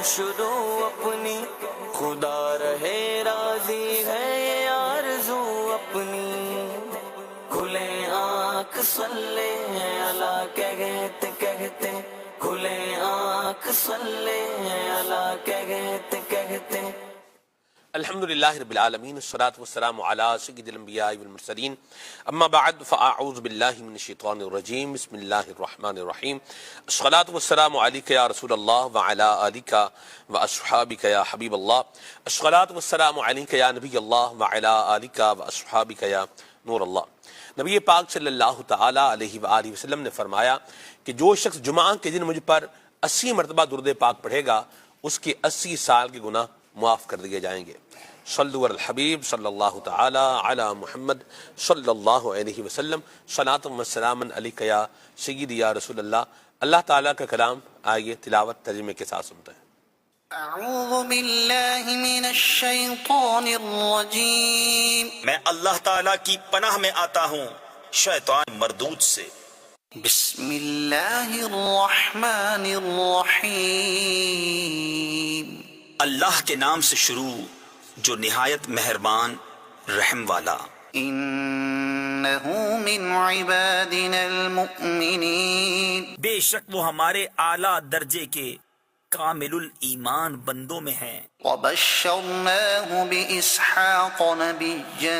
شروع اپنی، خدا رہے راضی ہے یہ آرزو اپنی، کھلے آنکھ صلی اللہ کہتے کہتے، کھلے آنکھ صلی اللہ کہتے کہتے۔ الحمدللہ رب العالمین، الصلاۃ والسلام علی سید الانبیاء والمرسلین، اما بعد فاعوذ باللہ من الشیطان الرجیم، بسم اللہ الرحمن الرحیم۔ الصلاۃ والسلام علیک یا رسول اللہ وعلی آلک واصحابک یا حبیب اللہ، الصلاۃ والسلام علیک یا نبی اللہ وعلی آلک واصحابک یا نور اللہ۔ نبی پاک صلی اللہ تعالی علیہ وآلہ وسلم نے فرمایا کہ جو شخص جمعہ کے دن مجھ پر 80 مرتبہ درود پاک پڑھے گا، اس کے 80 سال کے گناہ معاف کر دیے جائیں گے۔ صلو علی الحبیب صلی اللہ تعالی علی محمد صلی اللہ علیہ وسلم، صلاۃ و سلام علیک یا سیدی یا رسول اللہ۔ اللہ تعالیٰ کا کلام، آئیے تلاوت ترجمے کے ساتھ سنتے ہیں۔ اعوذ باللہ من الشیطان الرجیم، میں اللہ تعالیٰ کی پناہ میں آتا ہوں شیطان مردود سے۔ بسم اللہ الرحمن الرحیم، اللہ کے نام سے شروع جو نہایت مہربان رحم والا۔ انہ من عبادنا المؤمنین، بے شک وہ ہمارے اعلیٰ درجے کے کامل الایمان بندوں میں ہیں۔ وبشرناہ باسحاق نبیا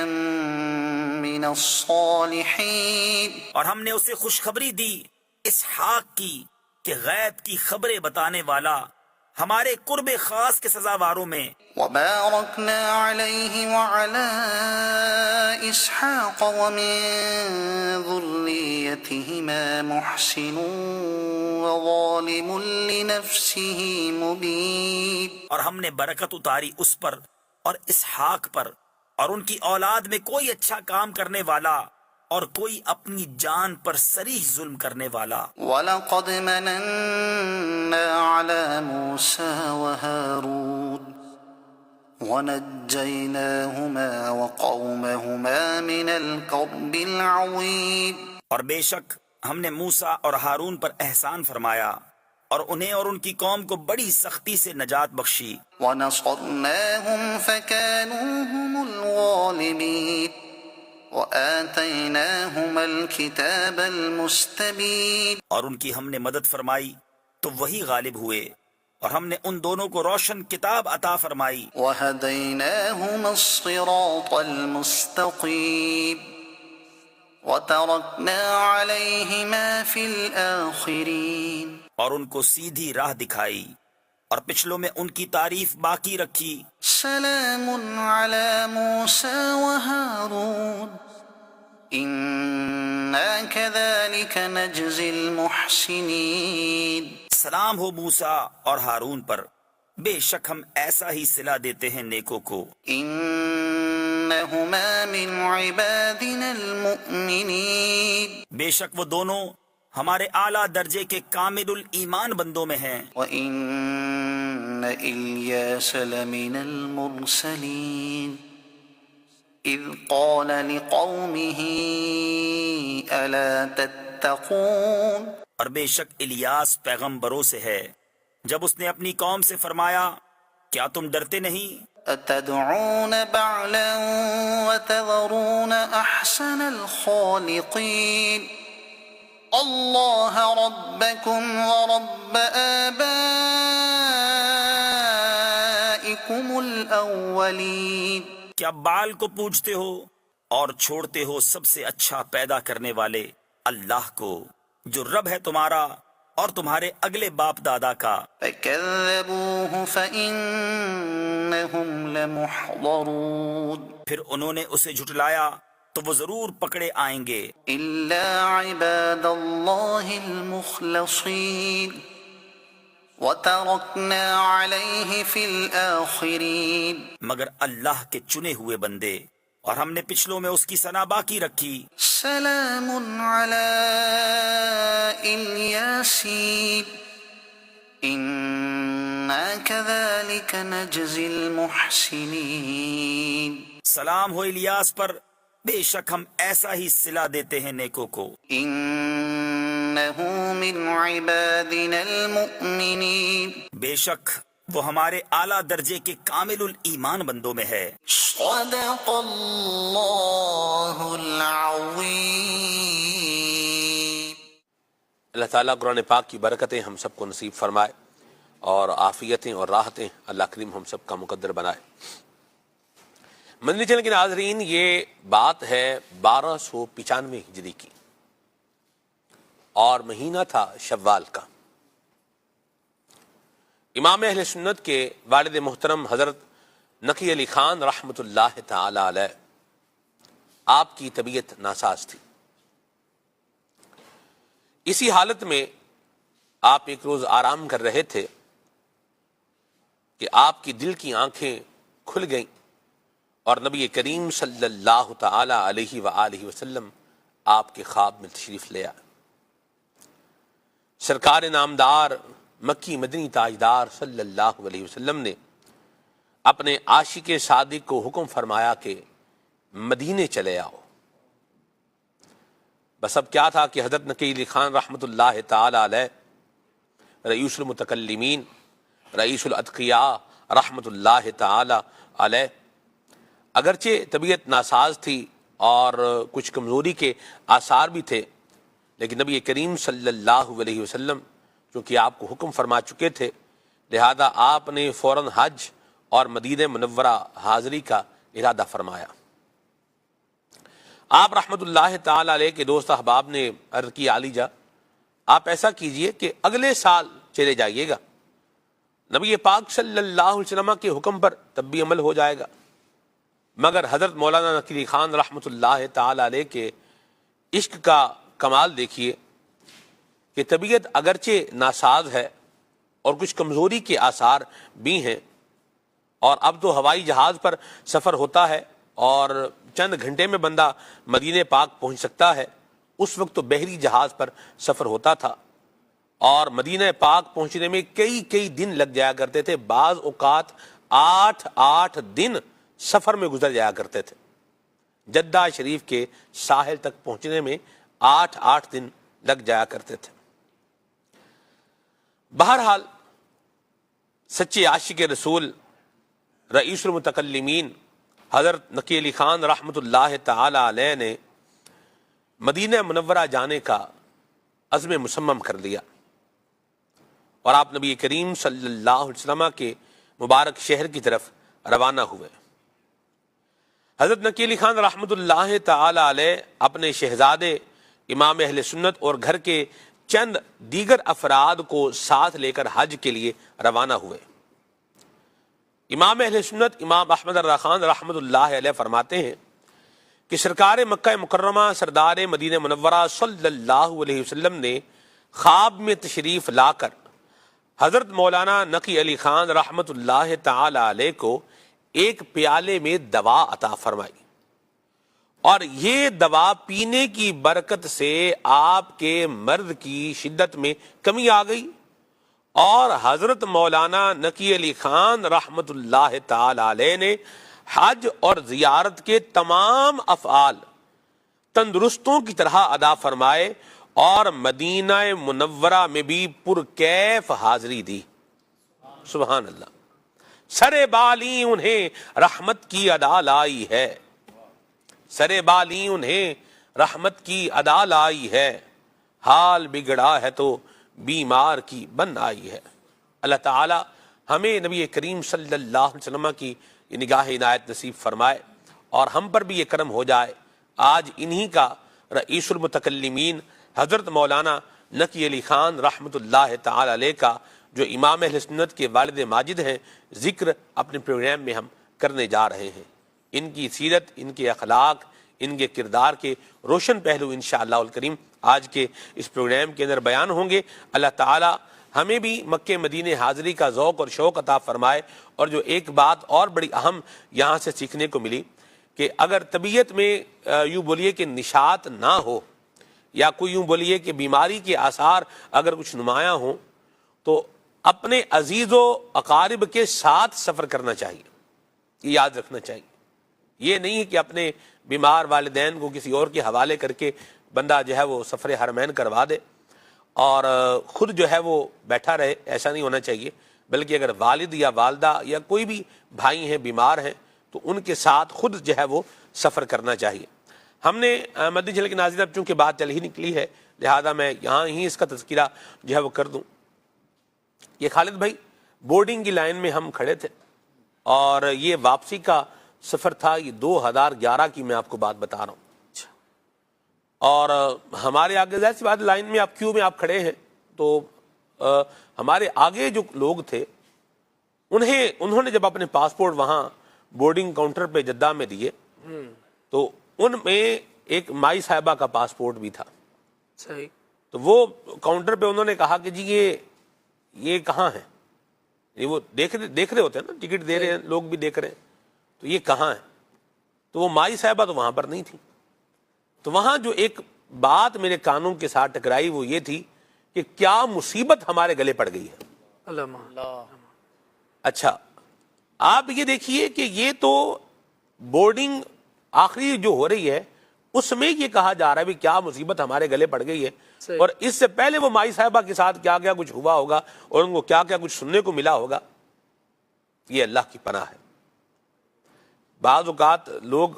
من الصالحین، اور ہم نے اسے خوشخبری دی اسحاق کی کہ غیب کی خبریں بتانے والا ہمارے قرب خاص کے سزاواروں میں۔ وبارکنا علیہ وعلی اسحاق ومن ذریتہما محسن وظالم لنفسہ مبین، اور ہم نے برکت اتاری اس پر اور اسحاق پر، اور ان کی اولاد میں کوئی اچھا کام کرنے والا اور کوئی اپنی جان پر صریح ظلم کرنے والا۔ وَلَقَدْ مَنَنَّا عَلَى مُوسَى وَهَارُونَ وَنَجَّيْنَاهُمَا وَقَوْمَهُمَا مِنَ الْكَرْبِ الْعَظِيمِ، اور بے شک ہم نے موسیٰ اور ہارون پر احسان فرمایا اور انہیں اور ان کی قوم کو بڑی سختی سے نجات بخشی۔ وَنَصَرْنَاهُمْ فَكَانُوا هُمُ الْغَالِبِينَ وَآتَيْنَاهُمَ الْكِتَابَ الْمُسْتَبِينَ، اور ان کی ہم نے مدد فرمائی تو وہی غالب ہوئے، اور ہم نے ان دونوں کو روشن کتاب عطا فرمائی۔ وَهَدَيْنَاهُمَ الصِّرَاطَ الْمُسْتَقِيمَ وَتَرَكْنَا عَلَيْهِمَا فِي الْآخِرِينَ، اور ان کو سیدھی راہ دکھائی اور پچھلوں میں ان کی تعریف باقی رکھی۔ سلام علی موسیٰ وہارون انا کذالک نجزی المحسنین، سلام ہو موسیٰ اور ہارون پر، بے شک ہم ایسا ہی صلہ دیتے ہیں نیکوں کو۔ انہما من عبادنا المؤمنین، بے شک وہ دونوں ہمارے اعلیٰ درجے کے کامل الایمان بندوں میں ہیں۔ وَإِنَّ إِلْيَاسَ لَمِنَ الْمُرْسَلِينَ إِذْ قَالَ لِقَوْمِهِ أَلَا تَتَّقُونَ، اور بے شک الیاس پیغمبروں سے ہے جب اس نے اپنی قوم سے فرمایا کیا تم ڈرتے نہیں؟ أَتَدْعُونَ بَعْلًا وَتَذَرُونَ أَحْسَنَ الْخَالِقِينَ اللہ ربکم ورب آبائکم الاولین، کیا بال کو پوجتے ہو اور چھوڑتے ہو سب سے اچھا پیدا کرنے والے اللہ کو جو رب ہے تمہارا اور تمہارے اگلے باپ دادا کا۔ فکذبوہ فإنہم لمحضرون، پھر انہوں نے اسے جھٹلایا تو وہ ضرور پکڑے آئیں گے، الا عباد اللہ المخلصین وترکنا علیہ فی الآخرین، مگر اللہ کے چنے ہوئے بندے، اور ہم نے پچھلوں میں اس کی ثنا باقی رکھی۔ سلام علی الیاسین انا کذالک نجزی المحسنین، سلام ہو الیاس پر، بے شک ہم ایسا ہی صلہ دیتے ہیں نیکوں کو۔ انہ من عبادنا المؤمنین، بے شک وہ ہمارے اعلیٰ درجے کے کامل الایمان بندوں میں ہے۔ صدق اللہ العظیم۔ اللہ تعالیٰ قرآن پاک کی برکتیں ہم سب کو نصیب فرمائے اور عافیتیں اور راحتیں اللہ کریم ہم سب کا مقدر بنائے۔ مدنی چینل کے ناظرین، یہ بات ہے 1295 ہجری کی اور مہینہ تھا شوال کا۔ امام اہل سنت کے والد محترم حضرت نقی علی خان رحمۃ اللہ تعالی علیہ، آپ کی طبیعت ناساز تھی۔ اسی حالت میں آپ ایک روز آرام کر رہے تھے کہ آپ کی دل کی آنکھیں کھل گئیں اور نبی کریم صلی اللہ تعالی علیہ وآلہ وسلم آپ کے خواب میں تشریف لے آئے۔ سرکار نامدار مکی مدنی تاجدار صلی اللہ علیہ وسلم نے اپنے عاشق صادق کو حکم فرمایا کہ مدینے چلے آؤ۔ بس اب کیا تھا کہ حضرت نقی علی خان رحمۃ اللہ تعالی علیہ، رئیس المتکلمین، رئیس الاتقیاء رحمۃ اللہ تعالی علیہ، اگرچہ طبیعت ناساز تھی اور کچھ کمزوری کے آثار بھی تھے، لیکن نبی کریم صلی اللہ علیہ وسلم چونکہ آپ کو حکم فرما چکے تھے، لہذا آپ نے فوراً حج اور مدینہ منورہ حاضری کا ارادہ فرمایا۔ آپ رحمۃ اللہ تعالی علیہ کے دوست احباب نے عرض کی، علی جا آپ ایسا کیجئے کہ اگلے سال چلے جائیے گا، نبی پاک صلی اللہ علیہ وسلم کے حکم پر تب بھی عمل ہو جائے گا۔ مگر حضرت مولانا نقی علی خان رحمۃ اللہ تعالی علیہ کے عشق کا کمال دیکھیے کہ طبیعت اگرچہ ناساز ہے اور کچھ کمزوری کے آثار بھی ہیں، اور اب تو ہوائی جہاز پر سفر ہوتا ہے اور چند گھنٹے میں بندہ مدینہ پاک پہنچ سکتا ہے، اس وقت تو بحری جہاز پر سفر ہوتا تھا اور مدینہ پاک پہنچنے میں کئی دن لگ جایا کرتے تھے، بعض اوقات 8 دن سفر میں گزر جایا کرتے تھے۔ جدہ شریف کے ساحل تک پہنچنے میں 8 دن لگ جایا کرتے تھے۔ بہرحال سچے عاشق رسول رئیس المتکلمین حضرت نقی علی خان رحمۃ اللہ تعالی علیہ نے مدینہ منورہ جانے کا عزم مصمم کر لیا اور آپ نبی کریم صلی اللہ علیہ وسلم کے مبارک شہر کی طرف روانہ ہوئے۔ حضرت نقی علی خان رحمۃ اللہ تعالی علیہ اپنے شہزادے امام اہل سنت اور گھر کے چند دیگر افراد کو ساتھ لے کر حج کے لیے روانہ ہوئے۔ امام اہل سنت امام احمد رضا خان رحمۃ اللہ علیہ فرماتے ہیں کہ سرکار مکہ مکرمہ سردار مدینہ منورہ صلی اللہ علیہ وسلم نے خواب میں تشریف لا کر حضرت مولانا نقی علی خان رحمۃ اللہ تعالی علیہ کو ایک پیالے میں دوا عطا فرمائی، اور یہ دوا پینے کی برکت سے آپ کے مرض کی شدت میں کمی آ گئی، اور حضرت مولانا نقی علی خان رحمۃ اللہ تعالی علیہ نے حج اور زیارت کے تمام افعال تندرستوں کی طرح ادا فرمائے اور مدینہ منورہ میں بھی پرکیف حاضری دی۔ سبحان اللہ، سر بالی انہیں رحمت کی ادا لائی ہے، سر بالی انہیں رحمت کی ادا لائی ہے، حال بگڑا ہے تو بیمار کی بن آئی ہے۔ اللہ تعالی ہمیں نبی کریم صلی اللہ علیہ وسلم کی نگاہ عنایت نصیب فرمائے اور ہم پر بھی یہ کرم ہو جائے آج انہی کا رئیس المتکلمین حضرت مولانا نقی علی خان رحمۃ اللہ تعالی علیہ کا جو امام اہل سنت کے والد ماجد ہیں ذکر اپنے پروگرام میں ہم کرنے جا رہے ہیں۔ ان کی سیرت، ان کے اخلاق، ان کے کردار کے روشن پہلو انشاءاللہ الکریم آج کے اس پروگرام کے اندر بیان ہوں گے۔ اللہ تعالی ہمیں بھی مکہ مدینہ حاضری کا ذوق اور شوق عطا فرمائے۔ اور جو ایک بات اور بڑی اہم یہاں سے سیکھنے کو ملی کہ اگر طبیعت میں یوں بولیے کہ نشاط نہ ہو یا کوئی یوں بولیے کہ بیماری کے آثار اگر کچھ نمایاں ہوں تو اپنے عزیز و اقارب کے ساتھ سفر کرنا چاہیے، یہ یاد رکھنا چاہیے۔ یہ نہیں کہ اپنے بیمار والدین کو کسی اور کے حوالے کر کے بندہ جو ہے وہ سفر حرمین کروا دے اور خود جو ہے وہ بیٹھا رہے، ایسا نہیں ہونا چاہیے، بلکہ اگر والد یا والدہ یا کوئی بھی بھائی ہیں بیمار ہیں تو ان کے ساتھ خود جو ہے وہ سفر کرنا چاہیے۔ ہم نے مدنی چینل کے ناظرین، اب چونکہ بات چل ہی نکلی ہے لہذا میں یہاں ہی اس کا تذکرہ جو ہے وہ کر دوں۔ یہ خالد بھائی بورڈنگ کی لائن میں ہم کھڑے تھے اور یہ واپسی کا سفر تھا، یہ 2011 کی میں آپ کو بات بتا رہا ہوں، اور ہمارے آگے ظاہر سی بات لائن میں آپ کیو میں آپ کھڑے ہیں تو ہمارے آگے جو لوگ تھے انہوں نے جب اپنے پاسپورٹ وہاں بورڈنگ کاؤنٹر پہ جدہ میں دیے تو ان میں ایک مائی صاحبہ کا پاسپورٹ بھی تھا۔ صحیح۔ تو وہ کاؤنٹر پہ انہوں نے کہا کہ جی یہ کہاں ہے؟ یہ وہ دیکھ رہے ہوتے ہیں نا، ٹکٹ دے رہے ہیں لوگ بھی دیکھ رہے ہیں، تو یہ کہاں ہے؟ تو وہ مائی صاحبہ تو وہاں پر نہیں تھی۔ تو وہاں جو ایک بات میرے کانوں کے ساتھ ٹکرائی وہ یہ تھی کہ کیا مصیبت ہمارے گلے پڑ گئی ہے۔ اللہ۔ اچھا آپ یہ دیکھیے کہ یہ تو بورڈنگ آخری جو ہو رہی ہے اس میں یہ کہا جا رہا ہے بھی کیا مصیبت ہمارے گلے پڑ گئی ہے، اور اس سے پہلے وہ مائی صاحبہ کے ساتھ کیا کیا کچھ ہوا ہوگا اور ان کو کیا کیا کچھ سننے کو ملا ہوگا، یہ اللہ کی پناہ ہے۔ بعض اوقات لوگ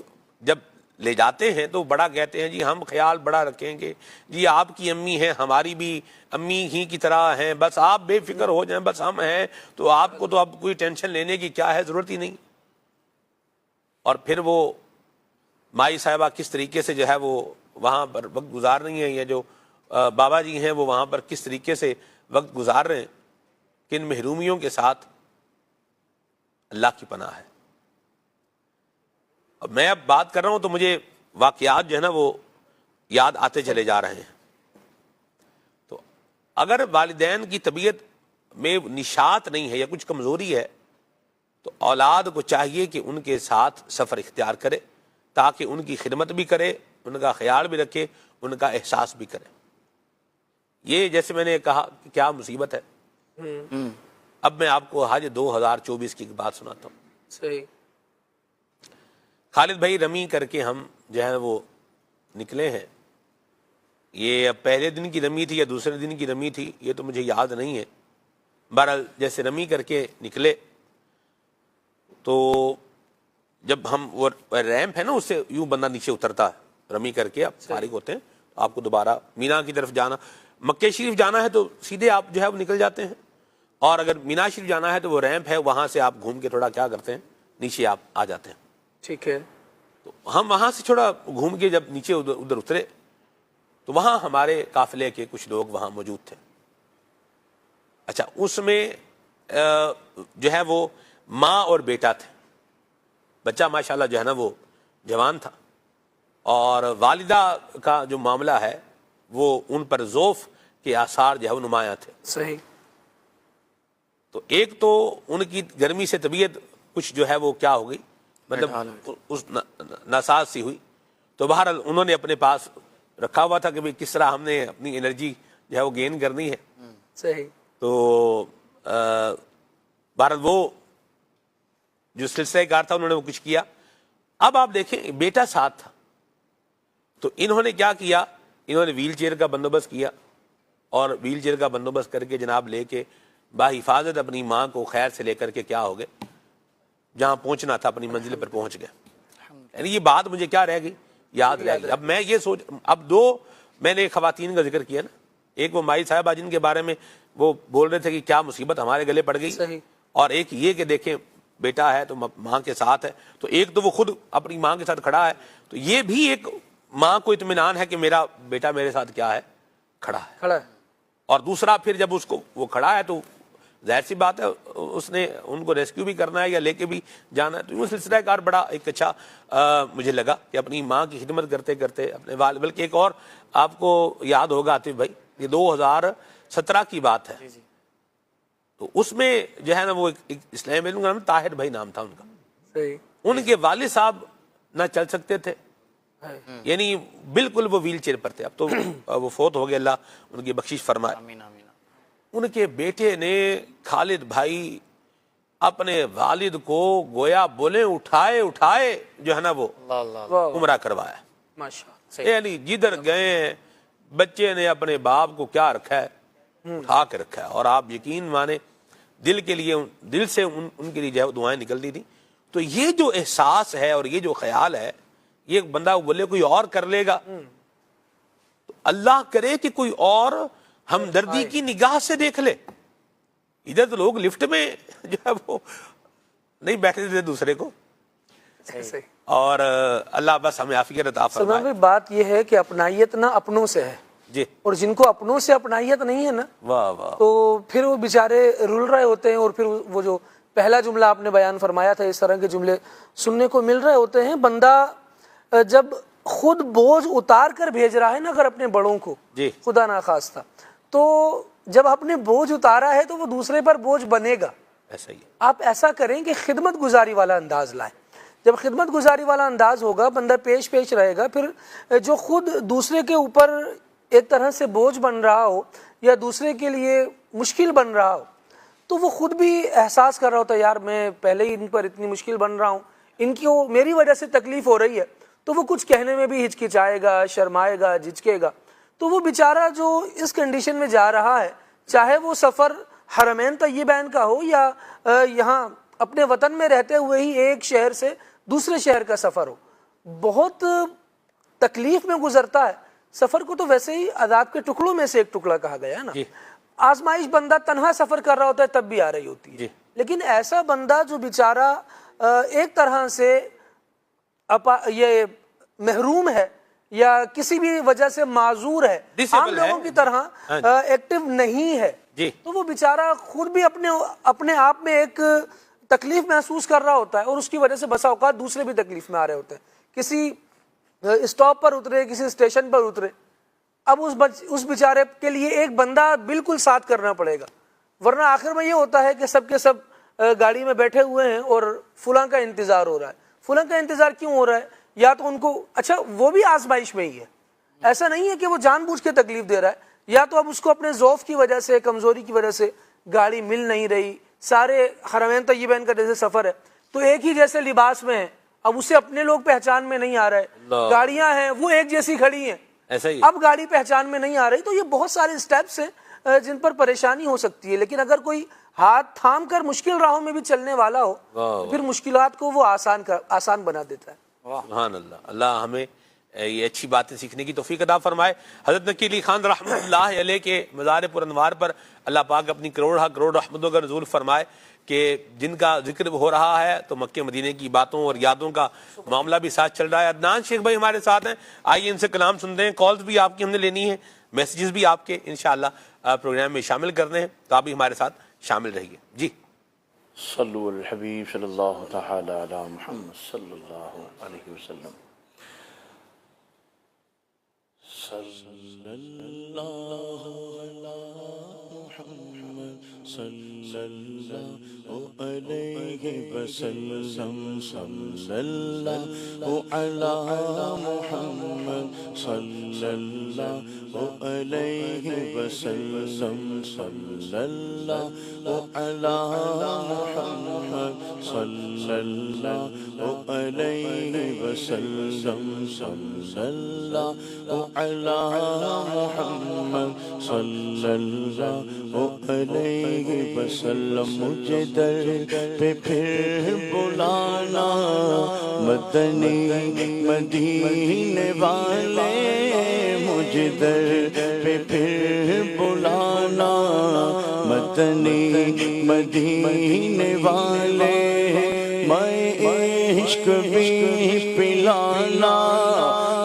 جب لے جاتے ہیں تو بڑا کہتے ہیں جی ہم خیال بڑا رکھیں گے، جی آپ کی امی ہیں ہماری بھی امی ہی کی طرح ہیں، بس آپ بے فکر ہو جائیں، بس ہم ہیں تو آپ کو تو اب کوئی ٹینشن لینے کی کیا ہے، ضرورت ہی نہیں۔ اور پھر وہ مائی صاحبہ کس طریقے سے جو ہے وہ وہاں پر وقت گزار رہی ہیں، یا جو بابا جی ہیں وہ وہاں پر کس طریقے سے وقت گزار رہے ہیں، کن محرومیوں کے ساتھ، اللہ کی پناہ ہے۔ اب میں اب بات کر رہا ہوں تو مجھے واقعات جو ہے نا وہ یاد آتے چلے جا رہے ہیں۔ تو اگر والدین کی طبیعت میں نشاط نہیں ہے یا کچھ کمزوری ہے تو اولاد کو چاہیے کہ ان کے ساتھ سفر اختیار کرے تاکہ ان کی خدمت بھی کرے، ان کا خیال بھی رکھے، ان کا احساس بھی کرے۔ یہ جیسے میں نے کہا کہ کیا مصیبت ہے، اب میں آپ کو حج 2024 کی بات سناتا ہوں۔ صحیح۔ خالد بھائی رمی کر کے ہم جو ہے وہ نکلے ہیں، یہ پہلے دن کی رمی تھی یا دوسرے دن کی رمی تھی یہ تو مجھے یاد نہیں ہے، بہرحال جیسے رمی کر کے نکلے تو جب ہم وہ ریمپ ہے نا اس سے یوں بندہ نیچے اترتا ہے، رمی کر کے آپ فارغ ہوتے ہیں تو آپ کو دوبارہ مینا کی طرف جانا، مکہ شریف جانا ہے تو سیدھے آپ جو ہے وہ نکل جاتے ہیں، اور اگر مینا شریف جانا ہے تو وہ ریمپ ہے وہاں سے آپ گھوم کے تھوڑا کیا کرتے ہیں نیچے آپ آ جاتے ہیں۔ ٹھیک ہے۔ تو ہم وہاں سے تھوڑا گھوم کے جب نیچے ادھر اترے تو وہاں ہمارے قافلے کے کچھ لوگ وہاں موجود تھے۔ اچھا اس میں جو ہے وہ ماں اور بیٹا تھے، بچہ ماشاءاللہ جو ہے نا وہ جوان تھا، اور والدہ کا جو معاملہ ہے وہ ان پر ذوف کے آثار جو ہے وہ نمایاں تھے۔ صحیح۔ تو ایک تو ان کی گرمی سے طبیعت کچھ جو ہے وہ کیا ہو گئی، مطلب اس ناساز سی ہوئی، تو بہرحال انہوں نے اپنے پاس رکھا ہوا تھا کہ کس طرح ہم نے اپنی انرجی جو ہے وہ گین کرنی ہے۔ صحیح۔ تو بہرحال وہ جو سلسلہ کار تھا انہوں نے وہ کچھ کیا۔ اب آپ دیکھیں بیٹا ساتھ تھا تو انہوں نے کیا کیا، انہوں نے ویل چیئر کا بندوبست کیا، اور ویل چیئر کا بندوبست کر کے جناب لے کے بحفاظت اپنی ماں کو خیر سے لے کر کے کیا ہو گئے، جہاں پہنچنا تھا اپنی منزل پر پہنچ گئے۔ یعنی یہ بات مجھے کیا رہ گئی، یاد رہ گئی۔ اب میں یہ سوچ، اب دو میں نے خواتین کا ذکر کیا نا، ایک وہ مائی صاحبہ جن کے بارے میں وہ بول رہے تھے کہ کیا مصیبت ہمارے گلے پڑ گئی، اور ایک یہ کہ دیکھیں بیٹا ہے تو ماں کے ساتھ ہے، تو ایک تو وہ خود اپنی ماں کے ساتھ کھڑا ہے، تو یہ بھی ایک ماں کو اطمینان ہے کہ میرا بیٹا میرے ساتھ کیا ہے، کھڑا ہے۔ اور دوسرا پھر جب اس کو وہ کھڑا ہے تو ظاہر سی بات ہے اس نے ان کو ریسکیو بھی کرنا ہے یا لے کے بھی جانا ہے، تو یہ سلسلہ کار بڑا ایک اچھا مجھے لگا کہ اپنی ماں کی خدمت کرتے کرتے اپنے والد، بلکہ ایک اور آپ کو یاد ہوگا عاطف بھائی، یہ 2017 کی بات ہے، تو اس میں جو ہے نا وہ ایک اسلامی کا نام طاہر بھائی نام تھا ان کا، ان کے والد صاحب نہ چل سکتے تھے، یعنی بالکل وہ ویل چیئر پر تھے، اب تو وہ فوت ہو گئے، اللہ ان کی بخشش فرمائے۔ ان کے بیٹے نے خالد بھائی اپنے والد کو گویا بولے اٹھائے اٹھائے جو ہے نا وہ عمرہ کروایا، یعنی جدھر گئے بچے نے اپنے باپ کو کیا رکھا ہے، اٹھا کے رکھا ہے۔ اور آپ یقین مانے دل کے لیے دل سے ان کے لیے جو ہے دعائیں نکلتی تھیں. تو یہ جو احساس ہے اور یہ جو خیال ہے، یہ بندہ بولے کوئی اور کر لے گا، تو اللہ کرے کہ کوئی اور ہمدردی کی نگاہ سے دیکھ لے. ادھر تو لوگ لفٹ میں جو ہے وہ نہیں بیٹھتے تھے دوسرے کو، صحیح. اور اللہ بس ہمیں عافیت عطا سلمان فرمائے. بھائی بات یہ ہے کہ اپنائیت نہ اپنوں سے ہے، جی اور جن کو اپنوں سے اپنائیت نہیں ہے نا، واہ واہ، تو پھر وہ بیچارے رول رہے ہوتے ہیں. اور پھر وہ جو پہلا جملہ آپ نے بیان فرمایا تھا، اس طرح کے جملے سننے کو مل رہے ہوتے ہیں. بندہ جب خود بوجھ اتار کر بھیج رہا ہے نا اگر اپنے بڑوں کو، جی خدا ناخواستہ، تو جب اپنے بوجھ اتارا ہے تو وہ دوسرے پر بوجھ بنے گا. ایسا ہی ہے. آپ ایسا کریں کہ خدمت گزاری والا انداز لائیں. جب خدمت گزاری والا انداز ہوگا، بندہ پیش رہے گا، پھر جو خود دوسرے کے اوپر ایک طرح سے بوجھ بن رہا ہو یا دوسرے کے لیے مشکل بن رہا ہو، تو وہ خود بھی احساس کر رہا ہوتا ہے یار میں پہلے ہی ان پر اتنی مشکل بن رہا ہوں، ان کی میری وجہ سے تکلیف ہو رہی ہے، تو وہ کچھ کہنے میں بھی ہچکچائے گا، شرمائے گا، جھجکے گا. تو وہ بیچارہ جو اس کنڈیشن میں جا رہا ہے، چاہے وہ سفر حرمین طیبین کا ہو یا یہاں اپنے وطن میں رہتے ہوئے ہی ایک شہر سے دوسرے شہر کا سفر ہو، بہت تکلیف میں گزرتا ہے. سفر کو تو ویسے ہی عذاب کے ٹکڑوں میں سے ایک ٹکڑا کہا گیا ہے نا. آزمائش بندہ تنہا سفر کر رہا ہوتا ہے تب بھی آ رہی ہوتی ہے، لیکن ایسا بندہ جو بیچارہ ایک طرح سے یہ محروم ہے یا کسی بھی وجہ سے معذور ہے، عام لوگوں کی طرح ایکٹیو نہیں ہے، تو وہ بیچارہ خود بھی اپنے آپ میں ایک تکلیف محسوس کر رہا ہوتا ہے، اور اس کی وجہ سے بسا اوقات دوسرے بھی تکلیف میں آ رہے ہوتے ہیں. کسی اسٹاپ پر اترے، کسی اسٹیشن پر اترے، اب اس بیچارے کے لیے ایک بندہ بالکل ساتھ کرنا پڑے گا، ورنہ آخر میں یہ ہوتا ہے کہ سب کے سب گاڑی میں بیٹھے ہوئے ہیں اور فلاں کا انتظار ہو رہا ہے. فلاں کا انتظار کیوں ہو رہا ہے؟ یا تو ان کو اچھا وہ بھی آزمائش میں ہی ہے، ایسا نہیں ہے کہ وہ جان بوجھ کے تکلیف دے رہا ہے، یا تو اب اس کو اپنے ضعف کی وجہ سے، کمزوری کی وجہ سے گاڑی مل نہیں رہی. سارے حرمین طیبین کا جیسے سفر ہے تو ایک ہی جیسے لباس میں ہیں، اب اسے اپنے لوگ پہچان میں نہیں آ رہے، گاڑیاں ہیں وہ ایک جیسی کھڑی ہیں، اب گاڑی پہچان میں نہیں آ رہی. تو یہ بہت سارے سٹیپس ہیں جن پر پریشانی ہو سکتی ہے. لیکن اگر کوئی ہاتھ تھام کر مشکل راہوں میں بھی چلنے والا ہو تو پھر مشکلات کو وہ آسان بنا دیتا ہے. سبحان اللہ. اللہ ہمیں یہ اچھی باتیں سیکھنے کی توفیق عطا فرمائے. حضرت نقی علی خان رحمۃ اللہ علیہ کے مزار پر انوار پر اللہ پاک اپنی کروڑ رحمتوں کا نزول فرمائے کہ جن کا ذکر ہو رہا ہے تو مکہ مدینے کی باتوں اور یادوں کا معاملہ بھی ساتھ چل رہا ہے. عدنان شیخ بھائی ہمارے ساتھ ہیں، آئیے ان سے کلام سنتے ہیں. کالز بھی آپ کی ہم نے لینی ہے، میسیجز بھی آپ کے انشاءاللہ پروگرام میں شامل کرنے ہیں، تو آپ بھی ہمارے ساتھ شامل رہیے. جی صلو الحبیب صلی اللہ تعالی علی محمد صلی اللہ علیہ وسلم. صلی اللہ علی محمد صلی اللہ علیہ وسلم. صلی اللہ علی محمد صلی اللہ علیہ وسلم. صلی اللہ علی محمد صلی اللہ علیہ وسلم. صلی اللہ علی محمد صلی اللہ علیہ وسلم. مجھے در پہ پھر بلانا مدنی مدینے والے، مجھے در پہ پھر بلانا مدنی مدینے والے. میں عشق بھی پلانا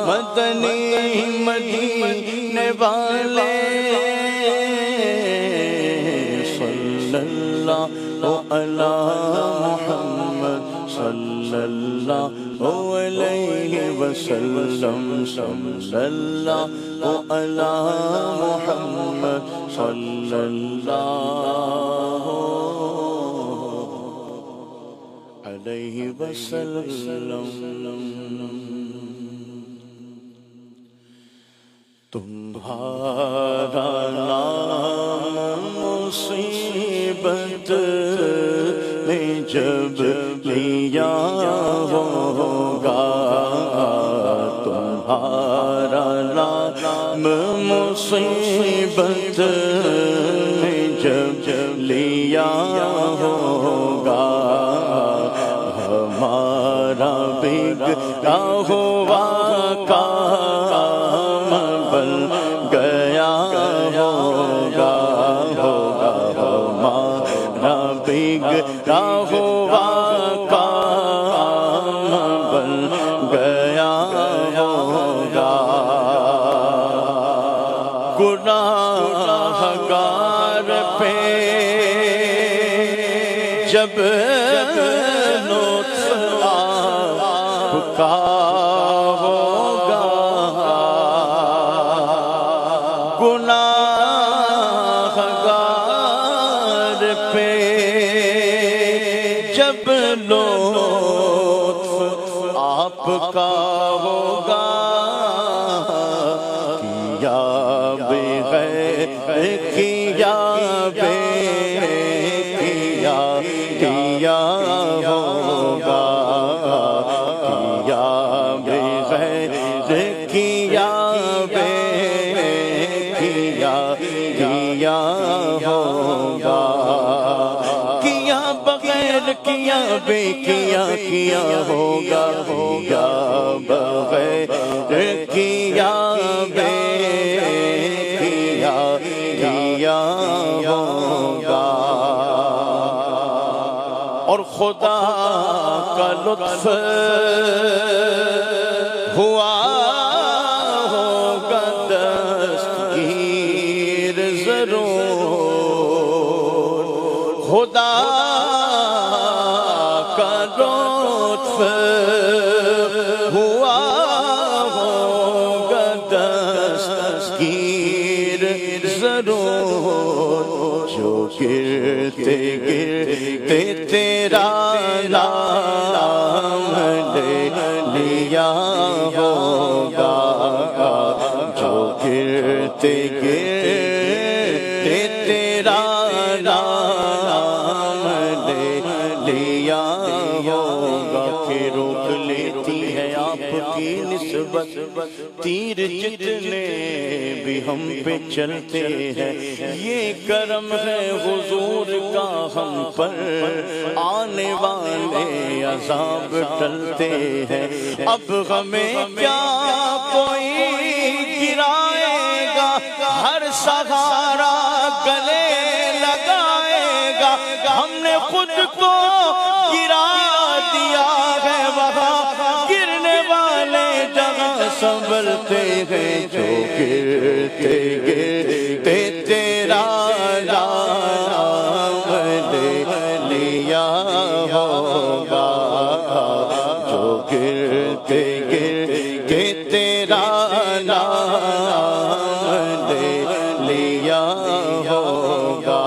مدنی مدینے والے. صلی اللہ علی محمد صلی اللہ علیہ وسلم. صلی اللہ علی محمد صلی اللہ علیہ وسلم. تمہارا نام مصیبت میں جب لیا ہوگا، تمہارا نام مصیبت میں جب لیا ہوگا ہمارا بگڑا ہوا کام بن گیا ہوگا ہمارا بگڑا ہوا کام بن گیا ہوگا گناہگار پہ جب لطف آپ کا ہوگا گناہگار پہ جب لطف آپ کا ہوگا کیا بغیر کیا ہوگا کیا بغیر کیا ہوگا کیا بغیر کیا بے کیا ہوگا بغیر کیا بے کیا ہوگا اور خدا کا لطف ہوا ہوگا دستگیر ضرور خدا کا لطف ہوا ہوگا دستگیر ضرور جو گرتے گرتے تیرا نام لے لیا ہوگا جو گرتے گرتے تیرا نام لے لیا ہوگا کہ روک لیتی ہے آپ کی نسبت تیر جتنے بھی ہم پہ چلتے ہیں یہ کرم ہے حضور کا ہم پر آنے والے عذاب ٹلتے ہیں اب ہمیں کیا کوئی گرائے گا ہر سہارا گلے لگائے گا ہم نے خود کو گرا دیا ہے وہاں گرنے والے جگہ سنبھلتے ہیں جو گرتے گرتے تیرا نام لے لیا ہوگا جو گرتے گرتے تیرا نام لے لیا ہوگا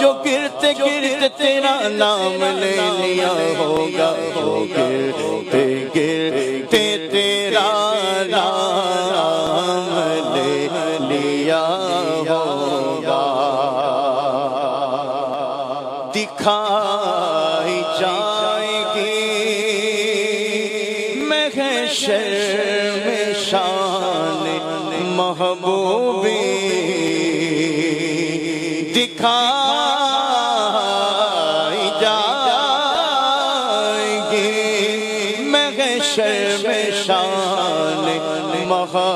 جو گرتے گرتے تیرا نام لے لیا ہوگا جو گرتے گرتے تیرا نام لے لیا ہوگا دکھائی جائے گی محشر میں شان محبوبی دکھائی جائے گی محشر میں شان محبوبی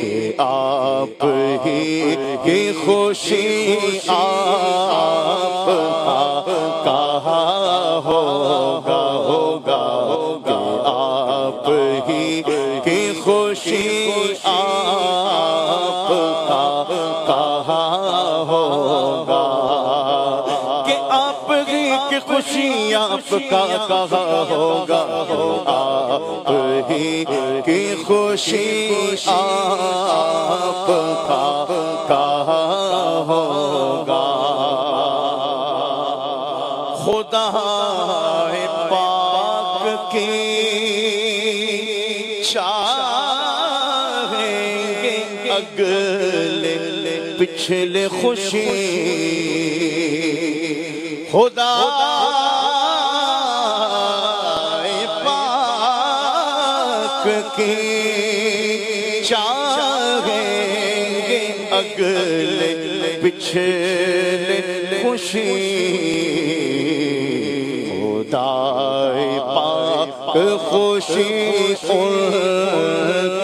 کہ آپ ہی کی خوشی آپ کہا ہوگا کہ آپ ہی کی خوشی آپ کہا ہوگا کہ آپ ہی کی خوشی آپ کا کہا ہوگا آپ ہی کی خوشی آپ کا کہا ہوگا خدا پاک کی چاہیں گے اگلے پچھلے خوشی خدا پاک کی چاہیں گے اگلے پچھلے خوشی خدائے پاک خوشی ان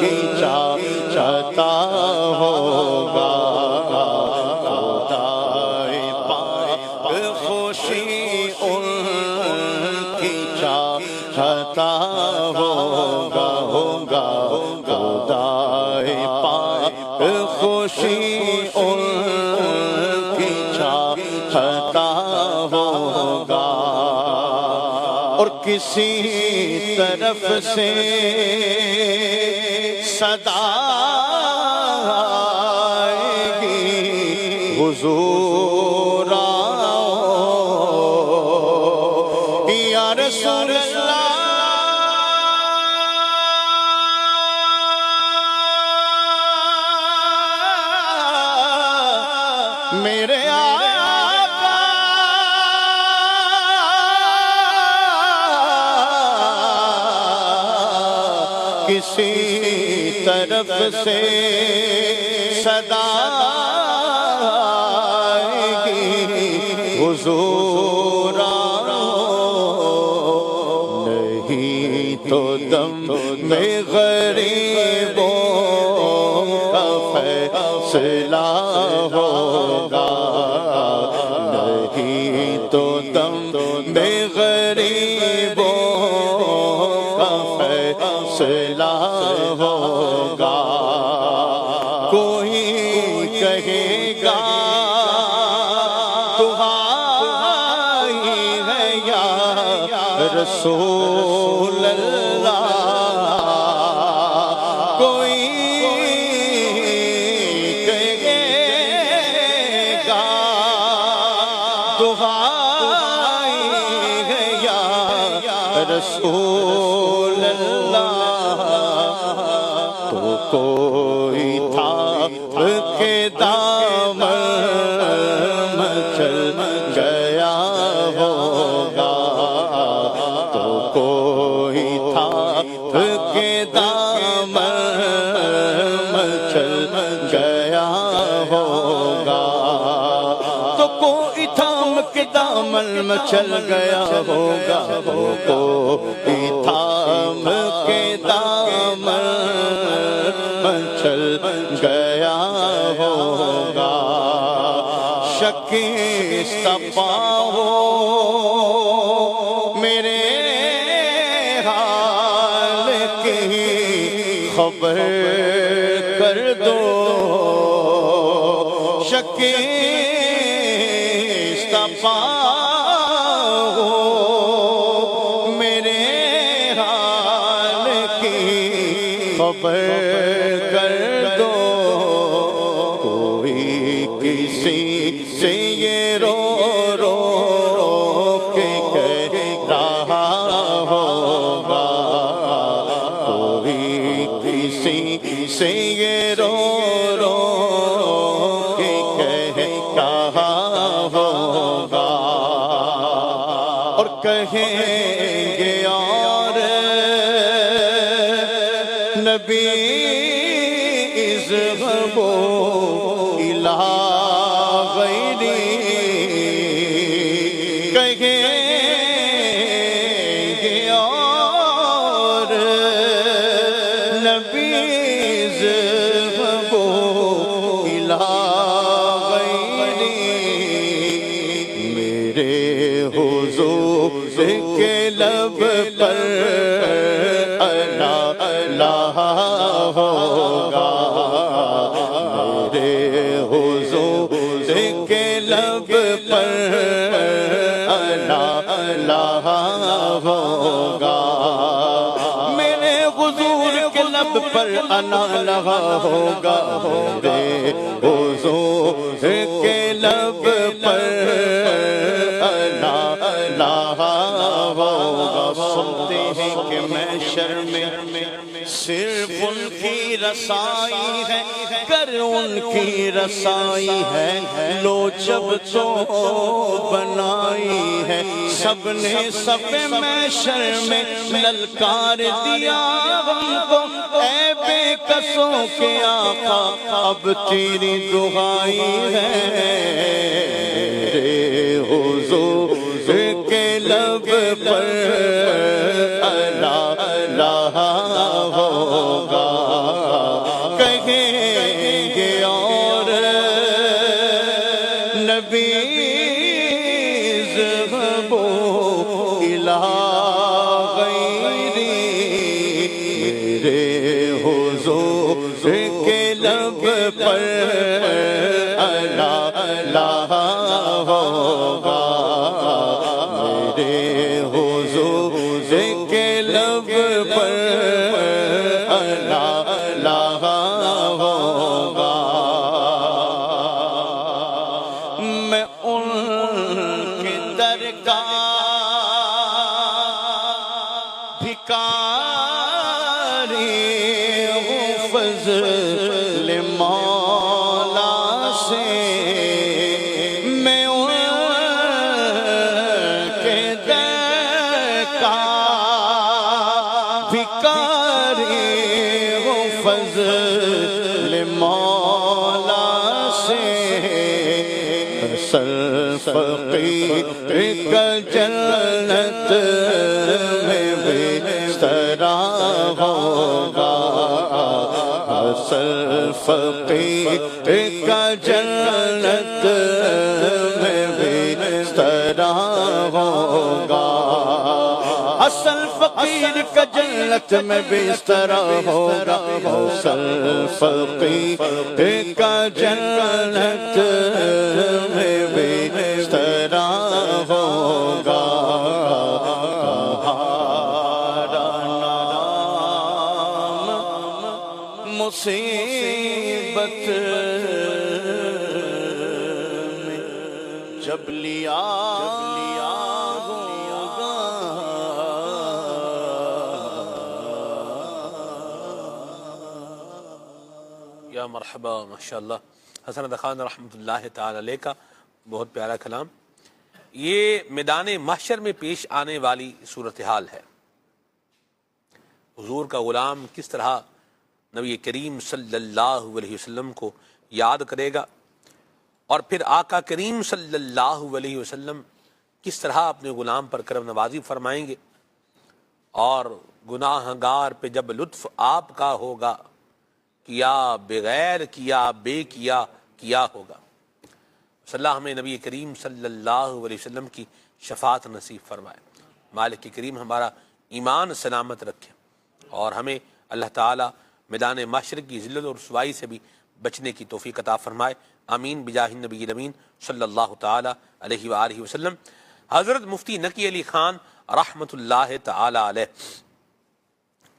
کی چاہتا ہوگا خدائے پاک خوشی ان کی چاہتا ہوگا خدائے پاک خوشی ان کی چاہتا ہوگا اور کسی طرف سے صدا آئے گی حضور آؤ یا رسول اللہ میرے آقا کسی طرف سے صدا آئے گی حضور آؤ نہیں تو دم میں غریبوں کا فیصلہ ہوگا نہیں تو دم میں غریبوں کا فیصلہ ہوگا کوئی کہے گا تمہاری ہے یا رسول اللہ کوئی رسول اللہ تو کوئی تھام کے دامن مچل گیا ہوگا تو کوئی تھام کے دامن مچل گیا ہوگا تو کوئی تھام کے دامن مچل گیا ہوگا کوئی تھام کے دامن مچل گیا ہوگا شکستہ پاؤں میرے حال کی خبر کر دو شکستہ پاؤں میرے حال کی خبر کر دو کوئی کسی سے یہ رو رو کے کہہ رہا ہوگا کوئی کسی سے یہ رو رو کے کہہ رہا ہوگا اور کہیں گے اور نبی اذهبوا إلى غيري کہیں گے اور نبی اذهبوا إلى غيري میرے حضور کے لب پر اللہ ہوگا میرے حضور کے لب پر اللہ ہوگا میرے حضور کے لب پر اللہ ہوگا میرے حضور کے لب پر اللہ ہوگا سنتے ہیں کہ محشر میں صرف ان کی رسائی ہے، کر ان کی رسائی ہے، لو جب تو بنائی ہے، سب نے سب محشر میں للکار دیا ہم کو، اے بے کسوں کے آقا اب تیری دعائی ہے، حضور کے لب پر اللہ اللہ ہوگا، کہیں گے اور نبی ذهبوا إلى غیری، میرے حضور کے لب پر اللہ اللہ ہوگا، میرے حضور کے لب پر اللہ اللہ ہوگا، میں ان کے درگاہ بھکاری ہوں، فضل مولا سے میں ان کے درگاہ بھکاری ہوں، فضل مولا سے اصل فقیر کا جنت میں بستر ہوگا، اصل فقیر کا جنت میں بستر ہوگا، اصل فقیر کا جنت میں بستر ہوگا، اصل فقیر کا جنت میں بستر ہوگا، تمہارا نام مصیبت میں جب لیا یا مرحبا، ماشاءاللہ حسن ادا خان رحمۃ اللہ تعالی علیہ کا بہت پیارا کلام۔ یہ میدان محشر میں پیش آنے والی صورتحال ہے، حضور کا غلام کس طرح نبی کریم صلی اللہ علیہ وسلم کو یاد کرے گا، اور پھر آقا کریم صلی اللہ علیہ وسلم کس طرح اپنے غلام پر کرم نوازی فرمائیں گے، اور گناہ گار پہ جب لطف آپ کا ہوگا، کیا بغیر کیا بے کیا ہوگا۔ صلی اللہ ہمیں نبی کریم صلی اللہ علیہ وسلم کی شفاعت نصیب فرمائے، مالک کریم ہمارا ایمان سلامت رکھے، اور ہمیں اللہ تعالی میدان محشر کی ذلت اور رسوائی سے بھی بچنے کی توفیق عطا فرمائے، آمین بجاہ النبی الامین صلی اللہ تعالی علیہ وآلہ وسلم۔ حضرت مفتی نقی علی خان رحمۃ اللہ تعالی علیہ،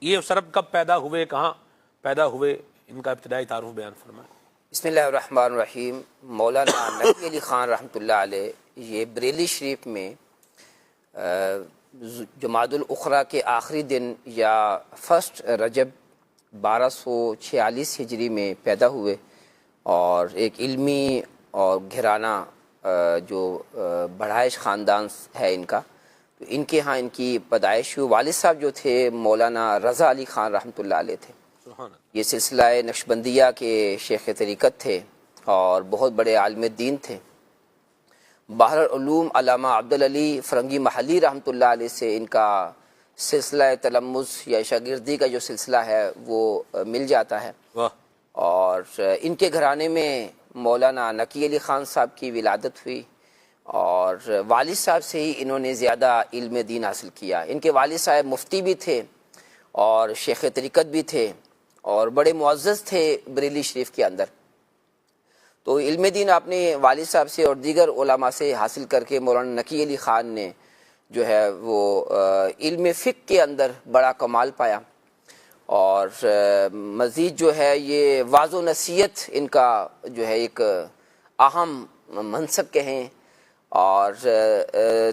یہ سرب کب پیدا ہوئے، کہاں پیدا ہوئے، ان کا ابتدائی تعارف بیان فرمائے۔ بسم اللہ الرحمن الرحیم۔ مولانا نقی علی خان رحمۃ اللہ علیہ یہ بریلی شریف میں جمادی الاخری کے آخری دن یا 1 رجب 1246 ہجری میں پیدا ہوئے، اور ایک علمی اور گھرانہ جو بڑھائش خاندان ہے ان کا، تو ان کے ہاں ان کی پیدائش ہوئی۔ والد صاحب جو تھے مولانا رضا علی خان رحمۃ اللہ علیہ تھے، یہ سلسلہ نقشبندیہ کے شیخ طریقت تھے اور بہت بڑے عالم دین تھے۔ بحر العلوم علامہ عبدالعلی فرنگی محلی رحمۃ اللہ علیہ سے ان کا سلسلہ تلمذ یا شاگردی کا جو سلسلہ ہے وہ مل جاتا ہے، اور ان کے گھرانے میں مولانا نقی علی خان صاحب کی ولادت ہوئی، اور والد صاحب سے ہی انہوں نے زیادہ علم دین حاصل کیا۔ ان کے والد صاحب مفتی بھی تھے اور شیخ طریقت بھی تھے، اور بڑے معزز تھے بریلی شریف کے اندر۔ تو علم دین آپ نے والد صاحب سے اور دیگر علماء سے حاصل کر کے مولانا نقی علی خان نے جو ہے وہ علم فقہ کے اندر بڑا کمال پایا، اور مزید جو ہے یہ واعظ و نصیحت ان کا جو ہے ایک اہم منصب کہیں، اور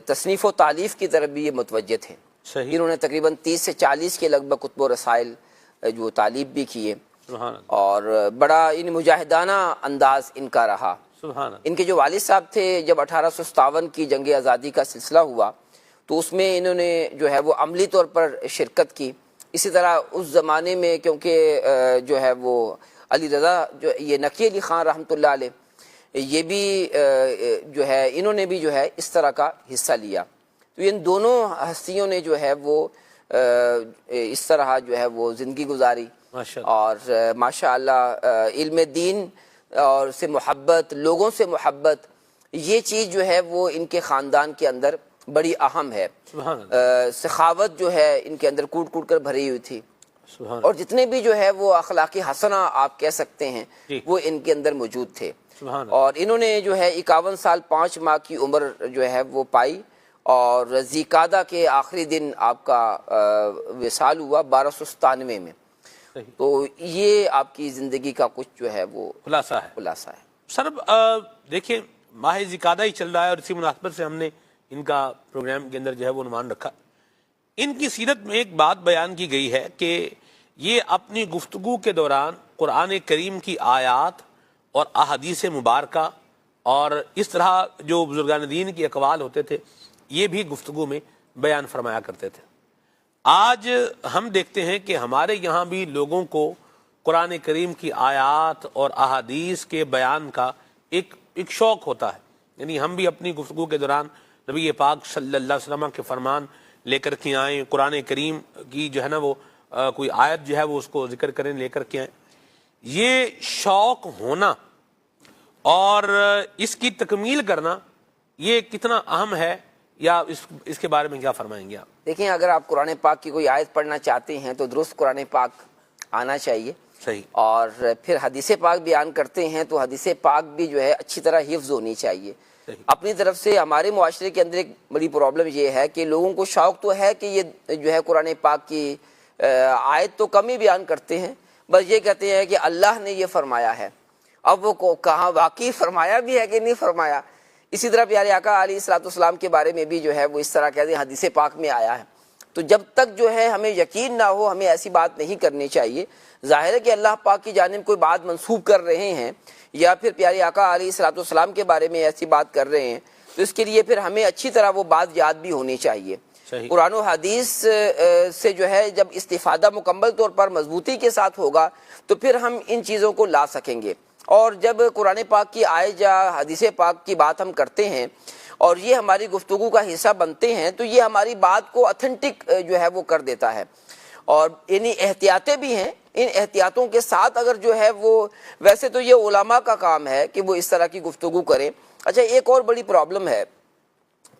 تصنیف و تالیف کی طرف بھی یہ متوجہ تھے۔ انہوں نے تقریباً 30 سے 40 کے لگ بھگ کتب و رسائل جو تعلیب بھی کیے سبحان اللہ، اور بڑا ان مجاہدانہ انداز ان کا رہا. سبحان اللہ. ان کے جو والد صاحب تھے جب 1857 کی جنگ آزادی کا سلسلہ ہوا تو اس میں انہوں نے جو ہے وہ عملی طور پر شرکت کی. اسی طرح اس زمانے میں کیونکہ جو ہے وہ علی رضا جو یہ نقی علی خان رحمۃ اللہ علیہ یہ بھی جو ہے انہوں نے بھی جو ہے اس طرح کا حصہ لیا. تو ان دونوں ہستیوں نے جو ہے وہ اس طرح جو ہے وہ زندگی گزاری اور ماشاء اللہ علم دین اور سے محبت، لوگوں سے محبت، یہ چیز جو ہے وہ ان کے خاندان کے اندر بڑی اہم ہے. سخاوت جو ہے ان کے اندر کوٹ کوٹ کر بھری ہوئی تھی اور جتنے بھی جو ہے وہ اخلاقی حسنہ آپ کہہ سکتے ہیں وہ ان کے اندر موجود تھے. اور انہوں نے جو ہے 51 سال 5 ماہ کی عمر جو ہے وہ پائی اور ذیقعدہ کے آخری دن آپ کا وصال ہوا 1297 میں. تو یہ آپ کی زندگی کا کچھ جو ہے وہ خلاصہ ہے. سر دیکھیں ماہ ذیقعدہ ہی چل رہا ہے اور اسی مناسبت سے ہم نے ان کا پروگرام کے اندر جو ہے وہ عنوان رکھا. ان کی سیرت میں ایک بات بیان کی گئی ہے کہ یہ اپنی گفتگو کے دوران قرآن کریم کی آیات اور احادیث مبارکہ اور اس طرح جو بزرگان دین کی اقوال ہوتے تھے یہ بھی گفتگو میں بیان فرمایا کرتے تھے. آج ہم دیکھتے ہیں کہ ہمارے یہاں بھی لوگوں کو قرآن کریم کی آیات اور احادیث کے بیان کا ایک شوق ہوتا ہے. یعنی ہم بھی اپنی گفتگو کے دوران نبی پاک صلی اللہ علیہ وسلم کے فرمان لے کر کے آئیں، قرآن کریم کی جو ہے نا وہ کوئی آیت جو ہے وہ اس کو ذکر کریں، لے کر کے آئیں. یہ شوق ہونا اور اس کی تکمیل کرنا یہ کتنا اہم ہے، یا اس کے بارے میں کیا فرمائیں گے آپ؟ دیکھیں اگر آپ قرآن پاک کی کوئی آیت پڑھنا چاہتے ہیں تو درست قرآن پاک آنا چاہیے. صحیح. اور پھر حدیث پاک بیان کرتے ہیں تو حدیث پاک بھی جو ہے اچھی طرح حفظ ہونی چاہیے. اپنی طرف سے ہمارے معاشرے کے اندر ایک بڑی پرابلم یہ ہے کہ لوگوں کو شوق تو ہے کہ یہ جو ہے قرآن پاک کی آیت تو کم ہی بیان کرتے ہیں، بس یہ کہتے ہیں کہ اللہ نے یہ فرمایا ہے. اب وہ کہاں واقعی فرمایا بھی ہے کہ نہیں فرمایا. اسی طرح پیارے آقا علیہ الصلوۃ والسلام کے بارے میں بھی جو ہے وہ اس طرح کہتے ہیں حدیث پاک میں آیا ہے. تو جب تک جو ہے ہمیں یقین نہ ہو ہمیں ایسی بات نہیں کرنی چاہیے. ظاہر ہے کہ اللہ پاک کی جانب کوئی بات منسوب کر رہے ہیں یا پھر پیارے آقا علیہ الصلوۃ والسلام کے بارے میں ایسی بات کر رہے ہیں تو اس کے لیے پھر ہمیں اچھی طرح وہ بات یاد بھی ہونی چاہیے. قرآن و حدیث سے جو ہے جب استفادہ مکمل طور پر مضبوطی کے ساتھ ہوگا تو پھر ہم ان چیزوں کو لا سکیں گے. اور جب قرآن پاک کی آیت یا حدیث پاک کی بات ہم کرتے ہیں اور یہ ہماری گفتگو کا حصہ بنتے ہیں تو یہ ہماری بات کو اتھینٹک جو ہے وہ کر دیتا ہے. اور انہی احتیاطیں بھی ہیں، ان احتیاطوں کے ساتھ اگر جو ہے وہ ویسے تو یہ علماء کا کام ہے کہ وہ اس طرح کی گفتگو کریں. اچھا ایک اور بڑی پرابلم ہے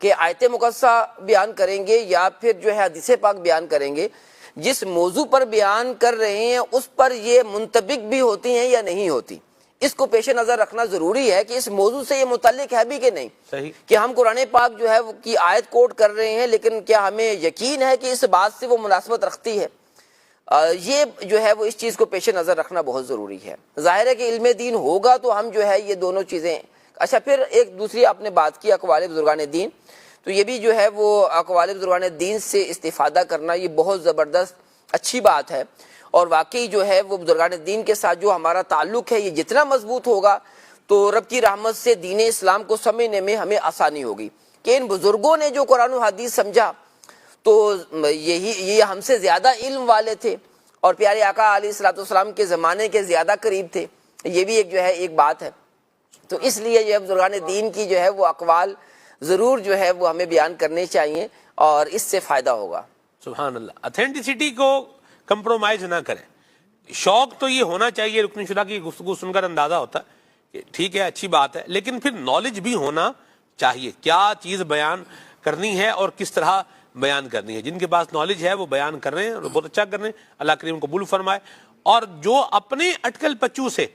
کہ آیت مقدسہ بیان کریں گے یا پھر جو ہے حدیث پاک بیان کریں گے، جس موضوع پر بیان کر رہے ہیں اس پر یہ منطبق بھی ہوتی ہیں یا نہیں ہوتی. اس کو پیش نظر رکھنا ضروری ہے کہ اس موضوع سے یہ متعلق ہے بھی کہ نہیں. صحیح. کہ ہم قرآن پاک جو ہے کی آیت کوٹ کر رہے ہیں لیکن کیا ہمیں یقین ہے کہ اس بات سے وہ مناسبت رکھتی ہے. یہ جو ہے وہ اس چیز کو پیش نظر رکھنا بہت ضروری ہے. ظاہر ہے کہ علم دین ہوگا تو ہم جو ہے یہ دونوں چیزیں. اچھا پھر ایک دوسری آپ نے بات کی اقوال بزرگان دین، تو یہ بھی جو ہے وہ اقوال بزرگان دین سے استفادہ کرنا یہ بہت زبردست اچھی بات ہے. اور واقعی جو ہے وہ بزرگان دین کے ساتھ جو ہمارا تعلق ہے یہ جتنا مضبوط ہوگا تو رب کی رحمت سے دین اسلام کو سمجھنے میں ہمیں آسانی ہوگی. کہ ان بزرگوں نے جو قرآن و حدیث سمجھا تو یہ ہم سے زیادہ علم والے تھے اور پیارے آقا علیہ الصلوۃ والسلام کے زمانے کے زیادہ قریب تھے. یہ بھی ایک جو ہے ایک بات ہے. تو اس لیے جو ہے بزرگان دین کی جو ہے وہ اقوال ضرور جو ہے وہ ہمیں بیان کرنے چاہیے اور اس سے فائدہ ہوگا. سبحان اللہ. اتھینٹسٹی کو کمپرومائز نہ کریں. شوق تو یہ ہونا چاہیے، رکن شدہ کی گفتگو سن کر اندازہ ہوتا ہے کہ ٹھیک ہے اچھی بات ہے، لیکن پھر نالج بھی ہونا چاہیے کیا چیز بیان کرنی ہے اور کس طرح بیان کرنی ہے. جن کے پاس نالج ہے وہ بیان کر رہے ہیں اور بہت اچھا کر رہے ہیں، اللہ کریم قبول فرمائے. اور جو اپنے اٹکل پچو سے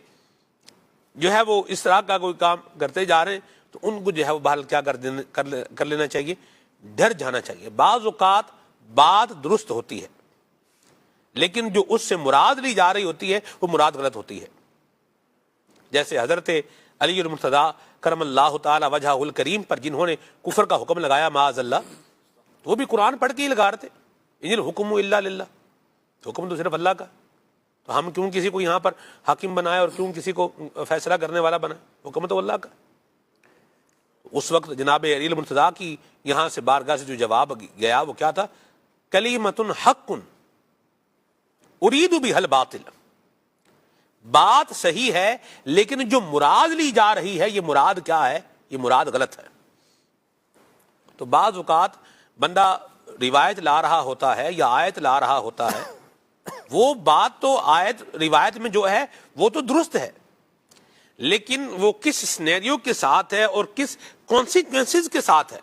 جو ہے وہ اس طرح کا کوئی کام کرتے جا رہے ہیں تو ان کو جو ہے وہ بہرحال کیا کر لینا چاہیے، ڈر جانا چاہیے. بعض اوقات بات درست ہوتی ہے لیکن جو اس سے مراد لی جا رہی ہوتی ہے وہ مراد غلط ہوتی ہے. جیسے حضرت علی المرتضیٰ کرم اللہ تعالی وجہہ الکریم پر جنہوں نے کفر کا حکم لگایا معاذ اللہ، وہ بھی قرآن پڑھ کے ہی لگا رہے تھے. ان الحکم الا للہ، حکم تو صرف اللہ کا. تو ہم کیوں کسی کو یہاں پر حاکم بنائے اور کیوں کسی کو فیصلہ کرنے والا بنائے؟ حکم تو اللہ کا۔ اس وقت جناب علی المرتضیٰ کی یہاں سے بارگاہ سے جو جواب گیا وہ کیا تھا؟ کلیمۃ حق ارید بہا الباطل، بات صحیح ہے لیکن جو مراد لی جا رہی ہے یہ مراد کیا ہے؟ یہ مراد غلط ہے۔ تو بعض اوقات بندہ روایت لا رہا ہوتا ہے یا آیت لا رہا ہوتا ہے، وہ بات تو آیت روایت میں جو ہے وہ تو درست ہے، لیکن وہ کس سینیریو کے ساتھ ہے اور کس کانسیکوینسز کے ساتھ ہے،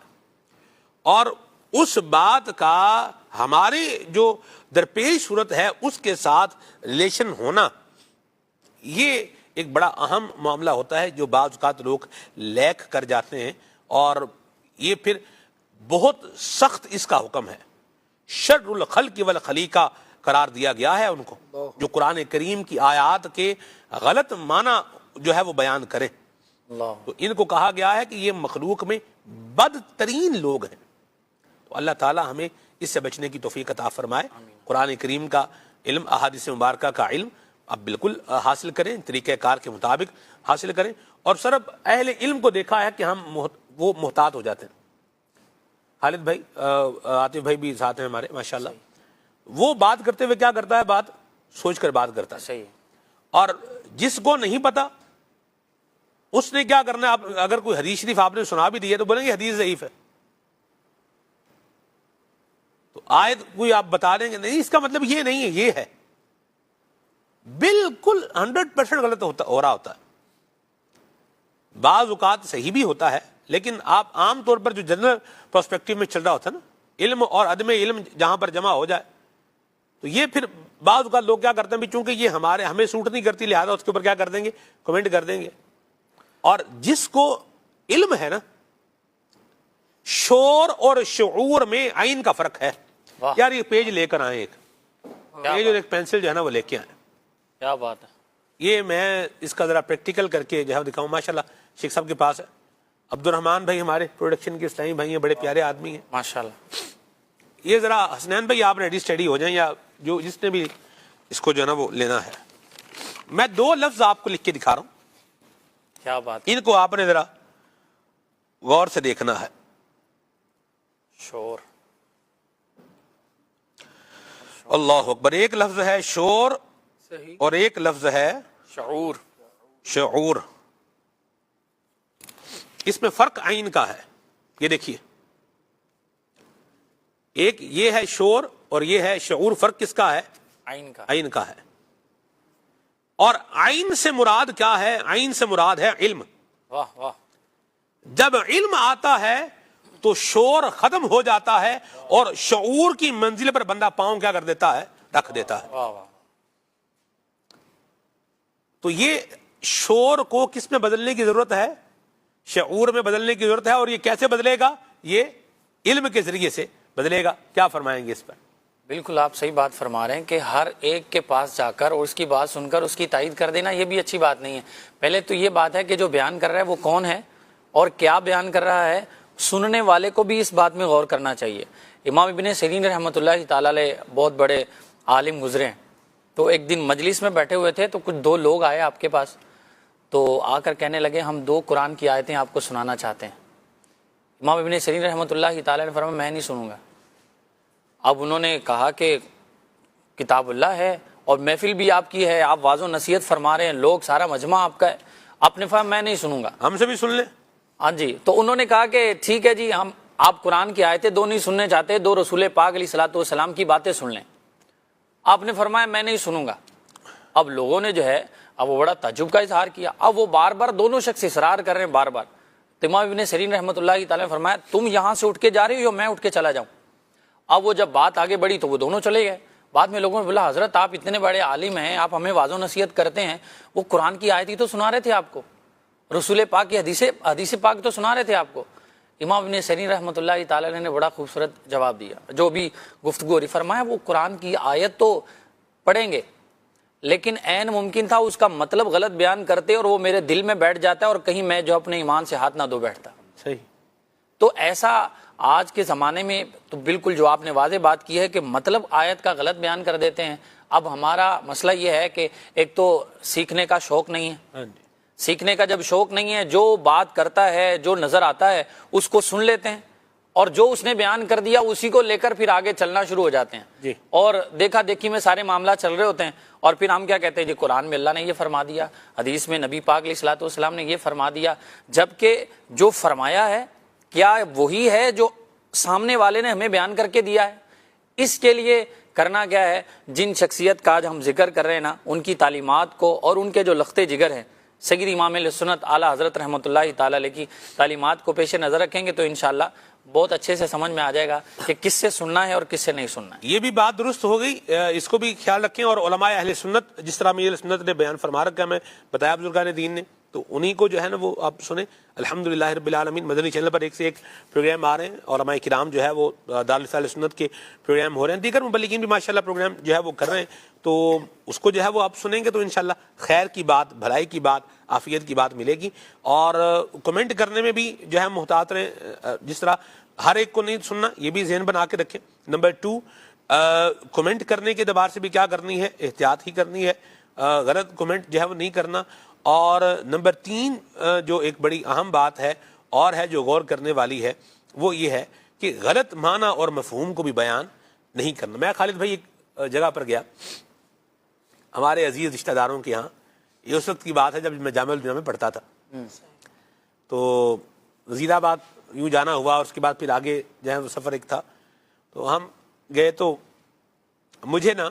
اور اس بات کا ہمارے جو درپیش صورت ہے اس کے ساتھ ریلیشن ہونا، یہ ایک بڑا اہم معاملہ ہوتا ہے جو بعض اوقات لوگ لیک کر جاتے ہیں، اور یہ پھر بہت سخت اس کا حکم ہے۔ شر الخلق والخلیقہ قرار دیا گیا ہے ان کو، جو قرآن کریم کی آیات کے غلط معنی جو ہے وہ بیان کریں۔ تو ان کو کہا گیا ہے کہ یہ مخلوق میں بدترین لوگ ہیں۔ تو اللہ تعالی ہمیں اس سے بچنے کی توفیق عطا فرمائے۔ قرآن کریم کا علم، احادیث مبارکہ کا علم آپ بالکل حاصل کریں، طریقہ کار کے مطابق حاصل کریں، اور صرف اہل علم کو دیکھا ہے کہ ہم وہ محتاط ہو جاتے ہیں۔ خالد بھائی، عاطف بھائی بھی ساتھ ہیں ہمارے ماشاءاللہ، وہ بات کرتے ہوئے کیا کرتا ہے؟ بات سوچ کر بات کرتا ہے، صحیح۔ اور جس کو نہیں پتا اس نے کیا کرنا ہے؟ اگر کوئی حدیث شریف آپ نے سنا بھی دی ہے تو بولیں گے حدیث ضعیف ہے، تو آیت کوئی آپ بتا دیں گے نہیں، اس کا مطلب یہ نہیں ہے، یہ ہے بالکل 100% غلط ہو رہا ہوتا ہے۔ بعض اوقات صحیح بھی ہوتا ہے، لیکن آپ عام طور پر جو جنرل پرسپیکٹو میں چل رہا ہوتا ہے نا، علم اور عدم علم جہاں پر جمع ہو جائے، تو یہ پھر بعض اوقات لوگ کیا کرتے ہیں بھی چونکہ یہ ہمیں سوٹ نہیں کرتی لہذا اس کے اوپر کیا کر دیں گے؟ کمنٹ کر دیں گے۔ اور جس کو علم ہے نا، شور اور شعور میں عین کا فرق ہے۔ یار یہ پیج لے کر آئیں، ایک پیج اور ایک پینسل جو ہے نا وہ لے کے آئیں۔ کیا بات ہے! یہ میں اس کا ذرا پریکٹیکل کر کے جو ہے دکھاؤں۔ ماشاءاللہ شیخ صاحب کے پاس ہے، عبد الرحمان بھائی ہمارے پروڈکشن کے اسلامی بھائی ہیں، بڑے پیارے آدمی ہیں ماشاءاللہ۔ یہ ذرا حسنین بھائی آپ ریڈی اسٹڈی ہو جائیں، یا جو جس نے بھی اس کو جو ہے نا وہ لینا ہے۔ میں 2 لفظ آپ کو لکھ کے دکھا رہا ہوں، کیا بات! ان کو آپ نے ذرا غور سے دیکھنا ہے۔ شور، اللہ اکبر۔ ایک لفظ ہے شور صحیح، اور ایک لفظ ہے شعور۔ شعور، اس میں فرق عین کا ہے۔ یہ دیکھیے، ایک یہ ہے شور اور یہ ہے شعور، فرق کس کا ہے؟ عین کا۔ عین کا ہے۔ اور عین سے مراد کیا ہے؟ عین سے مراد ہے علم۔ واہ واہ! جب علم آتا ہے تو شور ختم ہو جاتا ہے اور شعور کی منزل پر بندہ پاؤں کیا کر دیتا ہے؟ رکھ دیتا ہے۔ واہ واہ! تو یہ شور کو کس میں بدلنے کی ضرورت ہے؟ شعور میں بدلنے کی ضرورت ہے۔ اور یہ کیسے بدلے گا؟ یہ علم کے ذریعے سے بدلے گا۔ کیا فرمائیں گے اس پر؟ بالکل آپ صحیح بات فرما رہے ہیں کہ ہر ایک کے پاس جا کر اور اس کی بات سن کر اس کی تائید کر دینا یہ بھی اچھی بات نہیں ہے۔ پہلے تو یہ بات ہے کہ جو بیان کر رہا ہے وہ کون ہے اور کیا بیان کر رہا ہے، سننے والے کو بھی اس بات میں غور کرنا چاہیے۔ امام ابن سیرین رحمۃ اللہ تعالی علیہ بہت بڑے عالم گزرے ہیں، تو ایک دن مجلس میں بیٹھے ہوئے تھے تو کچھ 2 لوگ آئے آپ کے پاس، تو آ کر کہنے لگے ہم 2 قرآن کی آیتیں آپ کو سنانا چاہتے ہیں۔ امام ابن سیرین رحمۃ اللہ تعالی نے فرمایا میں نہیں سنوں گا۔ اب انہوں نے کہا کہ کتاب اللہ ہے اور محفل بھی آپ کی ہے، آپ واضح و نصیحت فرما رہے ہیں، لوگ سارا مجمع آپ کا ہے، آپ نے فرمایا میں نہیں سنوں گا۔ ہم سے بھی سن لیں۔ ہاں جی، تو انہوں نے کہا کہ ٹھیک ہے جی، ہم آپ قرآن کی آیتیں 2 نہیں سننے چاہتے، 2 رسول پاک علیہ الصلوۃ والسلام کی باتیں سن لیں۔ آپ نے فرمایا میں نہیں سنوں گا۔ اب لوگوں نے جو ہے اب وہ بڑا تعجب کا اظہار کیا، اب وہ بار بار دونوں شخص اصرار کر رہے ہیں بار بار۔ تو امام ابن سیرین رحمۃ اللہ تعالی نے فرمایا تم یہاں سے اٹھ کے جا رہے ہو میں اٹھ کے چلا جاؤں؟ اب وہ جب بات آگے بڑھی تو وہ دونوں چلے گئے۔ بعد میں لوگوں نے بولا حضرت آپ اتنے بڑے عالم ہیں، آپ ہمیں واضح و نصیحت کرتے ہیں، وہ قرآن کی آیت ہی تو سنا رہے تھے آپ کو، رسول پاک کی حدیث پاک تو سنا رہے تھے آپ کو۔ امام ابن سیرین رحمۃ اللہ تعالی نے بڑا خوبصورت جواب دیا، جو بھی گفتگو ہو رہی، فرمایا وہ قرآن کی آیت تو پڑھیں گے لیکن عین ممکن تھا اس کا مطلب غلط بیان کرتے اور وہ میرے دل میں بیٹھ جاتا ہے اور کہیں میں جو اپنے ایمان سے ہاتھ نہ دھو بیٹھتا۔ صحیح۔ تو ایسا آج کے زمانے میں تو بالکل جو آپ نے واضح بات کی ہے کہ مطلب آیت کا غلط بیان کر دیتے ہیں، اب ہمارا مسئلہ یہ ہے کہ ایک تو سیکھنے کا شوق نہیں ہے، سیکھنے کا جب شوق نہیں ہے، جو بات کرتا ہے جو نظر آتا ہے اس کو سن لیتے ہیں، اور جو اس نے بیان کر دیا اسی کو لے کر پھر آگے چلنا شروع ہو جاتے ہیں، اور دیکھا دیکھی میں سارے معاملات چل رہے ہوتے ہیں، اور پھر ہم کیا کہتے ہیں جی قرآن میں اللہ نے یہ فرما دیا، حدیث میں نبی پاک علیہ الصلوۃ والسلام نے یہ فرما دیا، جبکہ جو فرمایا ہے کیا وہی ہے جو سامنے والے نے ہمیں بیان کر کے دیا ہے؟ اس کے لیے کرنا کیا ہے؟ جن شخصیت کا آج ہم ذکر کر رہے ہیں نا، ان کی تعلیمات کو اور ان کے جو لخت جگر ہیں، سید امام اہل سنت اعلیٰ حضرت رحمۃ اللہ تعالی علیہ کی تعلیمات کو پیش نظر رکھیں گے تو انشاءاللہ بہت اچھے سے سمجھ میں آ جائے گا کہ کس سے سننا ہے اور کس سے نہیں سننا ہے۔ یہ بھی بات درست ہو گئی، اس کو بھی خیال رکھیں، اور علماء اہل سنت جس طرح اہل سنت نے بیان فرما رکھا ہے، میں بتایا بزرگان دین نے، تو انہی کو جو ہے نا وہ آپ سنیں۔ الحمدللہ رب العالمین مدنی چینل پر ایک سے ایک پروگرام آ رہے ہیں، علماء کرام جو ہے وہ دارالفتا اہل سنت کے پروگرام ہو رہے ہیں، دیگر مبلغین بھی ماشاءاللہ پروگرام جو ہے وہ کر رہے ہیں، تو اس کو جو ہے وہ آپ سنیں گے تو انشاءاللہ خیر کی بات، بھلائی کی بات، عافیت کی بات ملے گی۔ اور کمنٹ کرنے میں بھی جو ہے محتاط رہیں، جس طرح ہر ایک کو نہیں سننا، یہ بھی ذہن بنا کے رکھیں۔ نمبر 2، کمنٹ کرنے کے اعتبار سے بھی کیا کرنی ہے؟ احتیاط ہی کرنی ہے، غلط کمنٹ جو ہے وہ نہیں کرنا۔ اور نمبر 3 جو ایک بڑی اہم بات ہے اور ہے جو غور کرنے والی ہے، وہ یہ ہے کہ غلط معنی اور مفہوم کو بھی بیان نہیں کرنا۔ میں خالد بھائی ایک جگہ پر گیا ہمارے عزیز رشتہ داروں کے ہاں، یہ اس وقت کی بات ہے جب میں جامعہ المدینہ میں پڑھتا تھا، تو وزیر آباد یوں جانا ہوا، اور اس کے بعد پھر آگے جو ہے وہ سفر ایک تھا، تو ہم گئے تو مجھے نا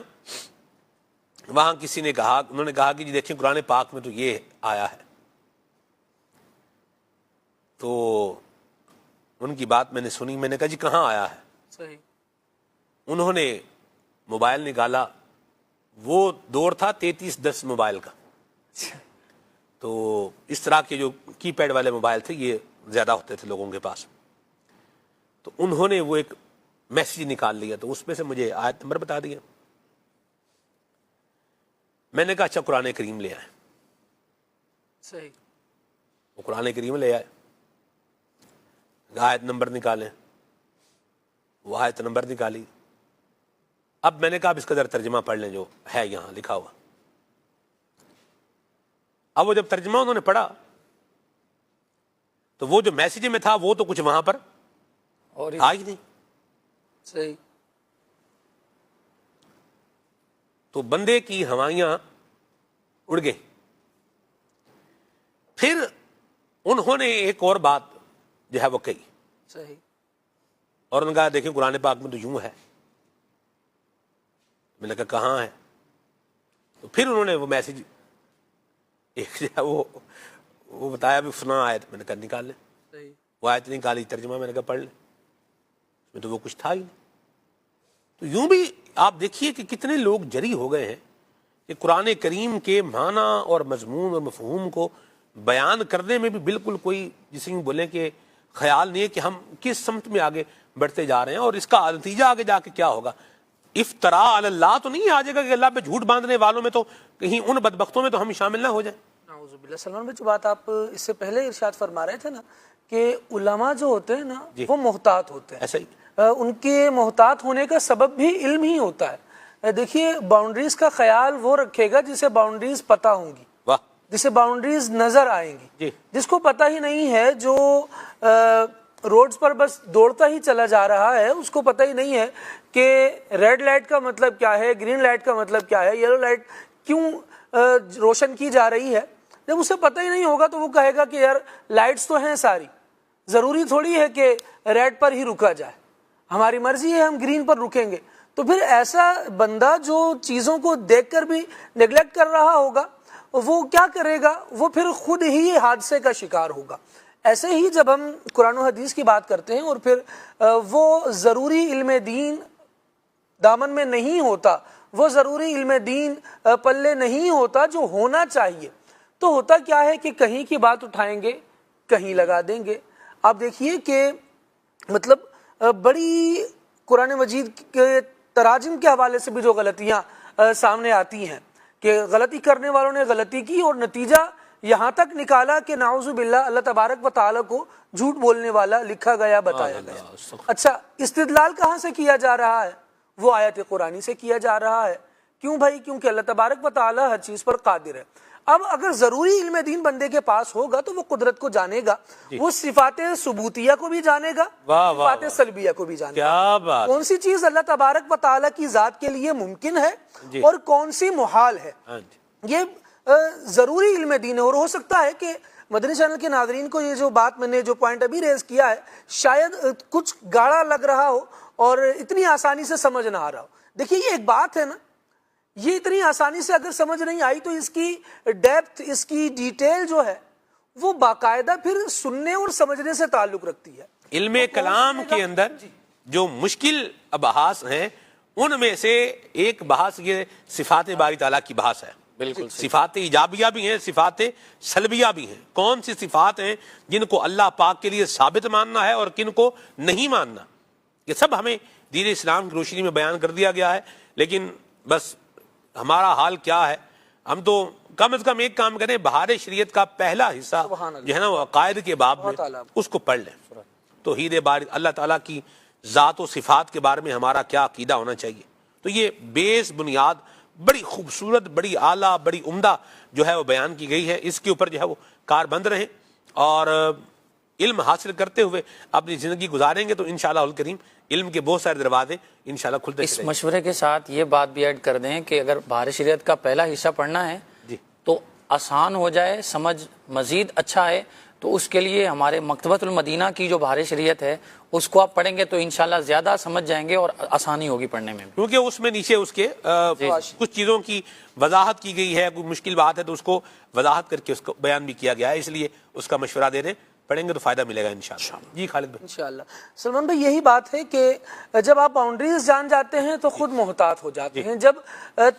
وہاں کسی نے کہا، انہوں نے کہا کہ جی دیکھیں قرآن پاک میں تو یہ آیا ہے، تو ان کی بات میں نے سنی، میں نے کہا جی کہاں آیا ہے؟ صحیح۔ انہوں نے موبائل نکالا، وہ دور تھا 3310 موبائل کا، تو اس طرح کے جو کی پیڈ والے موبائل تھے یہ زیادہ ہوتے تھے لوگوں کے پاس، تو انہوں نے وہ ایک میسیج نکال لیا، تو اس میں سے مجھے آیت نمبر بتا دیا۔ میں نے کہا اچھا قرآن کریم لے آئے، صحیح۔ وہ قرآن کریم لے آئے، آیت نمبر نکالیں، وہ آیت نمبر نکالی۔ اب میں نے کہا اب اس کا ذرا ترجمہ پڑھ لیں جو ہے یہاں لکھا ہوا۔ اب وہ جب ترجمہ انہوں نے پڑھا تو وہ جو میسیج میں تھا وہ تو کچھ وہاں پر اور آ ہی نہیں۔ صحیح۔ تو بندے کی ہوائیاں اڑ گئی۔ پھر انہوں نے ایک اور بات جو ہے وہ کہی، صحیح۔ اور انہوں نے کہا دیکھیں قرآن پاک میں تو یوں ہے۔ میں نے کہا کہاں ہے؟ تو پھر انہوں نے وہ میسیج ایک جو ہے وہ بتایا بھی سنا آیت، میں نے کہا نکال لیں۔ صحیح۔ وہ آیت نکالی، ترجمہ میں نے کہا پڑھ لیں، اس میں تو وہ کچھ تھا ہی نہیں۔ تو یوں بھی آپ دیکھیے کہ کتنے لوگ جری ہو گئے ہیں کہ قرآن کریم کے معنی اور مضمون اور مفہوم کو بیان کرنے میں بھی بالکل کوئی جسے یوں بولیں کہ خیال نہیں ہے کہ ہم کس سمت میں آگے بڑھتے جا رہے ہیں، اور اس کا نتیجہ آگے جا کے کیا ہوگا۔ افطراء علی اللہ تو نہیں آ جائے گا کہ اللہ پہ جھوٹ باندھنے والوں میں تو کہیں ان بدبختوں میں تو ہم شامل نہ ہو جائیں۔ نعوذ باللہ۔ سلمان بھائی جو بات آپ اس سے پہلے ارشاد فرما رہے تھے نا کہ علماء جو ہوتے ہیں نا وہ محتاط ہوتے ہیں، ایسا ہی ان کے محتاط ہونے کا سبب بھی علم ہی ہوتا ہے۔ دیکھیے باؤنڈریز کا خیال وہ رکھے گا جسے باؤنڈریز پتہ ہوں گی، واہ، جسے باؤنڈریز نظر آئیں گی۔ جی۔ جس کو پتہ ہی نہیں ہے، جو روڈز پر بس دوڑتا ہی چلا جا رہا ہے، اس کو پتہ ہی نہیں ہے کہ ریڈ لائٹ کا مطلب کیا ہے، گرین لائٹ کا مطلب کیا ہے، یلو لائٹ کیوں روشن کی جا رہی ہے۔ جب اسے پتہ ہی نہیں ہوگا تو وہ کہے گا کہ یار لائٹس تو ہیں ساری، ضروری تھوڑی ہے کہ ریڈ پر ہی رکا جائے، ہماری مرضی ہے ہم گرین پر رکیں گے۔ تو پھر ایسا بندہ جو چیزوں کو دیکھ کر بھی نیگلیکٹ کر رہا ہوگا، وہ کیا کرے گا؟ وہ پھر خود ہی حادثے کا شکار ہوگا۔ ایسے ہی جب ہم قرآن و حدیث کی بات کرتے ہیں اور پھر وہ ضروری علم دین دامن میں نہیں ہوتا، وہ ضروری علم دین پلے نہیں ہوتا جو ہونا چاہیے، تو ہوتا کیا ہے کہ کہیں کی بات اٹھائیں گے کہیں لگا دیں گے۔ آپ دیکھیے کہ مطلب بڑی قرآن مجید کے تراجم کے حوالے سے بھی جو غلطیاں سامنے آتی ہیں کہ غلطی کرنے والوں نے غلطی کی اور نتیجہ یہاں تک نکالا کہ نعوذ باللہ اللہ تبارک و تعالیٰ کو جھوٹ بولنے والا لکھا گیا، بتایا گیا۔ اچھا، استدلال کہاں سے کیا جا رہا ہے؟ وہ آیت قرآنی سے کیا جا رہا ہے کیوں بھائی؟ کیونکہ اللہ تبارک و تعالی ہر چیز پر قادر ہے. اب اگر ضروری علم دین بندے کے پاس ہوگا تو وہ قدرت کو جانے گا, وہ صفات ثبوتیہ کو بھی جانے گا, صفات سلبیہ کو بھی جانے گا. کون سی چیز اللہ تبارک و تعالی کی ذات کے لیے ممکن ہے اور کون سی محال ہے, یہ ضروری علم دین ہے. اور ہو سکتا ہے کہ مدنی چینل کے ناظرین کو یہ جو بات میں نے جو پوائنٹ ابھی ریز کیا ہے شاید کچھ گاڑا لگ رہا ہو اور اتنی آسانی سے سمجھ نہ آ رہا ہو. دیکھیے یہ ایک بات ہے نا, یہ اتنی آسانی سے اگر سمجھ نہیں آئی تو اس کی ڈیپتھ, اس کی ڈیٹیل جو ہے وہ باقاعدہ پھر سننے اور سمجھنے سے تعلق رکھتی ہے. علم کلام کے اندر جو مشکل بحث ہیں ان میں سے ایک بحث یہ صفات باری تعالیٰ کی بحث ہے. بالکل, صفات ایجابیہ بھی ہیں, صفات سلبیہ بھی ہیں. کون سی صفات ہیں جن کو اللہ پاک کے لیے ثابت ماننا ہے اور کن کو نہیں ماننا, یہ سب ہمیں دین اسلام کی روشنی میں بیان کر دیا گیا ہے. لیکن بس ہمارا حال کیا ہے, ہم تو کم از کم ایک کام کریں, بہار شریعت کا پہلا حصہ جو ہے نا وہ عقائد کے باب میں اس کو پڑھ لیں. توحید باری اللہ تعالیٰ کی ذات و صفات کے بارے میں ہمارا کیا عقیدہ ہونا چاہیے. تو یہ بیس بنیاد بڑی خوبصورت, بڑی اعلیٰ, بڑی عمدہ جو ہے وہ بیان کی گئی ہے. اس کے اوپر جو ہے وہ کاربند رہیں اور علم حاصل کرتے ہوئے اپنی زندگی گزاریں گے تو انشاءاللہ الکریم علم کے بہت سارے دروازے انشاءاللہ کھلتے. اس مشورے کے ساتھ یہ بات بھی ایڈ کر دیں کہ اگر بہار شریعت کا پہلا حصہ پڑھنا ہے تو آسان ہو جائے, سمجھ مزید اچھا ہے, تو اس کے لیے ہمارے مکتبۃ المدینہ کی جو بہار شریعت ہے اس کو آپ پڑھیں گے تو انشاءاللہ زیادہ سمجھ جائیں گے اور آسانی ہوگی پڑھنے میں, کیونکہ اس میں نیچے اس کے کچھ چیزوں کی وضاحت کی گئی ہے. کوئی مشکل بات ہے تو اس کو وضاحت کر کے اس کو بیان بھی کیا گیا ہے, اس لیے اس کا مشورہ دے دیں, پڑھیں گے تو فائدہ ملے گا انشاءاللہ. جی خالد بھائی. انشاءاللہ. سلمان بھائی یہی بات ہے کہ جب آپ باؤنڈریز جان جاتے ہیں تو خود محتاط ہو جاتے ہیں. جب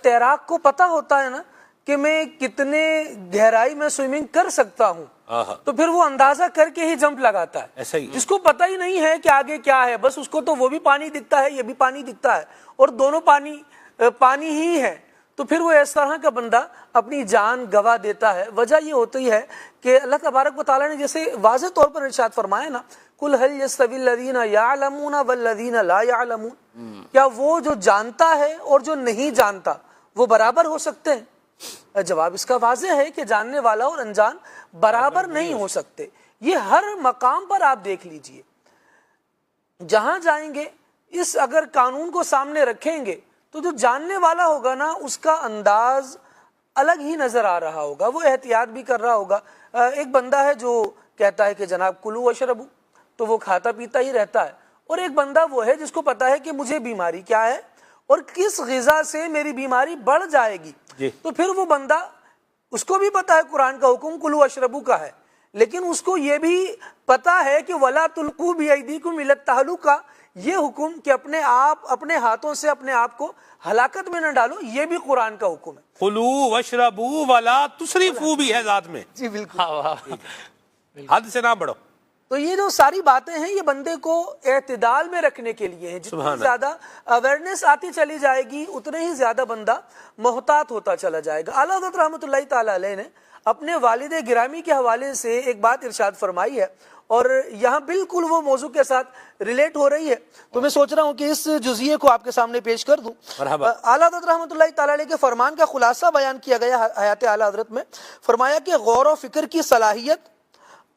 تیراک کو پتہ ہوتا ہے نا کہ میں کتنے گہرائی میں سوئمنگ کر سکتا ہوں تو پھر وہ اندازہ کر کے ہی جمپ لگاتا ہے. جس کو پتہ ہی نہیں ہے کہ آگے کیا ہے, بس اس کو تو وہ بھی پانی دکھتا ہے, یہ بھی پانی دکھتا ہے اور دونوں پانی ہی ہے, تو پھر وہ اس طرح کا بندہ اپنی جان گوا دیتا ہے. وجہ یہ ہوتی ہے کہ اللہ تبارک و تعالیٰ نے جیسے واضح طور پر ارشاد فرمایا نا, قُلْ هَلْ يَسْتَوِي الَّذِينَ يَعْلَمُونَ وَالَّذِينَ لَا يَعْلَمُونَ, کیا وہ جو جانتا ہے اور جو نہیں جانتا وہ برابر ہو سکتے ہیں؟ جواب اس کا واضح ہے کہ جاننے والا اور انجان برابر نہیں ہو سکتے. یہ ہر مقام پر آپ دیکھ لیجئے, جہاں جائیں گے اس اگر قانون کو سامنے رکھیں گے تو جو جاننے والا ہوگا نا اس کا انداز الگ ہی نظر آ رہا ہوگا, وہ احتیاط بھی کر رہا ہوگا. ایک بندہ ہے جو کہتا ہے کہ جناب کلو وشربو, تو وہ کھاتا پیتا ہی رہتا ہے, اور ایک بندہ وہ ہے جس کو پتا ہے کہ مجھے بیماری کیا ہے اور کس غذا سے میری بیماری بڑھ جائے گی. تو پھر وہ بندہ, اس کو بھی پتا ہے قرآن کا حکم کلو وشربو کا ہے, لیکن اس کو یہ بھی پتا ہے کہ وَلَا تُلْقُوا بِأَيْدِيكُمْ إِلَى التَّهْلُكَةِ, یہ حکم کہ اپنے ہاتھوں سے اپنے آپ کو ہلاکت میں نہ ڈالو, یہ بھی قرآن کا حکم ہے. کُلُوا وَاشْرَبُوا وَلَا تُسْرِفُوا بھی ہے ذات میں. جی بالکل, حد سے نہ بڑھو. تو یہ جو ساری باتیں ہیں یہ بندے کو اعتدال میں رکھنے کے لیے ہیں. جتنی زیادہ اویئرنیس آتی چلی جائے گی اتنے ہی زیادہ بندہ محتاط ہوتا چلا جائے گا. اعلیٰ حضرت رحمۃ اللہ تعالی علیہ نے اپنے والد گرامی کے حوالے سے ایک بات ارشاد فرمائی ہے اور یہاں بالکل وہ موضوع کے ساتھ ریلیٹ ہو رہی ہے, تو میں سوچ رہا ہوں کہ اس جزئیے کو آپ کے سامنے پیش کر دوں. اعلیٰ حضرت رحمۃ اللہ تعالی علیہ کے فرمان کا خلاصہ بیان کیا گیا حیات اعلیٰ حضرت میں. فرمایا کہ غور و فکر کی صلاحیت,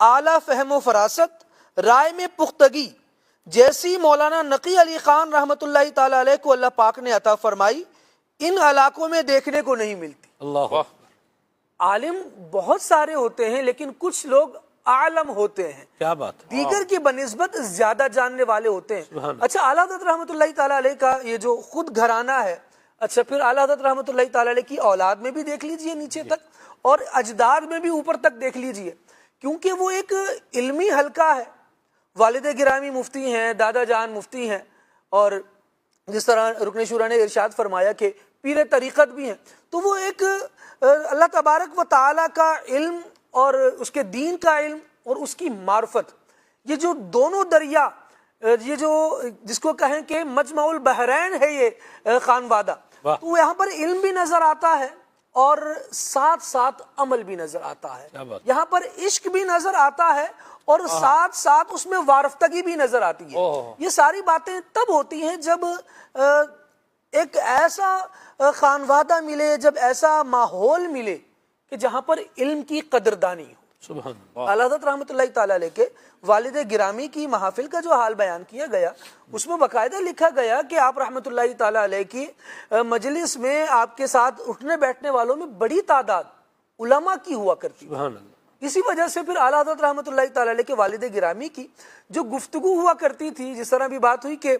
اعلیٰ فہم و فراست, رائے میں پختگی جیسی مولانا نقی علی خان رحمۃ اللہ تعالی علیہ کو اللہ پاک نے عطا فرمائی, ان علاقوں میں دیکھنے کو نہیں ملتی. اللہ, عالم بہت سارے ہوتے ہیں لیکن کچھ لوگ عالم ہوتے ہیں, کیا بات, دیگر کی بنسبت زیادہ جاننے والے ہوتے ہیں. اچھا, اعلیٰ حضرت رحمۃ اللہ تعالی علیہ کا یہ جو خود گھرانہ ہے, اچھا پھر اعلیٰ حضرت رحمۃ اللہ تعالی علیہ کی اولاد میں بھی دیکھ لیجئے نیچے تک, اور اجداد میں بھی اوپر تک دیکھ لیجئے, کیونکہ وہ ایک علمی حلقہ ہے. والد گرامی مفتی ہیں, دادا جان مفتی ہیں, اور جس طرح رکن شورا نے ارشاد فرمایا کہ پیر طریقت بھی ہیں. تو وہ ایک اللہ تبارک و تعالیٰ کا علم اور اس کے دین کا علم اور اس کی معرفت, یہ جو دونوں دریا, یہ جو جس کو کہیں کہ مجمع البحرین ہے یہ خانوادہ, تو یہاں پر علم بھی نظر آتا ہے اور ساتھ ساتھ عمل بھی نظر آتا ہے. یہاں پر عشق بھی نظر آتا ہے اور ساتھ ساتھ اس میں وارفتگی بھی نظر آتی ہے. یہ ساری باتیں تب ہوتی ہیں جب ایک ایسا خانوادہ ملے، جب ایسا ماحول ملے کہ جہاں پر علم کی قدردانی ہو. سبحان اللہ. اعلیٰ حضرت رحمۃ اللہ تعالیٰ علیہ کے والد گرامی کی محافل کا جو حال بیان کیا گیا، اس میں باقاعدہ لکھا گیا کہ آپ رحمۃ اللہ تعالیٰ علیہ کی مجلس میں آپ کے ساتھ اٹھنے بیٹھنے والوں میں بڑی تعداد علماء کی ہوا کرتی. سبحان اللہ. اسی وجہ سے پھر اعلیٰ حضرت رحمۃ اللہ تعالیٰ علیہ کے والد گرامی کی جو گفتگو ہوا کرتی تھی، جس طرح بھی بات ہوئی کہ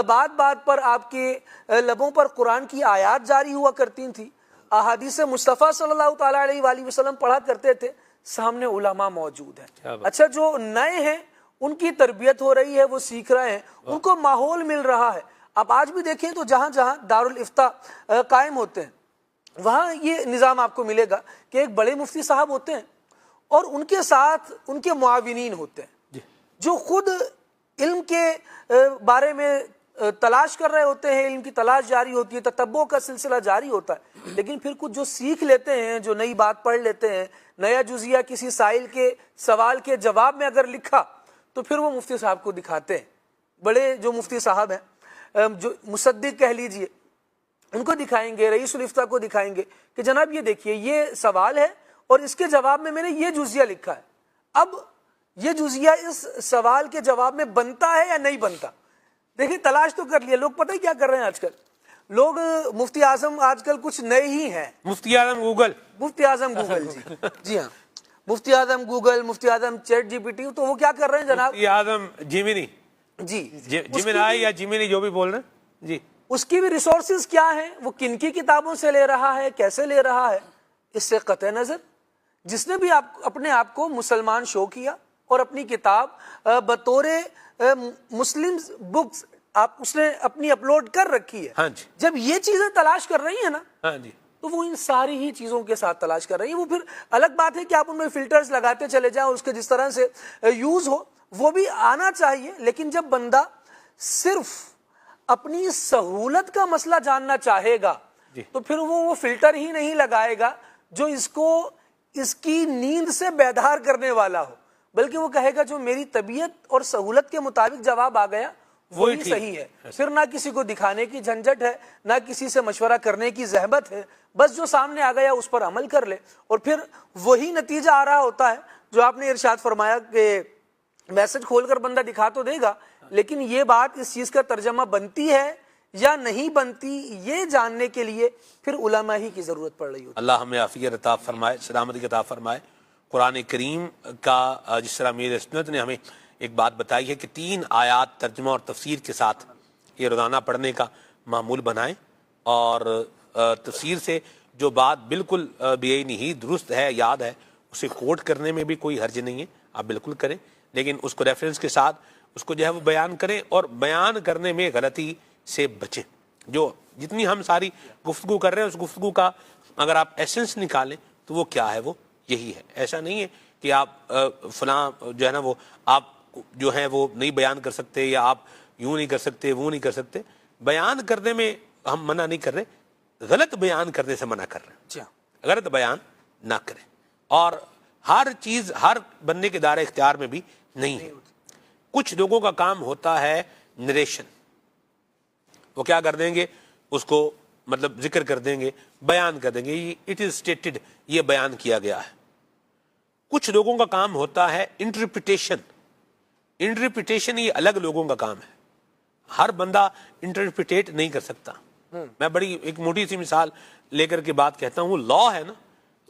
بات بات پر آپ کے لبوں پر قرآن کی آیات جاری ہوا کرتی تھیں، احادیث مصطفیٰ صلی اللہ تعالیٰ علیہ وآلہ وسلم پڑھا کرتے تھے، سامنے علماء موجود ہیں. اچھا، جو نئے ہیں ان کی تربیت ہو رہی ہے، وہ سیکھ رہے ہیں، ان کو ماحول مل رہا ہے. اب آج بھی دیکھیں تو جہاں جہاں دارالافتاء قائم ہوتے ہیں وہاں یہ نظام آپ کو ملے گا کہ ایک بڑے مفتی صاحب ہوتے ہیں اور ان کے ساتھ ان کے معاونین ہوتے ہیں جو خود علم کے بارے میں تلاش کر رہے ہوتے ہیں، علم کی تلاش جاری ہوتی ہے، تتبع کا سلسلہ جاری ہوتا ہے، لیکن پھر کچھ جو سیکھ لیتے ہیں، جو نئی بات پڑھ لیتے ہیں، نیا جزیہ کسی سائل کے سوال کے جواب میں اگر لکھا تو پھر وہ مفتی صاحب کو دکھاتے ہیں. بڑے جو مفتی صاحب ہیں، جو مصدق کہہ لیجئے، ان کو دکھائیں گے، رئیس الافتاء کو دکھائیں گے کہ جناب یہ دیکھیے یہ سوال ہے اور اس کے جواب میں نے یہ جزیہ لکھا ہے. اب یہ جزیہ اس سوال کے جواب میں بنتا ہے یا نہیں بنتا؟ دیکھیں تلاش تو کر لیا. لوگ پتہ کیا کر رہے ہیں آج کل؟ لوگ مفتی اعظم آج کل کچھ نئے ہی ہیں. مفتی اعظم گوگل. مفتی اعظم گوگل جی ہاں، مفتی اعظم گوگل، مفتی اعظم چیٹ جی پی ٹی. تو وہ کیا کر رہے ہیں جناب؟ مفتی اعظم جیمنی. جی جیمنائی یا جیمنی جو بھی بول رہے ہیں جی. اس کی بھی ریسورسز کیا ہیں، وہ کن کی کتابوں سے لے رہا ہے، کیسے لے رہا ہے، اس سے قطع نظر. جس نے بھی اپنے آپ کو مسلمان شو کیا اور اپنی کتاب بطور مسلم بکس اس نے اپنی اپلوڈ کر رکھی ہے، ہاں جی، جب یہ چیزیں تلاش کر رہی ہیں نا، ہاں جی، تو وہ ان ساری ہی چیزوں کے ساتھ تلاش کر رہی ہیں. وہ پھر الگ بات ہے کہ آپ ان میں فلٹرز لگاتے چلے جائیں اور اس کے جس طرح سے یوز ہو وہ بھی آنا چاہیے. لیکن جب بندہ صرف اپنی سہولت کا مسئلہ جاننا چاہے گا تو پھر وہ فلٹر ہی نہیں لگائے گا جو اس کو اس کی نیند سے بیدار کرنے والا ہو، بلکہ وہ کہے گا جو میری طبیعت اور سہولت کے مطابق جواب آ گیا وہی صحیح ہے. پھر نہ کسی کو دکھانے کی جھنجھٹ ہے، نہ کسی سے مشورہ کرنے کی زحمت ہے، بس جو سامنے آ گیا اس پر عمل کر لے اور پھر وہی نتیجہ آ رہا ہوتا ہے جو آپ نے ارشاد فرمایا کہ میسج کھول کر بندہ دکھا تو دے گا، لیکن یہ بات اس چیز کا ترجمہ بنتی ہے یا نہیں بنتی، یہ جاننے کے لیے پھر علماء ہی کی ضرورت پڑ رہی ہوتی. اللہ ہمیں عافیت عطا فرمائے، سلامتی عطا فرمائے. قرآن کریم کا جس طرح میرے سنت نے ہمیں ایک بات بتائی ہے کہ 3 آیات ترجمہ اور تفسیر کے ساتھ یہ روزانہ پڑھنے کا معمول بنائیں، اور تفسیر سے جو بات بالکل بے ہی درست ہے، یاد ہے، اسے کوٹ کرنے میں بھی کوئی حرج نہیں ہے، آپ بالکل کریں، لیکن اس کو ریفرنس کے ساتھ اس کو جو ہے وہ بیان کریں اور بیان کرنے میں غلطی سے بچیں. جو جتنی ہم ساری گفتگو کر رہے ہیں اس گفتگو کا اگر آپ ایسنس نکالیں تو وہ کیا ہے، وہ یہی ہے. ایسا نہیں ہے کہ آپ فلاں جو ہے نا وہ آپ جو ہیں وہ نہیں بیان کر سکتے یا آپ یوں نہیں کر سکتے وہ نہیں کر سکتے. بیان کرنے میں ہم منع نہیں کر رہے، غلط بیان کرنے سے منع کر رہے ہیں. غلط بیان نہ کریں، اور ہر چیز ہر بندے کے دائرہ اختیار میں بھی نہیں ہے. کچھ لوگوں کا کام ہوتا ہے نریشن، وہ کیا کر دیں گے، اس کو مطلب ذکر کر دیں گے، بیان کر دیں گے، اٹ از اسٹیٹڈ، یہ بیان کیا گیا ہے. کچھ لوگوں کا کام ہوتا ہے انٹرپریٹیشن. انٹرپریٹیشن یہ الگ لوگوں کا کام ہے، ہر بندہ انٹرپریٹیٹ نہیں کر سکتا. میں بڑی ایک موٹی سی مثال لے کر کے بات کہتا ہوں. لا ہے نا،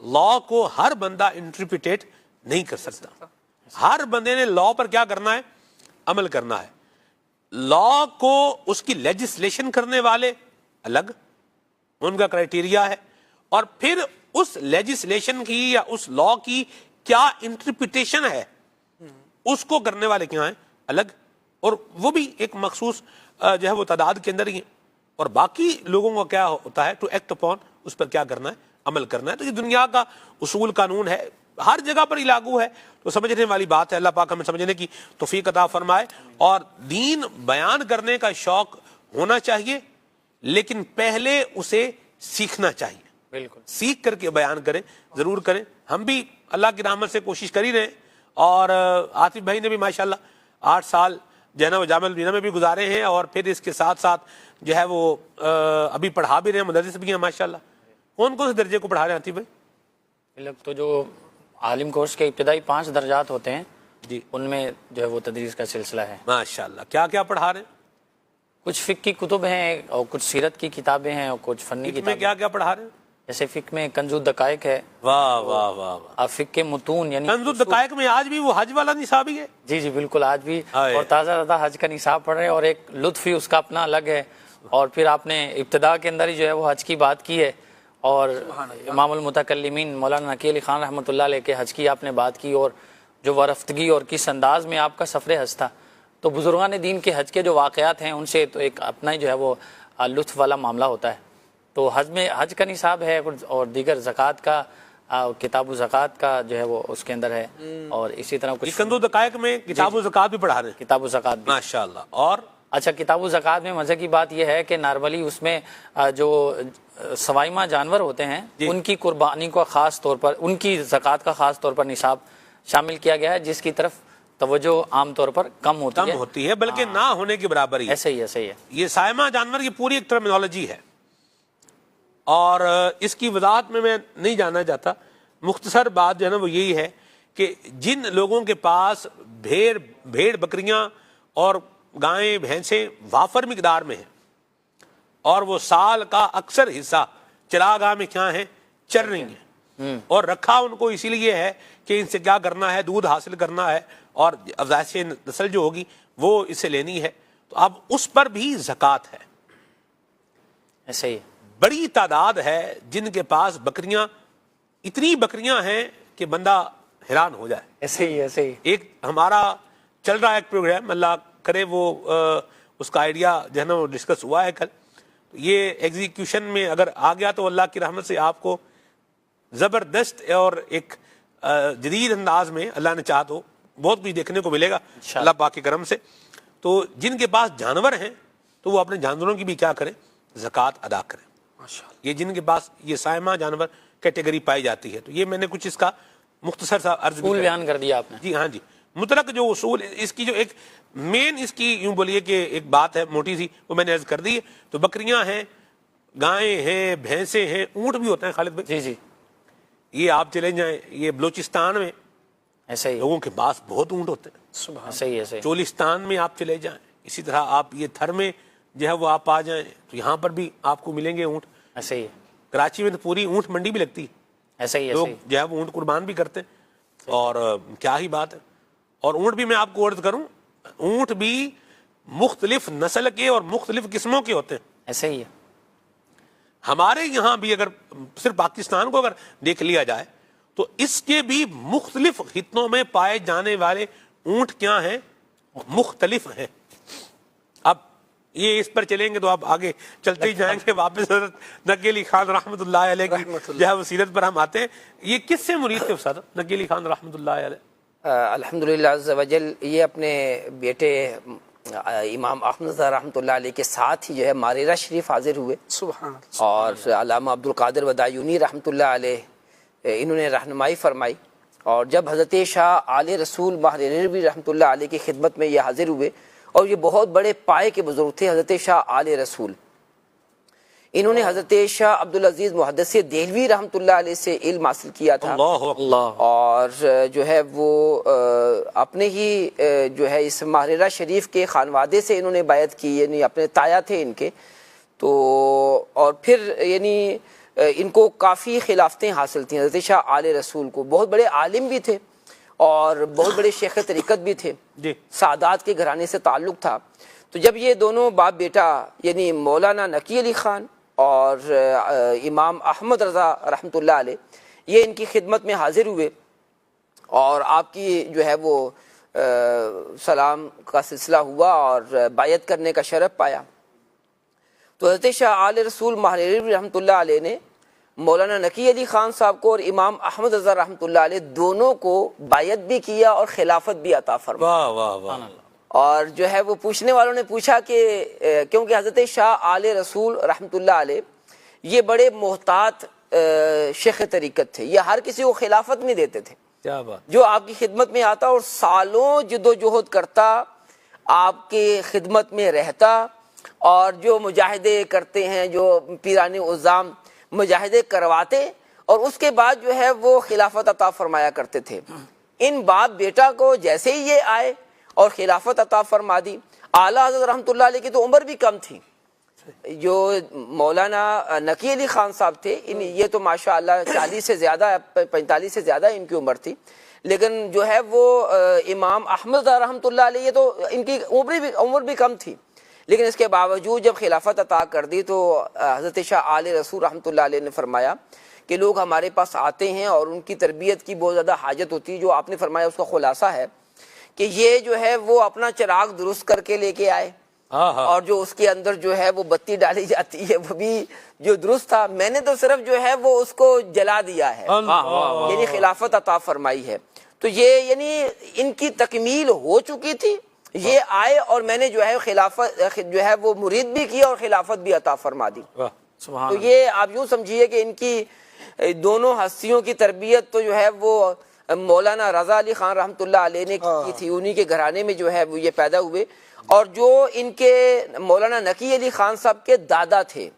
لا کو ہر بندہ انٹرپریٹیٹ نہیں کر سکتا. ہر بندے نے لا پر کیا کرنا ہے، عمل کرنا ہے. لا کو اس کی لیجسلیشن کرنے والے الگ، ان کا کرائٹیریا ہے، اور پھر اس لیجسلیشن کی یا اس لا کی کیا انٹرپریٹیشن ہے اس کو کرنے والے کیا ہیں، الگ، اور وہ بھی ایک مخصوص جو ہے وہ تعداد کے اندر ہی ہیں. اور باقی لوگوں کا کیا ہوتا ہے، ٹو ایکٹ اپون، اس پر کیا کرنا ہے، عمل کرنا ہے. تو یہ دنیا کا اصول قانون ہے، ہر جگہ پر ہی لاگو ہے. تو سمجھنے والی بات ہے. اللہ پاک ہمیں سمجھنے کی توفیق عطا فرمائے. اور دین بیان کرنے کا شوق ہونا چاہیے، لیکن پہلے اسے سیکھنا چاہیے. بالکل سیکھ کر کے بیان کریں، ضرور کریں. ہم بھی اللہ کی رحمت سے کوشش کر ہی رہے ہیں، اور آصف بھائی نے بھی ماشاءاللہ 8 سال جو ہے نا وہ جامعہ المدینہ میں بھی گزارے ہیں، اور پھر اس کے ساتھ ساتھ جو ہے وہ ابھی پڑھا بھی رہے ہیں، مدرس بھی ہیں ماشاءاللہ۔ کون کون سے درجے کو پڑھا رہے ہیں عاطف بھائی؟ لوگ تو جو عالم کورس کے ابتدائی 5 درجات ہوتے ہیں جی ان میں جو ہے وہ تدریس کا سلسلہ ہے۔ ماشاءاللہ، کیا کیا پڑھا رہے ہیں؟ کچھ فقہ کی کتب ہیں اور کچھ سیرت کی کتابیں ہیں اور کچھ فنی میں کتابیں۔ کیا کیا پڑھا رہے ہیں؟ جیسے فقہ میں کنز الدقائق ہے، واہ واہ واہ واہ، اور فقہ متون یعنی کنز الدقائق میں آج بھی وہ حج والا نصاب ہی ہے؟ جی جی بالکل، آج بھی ہائے۔ اور تازہ حج کا نصاب پڑھ رہے ہیں، اور ایک لطف ہی اس کا اپنا الگ ہے۔ اور پھر آپ نے ابتدا کے اندر ہی جو ہے وہ حج کی بات کی ہے، اور امام المتکلمین مولانا نقی علی خان رحمۃ اللہ علیہ کے حج کی آپ نے بات کی، اور جو ورفتگی اور کس انداز میں آپ کا سفر حج تھا۔ تو بزرگان دین کے حج کے جو واقعات ہیں ان سے تو ایک اپنا ہی جو ہے وہ لطف والا معاملہ ہوتا ہے۔ تو حج میں حج کا نصاب ہے، اور دیگر زکوٰۃ کا کتاب و زکوٰۃ کا جو ہے وہ اس کے اندر ہے، اور اسی طرح کچھ کنز الدقائق میں کتاب و زکوٰۃ بھی پڑھا رہے ہیں؟ کتاب و زکوٰۃ بھی۔ ماشاءاللہ۔ اور اچھا، کتاب و زکوٰۃ میں مزے کی بات یہ ہے کہ نارملی اس میں جو سوائمہ جانور ہوتے ہیں ان کی قربانی کو خاص طور پر، ان کی زکوٰۃ کا خاص طور پر نصاب شامل کیا گیا ہے، جس کی طرف توجہ عام طور پر کم ہوتی ہے، بلکہ نہ ہونے کے برابر ہی۔ ایسے ہی ہے۔ یہ سائمہ جانور کی پوری ایک ٹرمینالوجی ہے، اور اس کی وضاحت میں نہیں جانا چاہتا۔ مختصر بات جو ہے نا وہ یہی ہے کہ جن لوگوں کے پاس بھیڑ بکریاں اور گائیں بھینسیں وافر مقدار میں ہیں، اور وہ سال کا اکثر حصہ چراگاہ میں کیا ہیں، چر رہی ہیں، اور رکھا ان کو اسی لیے ہے کہ ان سے کیا کرنا ہے، دودھ حاصل کرنا ہے، اور افزائش نسل جو ہوگی وہ اسے لینی ہے، تو اب اس پر بھی زکوٰۃ ہے۔ ایسے ہی بڑی تعداد ہے جن کے پاس بکریاں، اتنی بکریاں ہیں کہ بندہ حیران ہو جائے۔ ایسے ہی ایک ہمارا چل رہا ہے ایک پروگرام، اللہ کرے وہ اس کا آئیڈیا جو ہے نا وہ ڈسکس ہوا ہے کل، یہ ایگزیکیوشن میں اگر آ گیا تو اللہ کی رحمت سے آپ کو زبردست اور ایک جدید انداز میں اللہ نے چاہا تو بہت کچھ دیکھنے کو ملے گا اللہ پاک کے کرم سے۔ تو جن کے پاس جانور ہیں تو وہ اپنے جانوروں کی بھی کیا کریں، زکوٰۃ ادا کریں۔ یہ جن کے پاس یہ سائمہ جانور کیٹیگری پائی جاتی ہے، تو یہ میں نے کچھ اس کا مختصر سا عرض بیان کر دیا آپ نے۔ جی ہاں جی، مطلق جو اصول اس کی جو ایک مین اس کی یوں بولیے کہ ایک بات ہے موٹی سی، وہ میں نے عرض کر دی ہے۔ تو بکریاں ہیں، گائیں ہیں، بھینسیں ہیں، اونٹ بھی ہوتے ہیں خالد بھائی۔ جی یہ آپ چلے جائیں یہ بلوچستان میں ایسے ہی لوگوں کے پاس بہت اونٹ ہوتے ہیں، ایسے ہی چولستان میں آپ چلے جائیں، اسی طرح آپ یہ تھر میں جو ہے وہ آپ آ جائیں تو یہاں پر بھی آپ کو ملیں گے اونٹ۔ ایسے ہی کراچی میں تو پوری اونٹ منڈی بھی لگتی ہے، ایسے ہی لوگ جو ہے وہ اونٹ قربان بھی کرتے ہیں، اور کیا ہی بات ہے۔ اور اونٹ بھی میں آپ کو عرض کروں، اونٹ بھی مختلف نسل کے اور مختلف قسموں کے ہوتے ہیں۔ ایسے ہی ہے۔ ہمارے یہاں بھی اگر صرف پاکستان کو اگر دیکھ لیا جائے تو اس کے بھی مختلف خطوں میں پائے جانے والے اونٹ کیا ہیں، مختلف ہیں۔ اب یہ اس پر چلیں گے تو آپ آگے چلتے ہی جائیں گے، واپس حضرت نقی علی خان رحمۃ اللہ علیہ کی جو ہے وہ سیرت پر ہم آتے ہیں۔ یہ کس سے مرید تھے استاد نقی علی خان رحمۃ اللہ علیہ؟ الحمدللہ عز وجل یہ اپنے بیٹے امام احمد رضا رحمۃ اللہ علیہ کے ساتھ ہی جو ہے ماریرہ شریف حاضر ہوئے، سبحان اللہ۔ اور علامہ عبد القادر ودایونی رحمۃ اللہ علیہ انہوں نے رہنمائی فرمائی، اور جب حضرت شاہ آل رسول ماہرروی رحمۃ اللہ علیہ کی خدمت میں یہ حاضر ہوئے، اور یہ بہت بڑے پائے کے بزرگ تھے حضرت شاہ آل رسول، انہوں نے حضرت شاہ عبدالعزیز محدث دہلوی رحمۃ اللہ علیہ سے علم حاصل کیا تھا، اور جو ہے وہ اپنے ہی جو ہے اس ماہرہ شریف کے خانوادے سے انہوں نے بیعت کی، یعنی اپنے تایا تھے ان کے، تو اور پھر یعنی ان کو کافی خلافتیں حاصل تھیں۔ حضرت شاہ آل رسول کو بہت بڑے عالم بھی تھے اور بہت بڑے شیخ طریقت بھی تھے، سادات کے گھرانے سے تعلق تھا۔ تو جب یہ دونوں باپ بیٹا یعنی مولانا نقی علی خان اور امام احمد رضا رحمۃ اللہ علیہ یہ ان کی خدمت میں حاضر ہوئے، اور آپ کی جو ہے وہ سلام کا سلسلہ ہوا اور بیعت کرنے کا شرف پایا، تو حضرت شاہ آل رسول ماہرروی رحمۃ اللہ علیہ نے مولانا نقی علی خان صاحب کو اور امام احمد رضا رحمۃ اللہ علیہ دونوں کو بیعت بھی کیا اور خلافت بھی عطا فرمائی۔ اور جو ہے وہ پوچھنے والوں نے پوچھا کہ کیونکہ حضرت شاہ آل رسول رحمۃ اللہ علیہ یہ بڑے محتاط شیخ طریقت تھے، یہ ہر کسی کو خلافت نہیں دیتے تھے، کیا بات، جو آپ کی خدمت میں آتا اور سالوں جد و جہد کرتا آپ کی خدمت میں رہتا اور جو مجاہدے کرتے ہیں، جو پیران عظام مجاہدے کرواتے، اور اس کے بعد جو ہے وہ خلافت عطا فرمایا کرتے تھے۔ ان باپ بیٹا کو جیسے ہی یہ آئے اور خلافت عطا فرما دی، اعلیٰ حضرت رحمۃ اللہ علیہ کی تو عمر بھی کم تھی، جو مولانا نقی علی خان صاحب تھے یہ تو ماشاءاللہ 40 سے زیادہ 45 سے زیادہ ان کی عمر تھی، لیکن جو ہے وہ امام احمد رحمۃ اللہ علیہ یہ تو ان کی عمر بھی کم تھی، لیکن اس کے باوجود جب خلافت عطا کر دی تو حضرت شاہ آل رسول رحمۃ اللہ علیہ نے فرمایا کہ لوگ ہمارے پاس آتے ہیں اور ان کی تربیت کی بہت زیادہ حاجت ہوتی ہے، جو آپ نے فرمایا اس کا خلاصہ ہے کہ یہ جو ہے وہ اپنا چراغ درست کر کے لے کے آئے، اور جو اس کے اندر جو ہے وہ بتی ڈالی جاتی ہے وہ بھی جو درست تھا، میں نے تو صرف جو ہے وہ اس کو جلا دیا ہے، یعنی خلافت عطا فرمائی ہے۔ تو یہ یعنی ان کی تکمیل ہو چکی تھی، یہ آئے اور میں نے جو ہے خلافت جو ہے وہ مرید بھی کیا اور خلافت بھی عطا فرما دی۔ تو یہ آپ یوں سمجھیے کہ ان کی دونوں ہستیوں کی تربیت تو جو ہے وہ مولانا رضا علی خان رحمۃ اللہ علیہ نے کی تھی، انہی کے گھرانے میں جو ہے وہ یہ پیدا ہوئے، اور جو ان کے مولانا نقی علی خان صاحب کے دادا تھے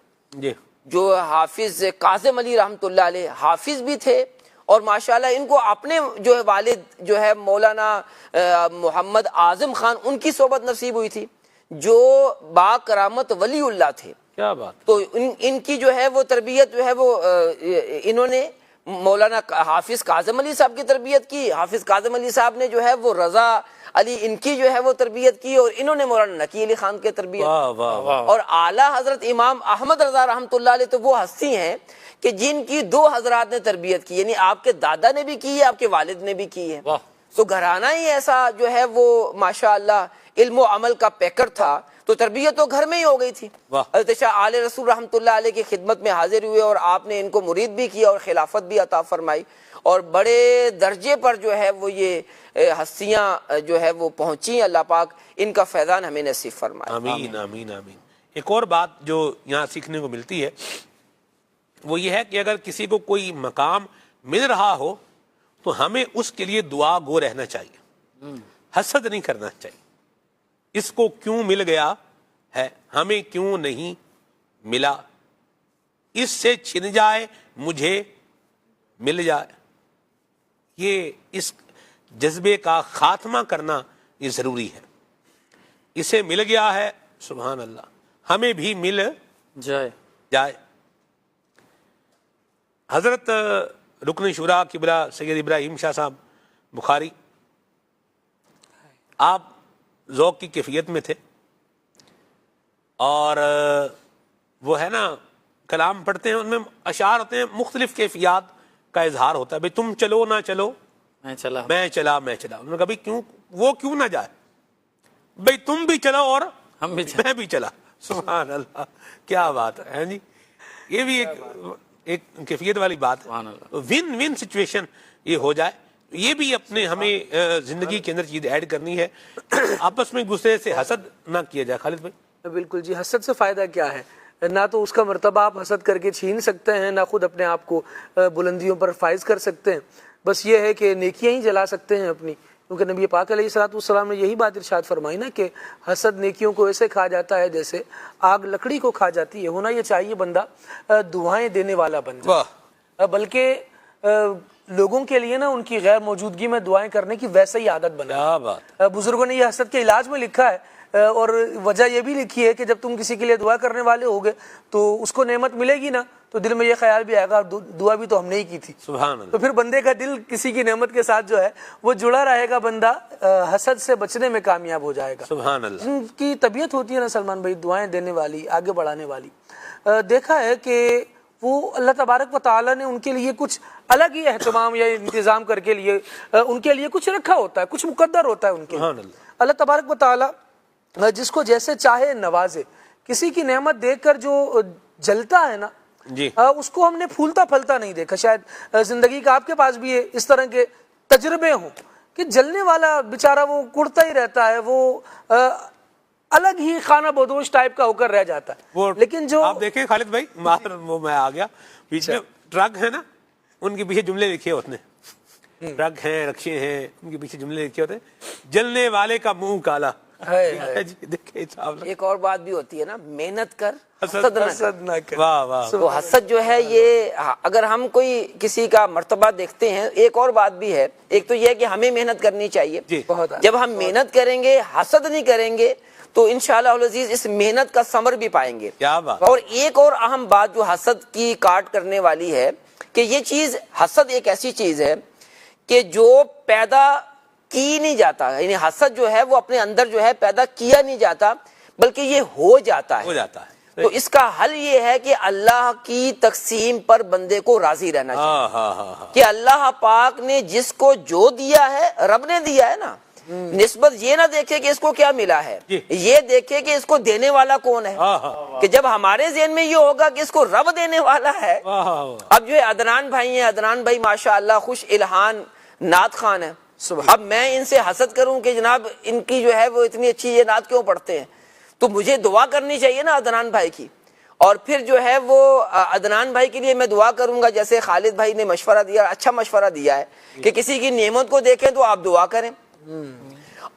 جو حافظ کاظم علی رحمۃ اللہ علیہ حافظ بھی تھے، اور ماشاءاللہ ان کو اپنے جو ہے والد جو ہے مولانا محمد اعظم خان ان کی صحبت نصیب ہوئی تھی جو با کرامت ولی اللہ تھے۔ کیا بات! تو ان کی جو ہے وہ تربیت جو ہے وہ انہوں نے مولانا حافظ کاظم علی صاحب کی تربیت کی، حافظ کاظم علی صاحب نے جو ہے وہ رضا علی ان کی جو ہے وہ تربیت کی، اور انہوں نے مولانا نقی علی خان کی تربیت کی، اور اعلیٰ حضرت امام احمد رضا رحمۃ اللہ علیہ تو وہ ہستی ہیں کہ جن کی دو حضرات نے تربیت کی، یعنی آپ کے دادا نے بھی کی ہے، آپ کے والد نے بھی کی ہے۔ تو گھرانہ ہی ایسا جو ہے وہ ماشاءاللہ علم و عمل کا پیکر تھا، تو تربیت تو گھر میں ہی ہو گئی تھی۔ حضرت شاہ آل رسول رحمۃ اللہ علیہ کی خدمت میں حاضر ہوئے اور آپ نے ان کو مرید بھی کیا اور خلافت بھی عطا فرمائی، اور بڑے درجے پر جو ہے وہ یہ ہستیاں جو ہے وہ پہنچی۔ اللہ پاک ان کا فیضان ہمیں نصیب فرمائے۔ آمین آمین آمین۔ ایک اور بات جو یہاں سیکھنے کو ملتی ہے وہ یہ ہے کہ اگر کسی کو کوئی مقام مل رہا ہو تو ہمیں اس کے لیے دعا گو رہنا چاہیے، حسد نہیں کرنا چاہیے۔ اس کو کیوں مل گیا ہے، ہمیں کیوں نہیں ملا، اس سے چھن جائے مجھے مل جائے، یہ اس جذبے کا خاتمہ کرنا یہ ضروری ہے۔ اسے مل گیا ہے، سبحان اللہ، ہمیں بھی مل جائے۔ حضرت رکن شورا قبلہ سید ابراہیم شاہ صاحب بخاری آپ ذوق کی کیفیت میں تھے، اور وہ ہے نا کلام پڑھتے ہیں ان میں اشعار ہوتے ہیں، مختلف کیفیات کا اظہار ہوتا ہے، بھئی تم چلو نہ چلو میں چلا انہوں نے کہا بھئی کیوں وہ کیوں نہ جائے، بھئی تم بھی چلو اور میں بھی چلا۔ سبحان اللہ، کیا بات ہے جی، یہ بھی ایک کیفیت والی بات ہے، ون ون سچویشن یہ ہو جائے، یہ بھی اپنے ہمیں زندگی کے اندر چیز ایڈ کرنی ہے، آپس میں ایک دوسرے سے حسد نہ کیا جائے۔ خالد بھائی بالکل جی، حسد سے فائدہ کیا ہے؟ نہ تو اس کا مرتبہ آپ حسد کر کے چھین سکتے ہیں، نہ خود اپنے آپ کو بلندیوں پر فائز کر سکتے ہیں، بس یہ ہے کہ نیکیاں ہی جلا سکتے ہیں اپنی، کیونکہ نبی پاک علیہ الصلوۃ والسلام نے یہی بات ارشاد فرمائی نا کہ حسد نیکیوں کو ایسے کھا جاتا ہے جیسے آگ لکڑی کو کھا جاتی ہے۔ ہونا یہ چاہیے بندہ دعائیں دینے والا بن جائے، بلکہ لوگوں کے لیے نا ان کی غیر موجودگی میں دعائیں کرنے کی ویسے ہی عادت بنا۔ بزرگوں نے یہ حسد کے علاج میں لکھا ہے، اور وجہ یہ بھی لکھی ہے کہ جب تم کسی کے لیے دعا کرنے والے ہوگے تو اس کو نعمت ملے گی نا تو دل میں یہ خیال بھی آئے گا دعا بھی تو ہم نے ہی کی تھی، سبحان اللہ۔ تو پھر بندے کا دل کسی کی نعمت کے ساتھ جو ہے وہ جڑا رہے گا، بندہ حسد سے بچنے میں کامیاب ہو جائے گا۔ سبحان اللہ۔ جن کی طبیعت ہوتی ہے نا سلمان بھائی دعائیں دینے والی، آگے بڑھانے والی، دیکھا ہے کہ وہ اللہ تبارک و تعالیٰ نے ان کے لیے کچھ الگ ہی اہتمام یا انتظام کر کے لیے ان کے لیے کچھ رکھا ہوتا ہے، کچھ مقدر ہوتا ہے ان کے لیے۔ اللہ تبارک و تعالیٰ جس کو جیسے چاہے نوازے، کسی کی نعمت دیکھ کر جو جلتا ہے نا جی اس کو ہم نے پھولتا پھلتا نہیں دیکھا۔ شاید زندگی کا آپ کے پاس بھی اس طرح کے تجربے ہوں کہ جلنے والا بیچارہ وہ کڑتا ہی رہتا ہے، وہ الگ ہی خانہ بدوش ٹائپ کا ہو کر رہ جاتا ہے۔ لیکن جو آپ دیکھیں خالد بھائی، وہ میں آ گیا بیچ میں، ٹرک ہے نا ان کے پیچھے جملے لکھے ہوتے ہیں، ٹرک ہیں، رکشے ہیں، ان کے پیچھے جملے لکھے ہوتے ہیں، جلنے والے کا منہ کالا جی دیکھیں صاحب، ایک اور بات بھی ہوتی ہے نا، محنت کر حسد نہ کر۔ حسد نہ کر۔ واہ واہ، تو حسد جو ہے یہ اگر ہم کوئی کسی کا مرتبہ دیکھتے ہیں، ایک اور بات بھی ہے، ایک تو یہ ہے کہ ہمیں محنت کرنی چاہیے، جی بہت جب ہم محنت کریں گے، حسد نہیں کریں گے، تو انشاءاللہ العزیز اس محنت کا ثمر بھی پائیں گے۔ کیا بات۔ اور ایک اور اہم بات جو حسد کی کاٹ کرنے والی ہے کہ یہ چیز، حسد ایک ایسی چیز ہے کہ جو پیدا کی نہیں جاتا، یعنی حسد جو ہے وہ اپنے اندر جو ہے پیدا کیا نہیں جاتا، بلکہ یہ ہو جاتا ہے۔ ہو جاتا ہے۔ تو اس کا حل یہ ہے کہ اللہ کی تقسیم پر بندے کو راضی رہنا چاہیے، ہاں ہاں ہاں، کہ اللہ پاک نے جس کو جو دیا ہے، رب نے دیا ہے نا، نسبت یہ نہ دیکھے کہ اس کو کیا ملا ہے، یہ دیکھے کہ اس کو دینے والا کون ہے۔ کہ جب ہمارے ذہن میں یہ ہوگا کہ اس کو رب دینے والا ہے۔ اب جو ہے عدنان بھائی ہیں، عدنان بھائی ماشاءاللہ خوش الہان نعت خوان ہے، اب میں ان سے حسد کروں کہ جناب ان کی جو ہے وہ اتنی اچھی یہ نعت کیوں پڑھتے ہیں، تو مجھے دعا کرنی چاہیے نا عدنان بھائی کی، اور پھر جو ہے وہ عدنان بھائی کے لیے میں دعا کروں گا، جیسے خالد بھائی نے مشورہ دیا، اچھا مشورہ دیا ہے کہ کسی کی نعمت کو دیکھیں تو آپ دعا کریں،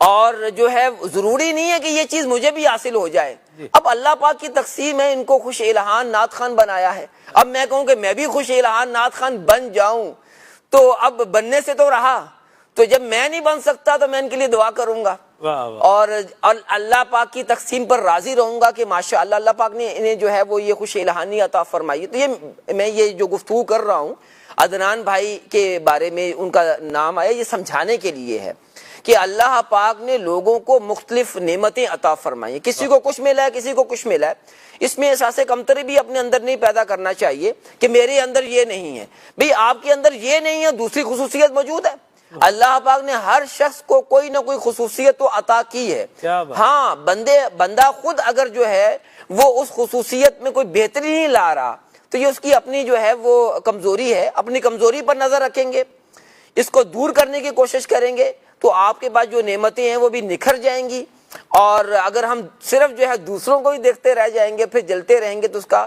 اور جو ہے ضروری نہیں ہے کہ یہ چیز مجھے بھی حاصل ہو جائے۔ اب اللہ پاک کی تقسیم ہے، ان کو خوش الہان نعت خوان بنایا ہے، اب میں کہوں کہ میں بھی خوش الہان نعت خوان بن جاؤں، تو اب بننے سے تو رہا، تو جب میں نہیں بن سکتا تو میں ان کے لیے دعا کروں گا، اور اللہ پاک کی تقسیم پر راضی رہوں گا کہ ماشاءاللہ اللہ پاک نے انہیں جو ہے وہ یہ خوش الہانی عطا فرمائی۔ تو یہ میں یہ جو گفتگو کر رہا ہوں عدنان بھائی کے بارے میں، ان کا نام آیا، یہ سمجھانے کے لیے ہے کہ اللہ پاک نے لوگوں کو مختلف نعمتیں عطا فرمائی، کسی کو کچھ ملا ہے، کسی کو کچھ ملا ہے، اس میں احساس کمتری بھی اپنے اندر نہیں پیدا کرنا چاہیے کہ میرے اندر یہ نہیں ہے، بھئی آپ کے اندر یہ نہیں ہے، دوسری خصوصیت موجود ہے۔ اللہ پاک نے ہر شخص کو کوئی نہ کوئی خصوصیت تو عطا کی ہے، ہاں بندہ خود اگر جو ہے وہ اس خصوصیت میں کوئی بہتری نہیں لا رہا تو یہ اس کی اپنی جو ہے وہ کمزوری ہے، اپنی کمزوری پر نظر رکھیں گے، اس کو دور کرنے کی کوشش کریں گے تو آپ کے پاس جو نعمتیں ہیں وہ بھی نکھر جائیں گی، اور اگر ہم صرف جو ہے دوسروں کو ہی دیکھتے رہ جائیں گے، پھر جلتے رہیں گے، تو اس کا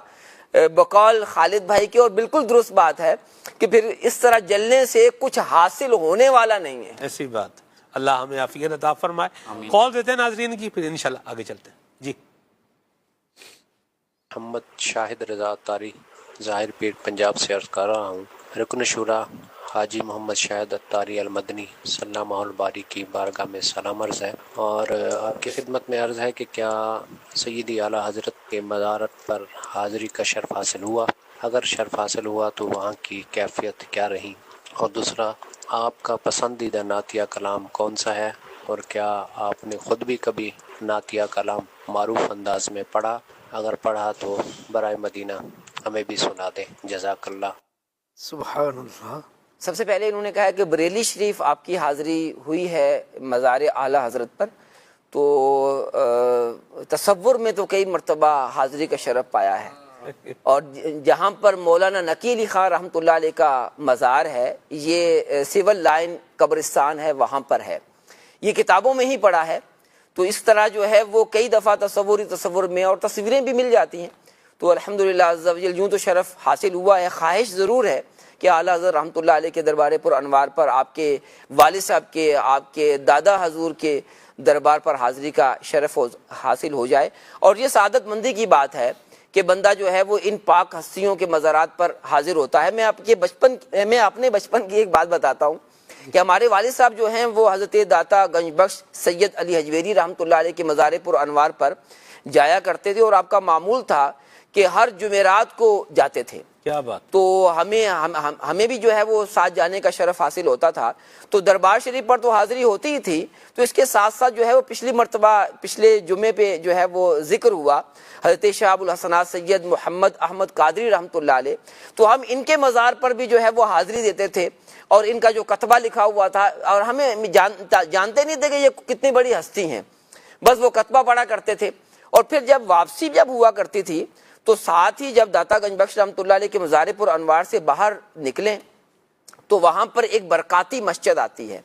بقول خالد بھائی کی اور بالکل درست بات ہے کہ پھر اس طرح جلنے سے کچھ حاصل ہونے والا نہیں ہے۔ ایسی بات، اللہ ہمیں عافیت عطا فرمائے۔ کال دیتے ہیں ناظرین کی، پھر انشاءاللہ آگے چلتے ہیں۔ جی محمد شاہد رضا اتاری ظاہر پیٹ پنجاب سے عرض کر رہا ہوں، رکن شورا حاجی محمد شاہد اتاری المدنی صلی اللہ الباری کی بارگاہ میں سلام عرض ہے، اور آپ کی خدمت میں عرض ہے کہ کیا سیدی اعلیٰ حضرت کے مزارت پر حاضری کا شرف حاصل ہوا؟ اگر شرف حاصل ہوا تو وہاں کی کیفیت کیا رہی؟ اور دوسرا، آپ کا پسندیدہ نعتیہ کلام کون سا ہے، اور کیا آپ نے خود بھی کبھی نعتیہ کلام معروف انداز میں پڑھا؟ اگر پڑھا تو برائے مدینہ ہمیں بھی سنا دیں، جزاک اللہ۔ سبحان اللہ۔ سب سے پہلے انہوں نے کہا کہ بریلی شریف آپ کی حاضری ہوئی ہے مزار اعلیٰ حضرت پر، تو تصور میں تو کئی مرتبہ حاضری کا شرف پایا ہے، اور جہاں پر مولانا نقی علی خان رحمۃ اللہ علیہ کا مزار ہے، یہ سول لائن قبرستان ہے، وہاں پر ہے، یہ کتابوں میں ہی پڑھا ہے، تو اس طرح جو ہے وہ کئی دفعہ تصور میں اور تصویریں بھی مل جاتی ہیں، تو الحمدللہ عز و جل یوں تو شرف حاصل ہوا ہے۔ خواہش ضرور ہے کہ اعلیٰ حضرت رحمۃ اللہ علیہ کے دربار پر انوار پر آپ کے والد صاحب کے، آپ کے دادا حضور کے دربار پر حاضری کا شرف حاصل ہو جائے، اور یہ سعادت مندی کی بات ہے کہ بندہ جو ہے وہ ان پاک ہستیوں کے مزارات پر حاضر ہوتا ہے۔ میں اپنے بچپن کی ایک بات بتاتا ہوں کہ ہمارے والد صاحب جو ہیں وہ حضرت داتا گنج بخش سید علی حجویری رحمۃ اللہ علیہ کے مزار پر انوار پر جایا کرتے تھے، اور آپ کا معمول تھا کہ ہر جمعرات کو جاتے تھے۔ کیا بات۔ تو ہمیں بھی جو ہے وہ ساتھ جانے کا شرف حاصل ہوتا تھا، تو دربار شریف پر تو حاضری ہوتی ہی تھی، تو اس کے ساتھ ساتھ جو ہے وہ پچھلی مرتبہ پچھلے جمعے پہ جو ہے وہ ذکر ہوا حضرت شاہ ابو الحسنات سید محمد احمد قادری رحمۃ اللہ علیہ، تو ہم ان کے مزار پر بھی جو ہے وہ حاضری دیتے تھے، اور ان کا جو کتبہ لکھا ہوا تھا، اور ہمیں جانتے نہیں تھے کہ یہ کتنی بڑی ہستی ہیں، بس وہ کتبہ پڑھا کرتے تھے، اور پھر جب واپسی جب ہوا کرتی تھی تو ساتھ ہی جب داتا گنج بخش رحمۃ اللہ علیہ کے مزار پر انوار سے باہر نکلیں تو وہاں پر ایک برکاتی مسجد آتی ہے،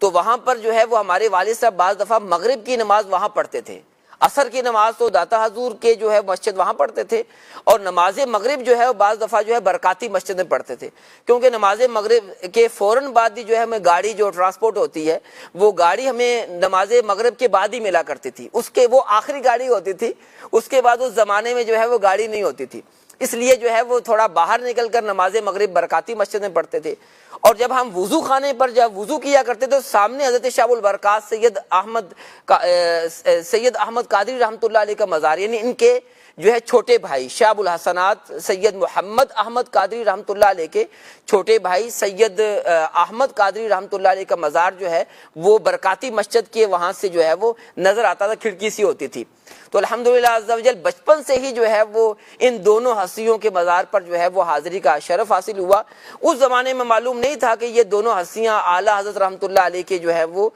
تو وہاں پر جو ہے وہ ہمارے والد صاحب بعض دفعہ مغرب کی نماز وہاں پڑھتے تھے۔ عصر کی نماز تو داتا حضور کے جو ہے مسجد وہاں پڑھتے تھے، اور نماز مغرب جو ہے بعض دفعہ جو ہے برکاتی مسجد میں پڑھتے تھے، کیونکہ نماز مغرب کے فوراً بعد ہی جو ہے ہمیں گاڑی جو ٹرانسپورٹ ہوتی ہے وہ گاڑی ہمیں نماز مغرب کے بعد ہی ملا کرتی تھی، اس کے وہ آخری گاڑی ہوتی تھی، اس کے بعد اس زمانے میں جو ہے وہ گاڑی نہیں ہوتی تھی، اس لیے جو ہے وہ تھوڑا باہر نکل کر نماز مغرب برکاتی مسجد میں پڑھتے تھے۔ اور جب ہم وضو خانے پر جب وضو کیا کرتے تو سامنے حضرت شاہ البرکات سید احمد قادری رحمۃ اللہ علیہ کا مزار، یعنی ان کے جو ہے چھوٹے بھائی شاہ الحسنات سید محمد احمد قادری رحمۃ اللہ علیہ کے چھوٹے بھائی سید احمد قادری رحمۃ اللہ علیہ کا مزار جو ہے وہ برکاتی مسجد کے وہاں سے جو ہے وہ نظر آتا تھا، کھڑکی سی ہوتی تھی۔ تو الحمدللہ عز و جل بچپن سے ہی جو ہے وہ ان دونوں ہستیوں کے مزار پر جو ہے وہ حاضری کا شرف حاصل ہوا۔ اس زمانے میں معلوم نہیں تھا کہ یہ دونوں ہستیاں اعلیٰ حضرت رحمۃ اللہ علیہ کے جو ہے وہ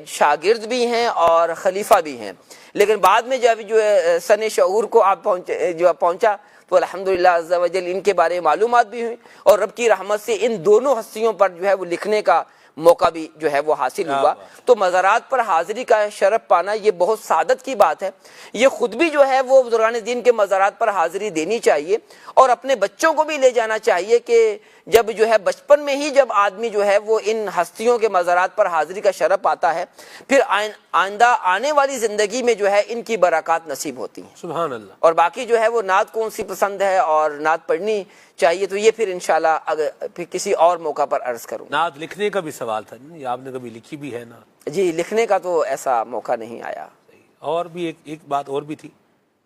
شاگرد بھی ہیں اور خلیفہ بھی ہیں، لیکن بعد میں جب جو ہے سن شعور کو آپ پہنچا تو الحمدللہ عز و جل ان کے بارے میں معلومات بھی ہوئی، اور رب کی رحمت سے ان دونوں ہستیوں پر جو ہے وہ لکھنے کا موقع بھی جو ہے وہ حاصل ہوا۔ تو مزارات پر حاضری کا شرف پانا یہ بہت سعادت کی بات ہے، یہ خود بھی جو ہے وہ بزرگان دین کے مزارات پر حاضری دینی چاہیے، اور اپنے بچوں کو بھی لے جانا چاہیے کہ جب جو ہے بچپن میں ہی جب آدمی جو ہے وہ ان ہستیوں کے مزارات پر حاضری کا شرف پاتا ہے، پھر آئندہ آنے والی زندگی میں جو ہے ان کی برکات نصیب ہوتی ہیں۔ سبحان اللہ۔ اور باقی جو ہے وہ نعت کون سی پسند ہے اور نعت پڑھنی چاہیے تو یہ پھر انشاءاللہ پھر کسی اور موقع پر عرض کروں۔ نعت لکھنے کا بھی سوال تھا، یہ آپ نے کبھی لکھی بھی ہے نعت؟ جی لکھنے کا تو ایسا موقع نہیں آیا۔ اور بھی ایک بات اور بھی تھی،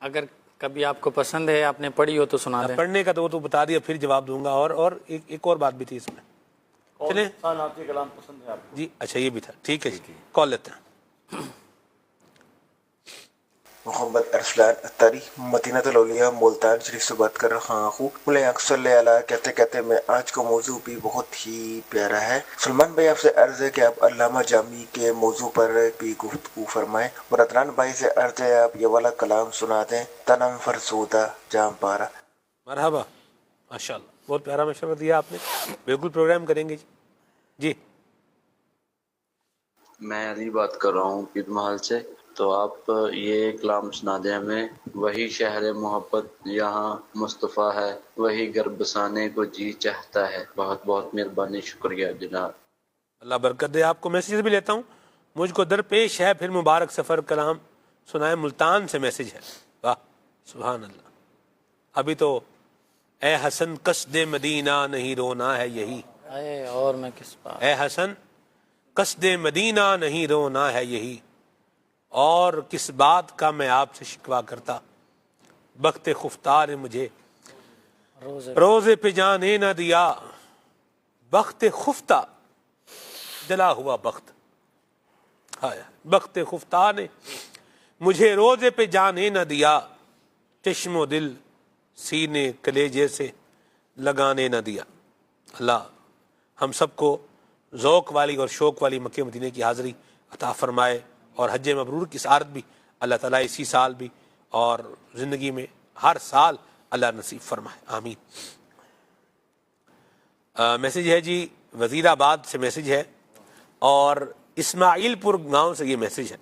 اگر کبھی آپ کو پسند ہے آپ نے پڑھی ہو تو سنا دیں۔ پڑھنے کا تو وہ تو بتا دیا، پھر جواب دوں گا۔ اور ایک اور بات بھی تھی اس میں، چلیں کلام پسند ہے آپ جی؟ اچھا یہ بھی تھا، ٹھیک ہے جی، کال لیتے ہیں۔ محمد ارسلان اتاری مدینہ الاولیاء ملتان شریف سے بات کر رہا ہوں۔ بولے صلی اللہ کہتے کہتے میں آج کا موضوع بھی بہت ہی پیارا ہے۔ سلمان بھائی آپ سے عرض ہے کہ آپ علامہ جامی کے موضوع پر بھی گفتگو فرمائیں، اور عدنان بھائی سے عرض ہے آپ یہ والا کلام سنا دیں، تنم فرسودہ جام پارا۔ مرحبا، ماشاءاللہ، بہت پیارا مشورہ دیا آپ نے، بالکل پروگرام کریں گے جی۔ جی میں علی بات کر رہا ہوں پیر محل سے، تو آپ یہ کلام سنا دیں ہمیں، وہی شہر محبت یہاں مصطفیٰ ہے، وہی گھر بسانے کو جی چاہتا ہے۔ بہت بہت مہربانی، شکریہ جناب۔ اللہ برکت دے آپ کو۔ میسیج بھی لیتا ہوں، مجھ کو درپیش ہے پھر مبارک سفر، کلام سنائے ملتان سے میسیج ہے۔ واہ سبحان اللہ۔ ابھی تو اے حسن قصد مدینہ نہیں رونا ہے یہی، اور میں کس بات، اے حسن قصد مدینہ نہیں رونا ہے یہی، اور کس بات کا میں آپ سے شکوا کرتا، بخت خفتار مجھے روزے پہ جانے نہ دیا، بخت خفتہ جلا ہوا بخت، بخت خفتہ نے مجھے روزے پہ جانے نہ دیا، چشم و دل سینے کلیجے سے لگانے نہ دیا۔ اللہ ہم سب کو ذوق والی اور شوق والی مکہ مدینے کی حاضری عطا فرمائے، اور حج مبرور کی سعادت بھی اللہ تعالیٰ اسی سال بھی اور زندگی میں ہر سال اللہ نصیب فرمائے، آمین۔ میسیج ہے جی، وزیر آباد سے میسیج ہے، اور اسماعیل پور گاؤں سے یہ میسیج ہے۔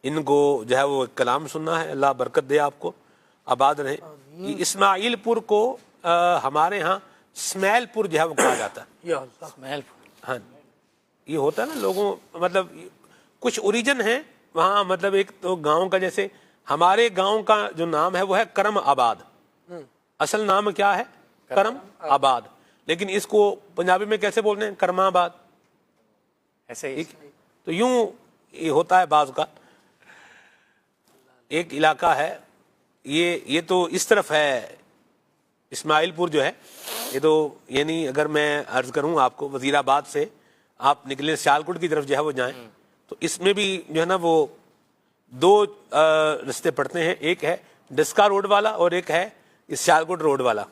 ان کو جو ہے وہ کلام سننا ہے، اللہ برکت دے آپ کو، آباد رہیں۔ یہ اسماعیل پور کو ہمارے ہاں اسماعیل پور جو ہے وہ کہا جاتا ہے۔ ہاں یہ ہوتا ہے نا لوگوں، مطلب کچھ اوریجن ہیں وہاں، مطلب ایک تو گاؤں کا، جیسے ہمارے گاؤں کا جو نام ہے وہ ہے کرم آباد، اصل نام کیا ہے؟ کرم آباد، لیکن اس کو پنجابی میں کیسے بولتے ہیں؟ کرم آباد، ایسے ہی۔ تو یوں یہ ہوتا ہے بعض کا، ایک علاقہ ہے یہ تو اس طرف ہے اسماعیل پور جو ہے، یہ تو یعنی اگر میں عرض کروں آپ کو، وزیر آباد سے آپ نکلیں سیالکوٹ کی طرف جو ہے وہ جائیں تو اس میں بھی جو ہے نا وہ دو رستے پڑتے ہیں، ایک ہے ڈسکا روڈ والا اور ایک ہے سیالکوٹ روڈ والا۔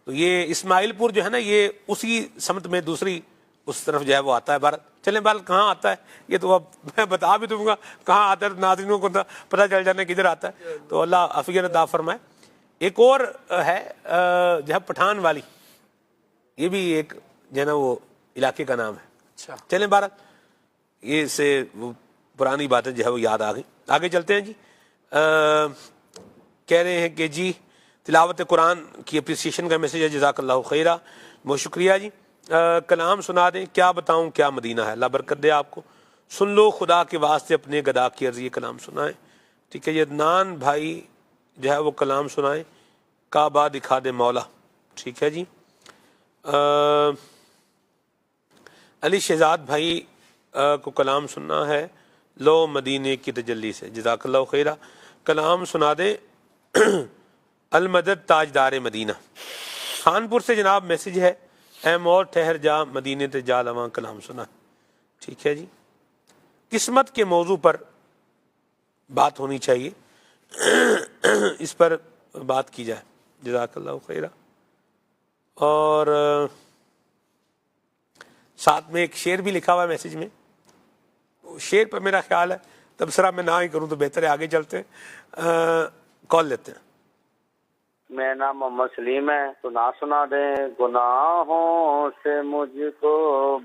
تو یہ اسماعیل پور جو ہے نا یہ اسی سمت میں دوسری اس طرف جو ہے وہ آتا ہے۔ بھارت چلیں بال کہاں آتا ہے یہ تو اب میں بتا بھی دوں گا کہاں آتا ہے، ناظرینوں کو پتہ چل جانا کدھر آتا ہے، تو اللہ عافیت عطا فرمائے۔ ایک اور ہے جو ہے پٹھان والی، یہ بھی ایک جو ہے نا وہ علاقے کا نام ہے۔ چلیں بھارت یہ سے وہ پرانی باتیں جو ہے وہ یاد آ گئی. آگے چلتے ہیں جی. کہہ رہے ہیں کہ جی تلاوت قرآن کی اپریسیشن کا میسیج ہے, جزاک اللہ خیرہ, بہت شکریہ جی. کلام سنا دیں, کیا بتاؤں کیا مدینہ ہے, اللہ برکت دے آپ کو. سن لو خدا کے واسطے اپنے گدا کی عرض, یہ کلام سنائیں. ٹھیک ہے, یہ عدنان بھائی جو ہے وہ کلام سنائیں, کعبہ دکھا دے مولا. ٹھیک ہے جی. علی شہزاد بھائی کو کلام سننا ہے, لو مدینے کی تجلی سے, جزاک اللہ خیرہ. کلام سنا دے المدد تاجدار مدینہ. خانپور سے جناب میسیج ہے, اے مور ٹھہر جا مدینے تے جا لواں کلام سنا. ٹھیک ہے جی. قسمت کے موضوع پر بات ہونی چاہیے, اس پر بات کی جائے, جزاک اللہ خیرہ. اور ساتھ میں ایک شعر بھی لکھا ہوا ہے میسیج میں, شعر پر میرا خیال ہے تبصرہ میں نہ ہی کروں تو بہتر ہے, آگے چلتے ہیں, کال لیتے ہیں. میرا نام محمد سلیم ہے, تو نہ سنا دیں گناہوں سے مجھ کو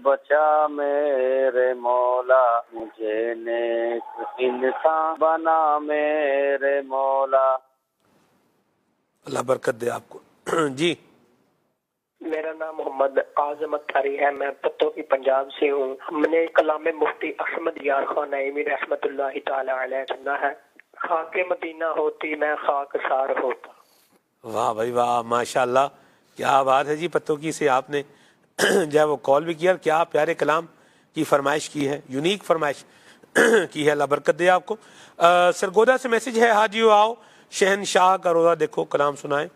بچا میرے مولا, مجھے نیک انسان بنا میرے مولا. اللہ برکت دے آپ کو. جی میرا نام محمد اعظم اتاری ہے, میں پتوں کی پنجاب سے ہوں. ہم نے کلام مفتی احمد یار خان نعیمی رحمت اللہ تعالی علیہ سنا ہے, خاک مدینہ ہوتی میں خاک سار ہوتا. واہ بھائی واہ, ماشاء اللہ, کیا بات ہے جی. پتوں کی سے آپ نے جو ہے وہ کال بھی کیا, کیا پیارے کلام کی فرمائش کی ہے, یونیک فرمائش کی ہے, اللہ برکت دے آپ کو. سرگودا سے میسیج ہے, حاجیو آؤ شہنشاہ کا روزہ دیکھو کلام سنائیں.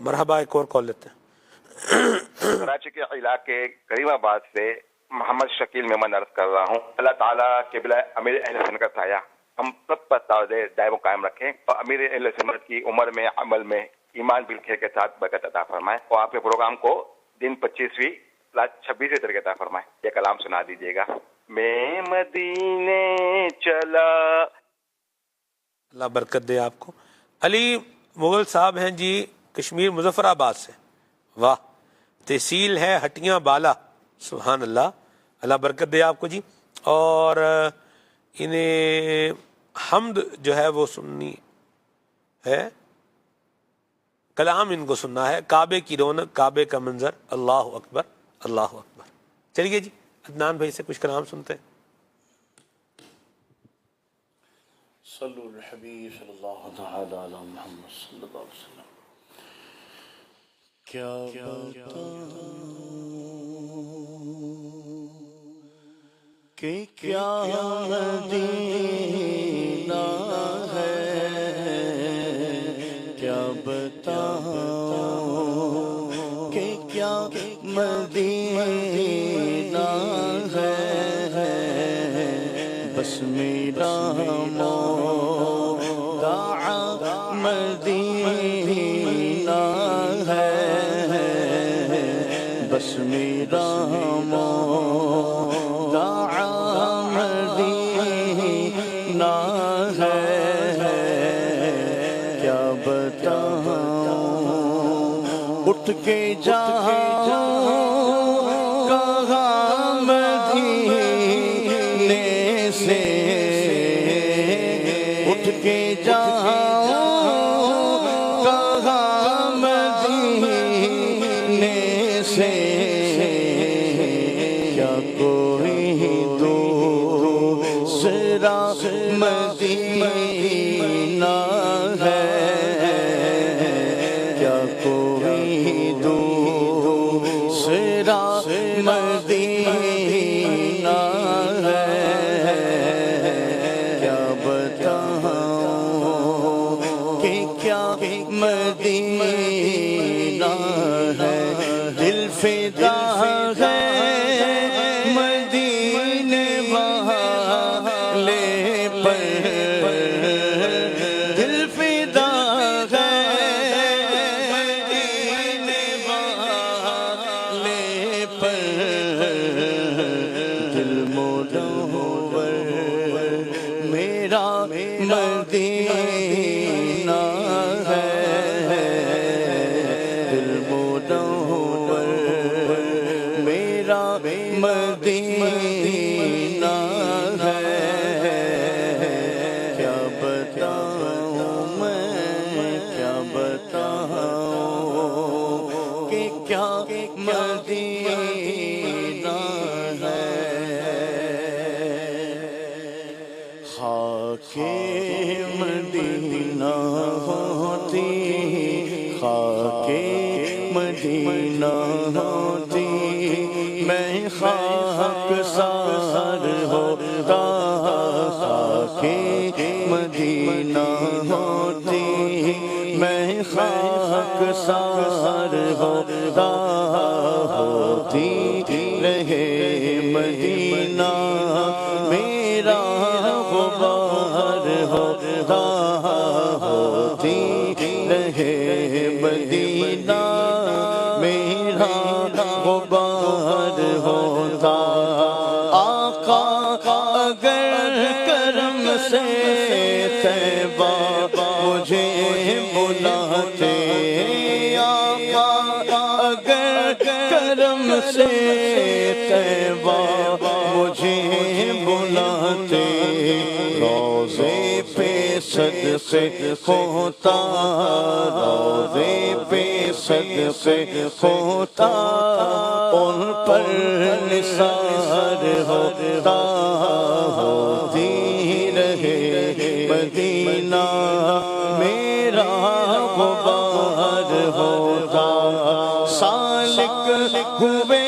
مرحبا, ایک اور کال لیتے ہیں. کراچی کے علاقے کریم آباد سے محمد شکیل ممن عرض کر رہا ہوں. اللہ تعالیٰ قبلہ امیر اہل سنت کا سایہ ہم سب پر دائم و قائم رکھیں, اور امیر اہل سنت کی عمر میں عمل میں ایمان بالخیر کے ساتھ برکت عطا فرمائے, اور آپ کے پروگرام کو دن 25ویں رات 26 تک عطا فرمائے. یہ کلام سنا دیجیے گا. میں مدینے چلا. اللہ برکت دے آپ کو. علی مغل صاحب ہیں جی, کشمیر مظفر آباد سے. واہ, تحصیل ہے ہٹیاں بالا, سبحان اللہ, اللہ برکت دے آپ کو جی. اور انہیں حمد جو ہے وہ سننی ہے, کلام ان کو سننا ہے, کعبے کی رونق کعبے کا منظر, اللہ اکبر اللہ اکبر. چلیے جی, عدنان بھائی سے کچھ کلام سنتے ہیں. صلو الحبیب صلی اللہ تعالی علی محمد صلی اللہ علیہ وسلم. کیا کہ کیا مدینہ ہے, کیا بتاؤں کہ کیا مدینہ ہے, بس میرا مودع مدینہ ہے, بس میرا مودع مدینہ ہے, کیا بتاؤں اٹھ کے جاؤں کہاں مدینے سے, اٹھ کے جاؤں کہاں مدینے سے, کیا کوئی دوسرا مدینہ ہے, کیا کوئی دوسرا مدینہ ہے, کیا بتاؤں کہ کیا مدینہ ہے. دل فدا ہے مدینے والے پر, دل فدا ہے مدینے والے پر, دل منور میرا مدینہ ہے, دل منور میرا مدینہ ہے, خاک مدینہ ہوتی، خاک مدینہ ہوتی، میں خاک سار ہوتا، خاک مدینہ ہوتی، میں خاک سار ہوتا، ہوتی رہے مدینہ میرا غبار ہوتا، ہوتی رہے مدینہ میرا غبار ہوتا۔ آقا اگر کرم سے طیبہ مجھے بلاتے، آقا اگر کرم سے طیبہ مجھے بلاتے، روضے پہ صدقے ہوتا، روضے پہ صدقے ہوتا، ان پر نثار ہوتا، ہوتی رہے مدینہ میرا غبار ہوتا۔ سالک ہوئے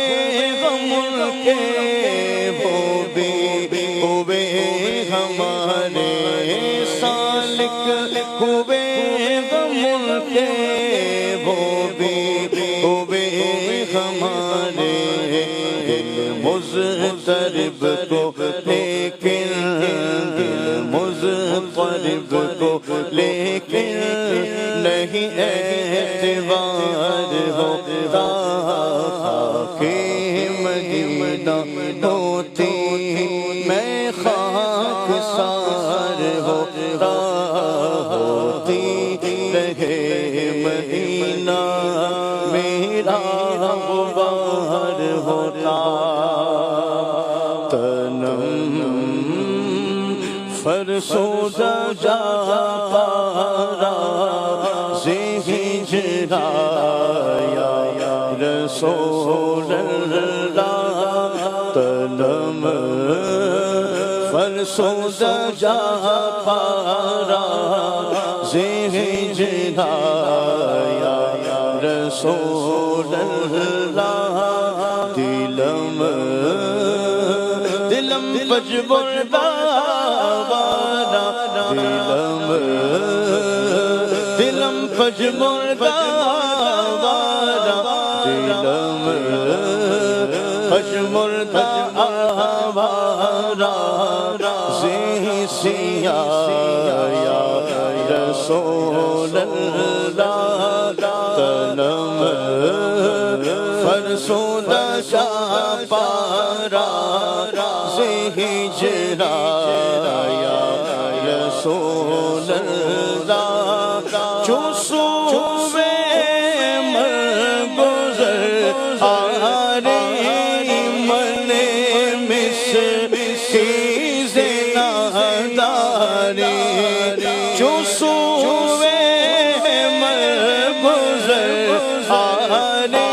غم کے وہ بھی ہوئے ہمارے، سالک ہوئے غم کے وہ بھی ہوئے ہمارے، دل مضطرب کو لیکن، دل مضطرب کو لیکن نہیں اعتبار ہوتا، خاک مدینہ ہوتی، میں خاک سار ہوتا، ہوتی رہے مدینہ میرا غبار ہوتا۔ تنم فرسودہ جا پارا ہجرا یا رسول اللہ، تنم فرسودہ جا پارا ہجرا یا رسول اللہ، دلم دلم بجبردہ دلم دلم پجمردہ وارا، دلم پجمردہ وارا، زی سیاہ یا رسول اللہ، تنم فرسودہ شاہ پارا، زی ہجرا یا رسول اللہ، جو سوے مرگزر آری من مسکیز ناداری، جو سوے مرگزر آری،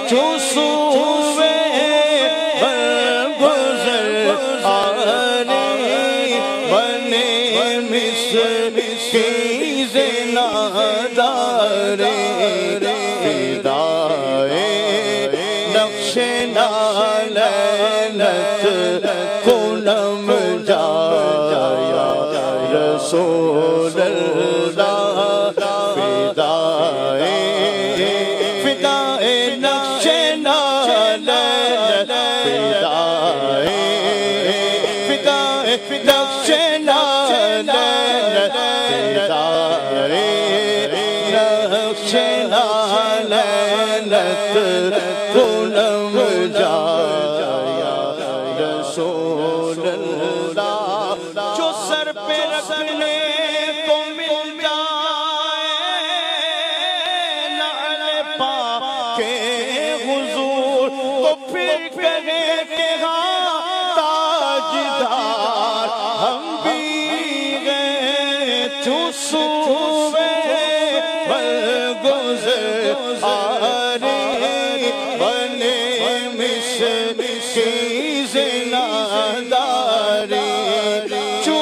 جو سوے مرگزر آری بنے مسکیز ناداری، فدائے نقش نالینت کنم جایا رسول اللہ، فدائے نقش نالینت، فدائے نقش نالینت، نقش نالینت کنم جایا رسول اللہ، جو سر پہ رکھنے کو مل جائے نعل پاک حضور، تو پھر کہے کہ ہاں تاجدار ہم بھی گئے، جو صوبے برگزر آری بنے مسکیز ناداری، جو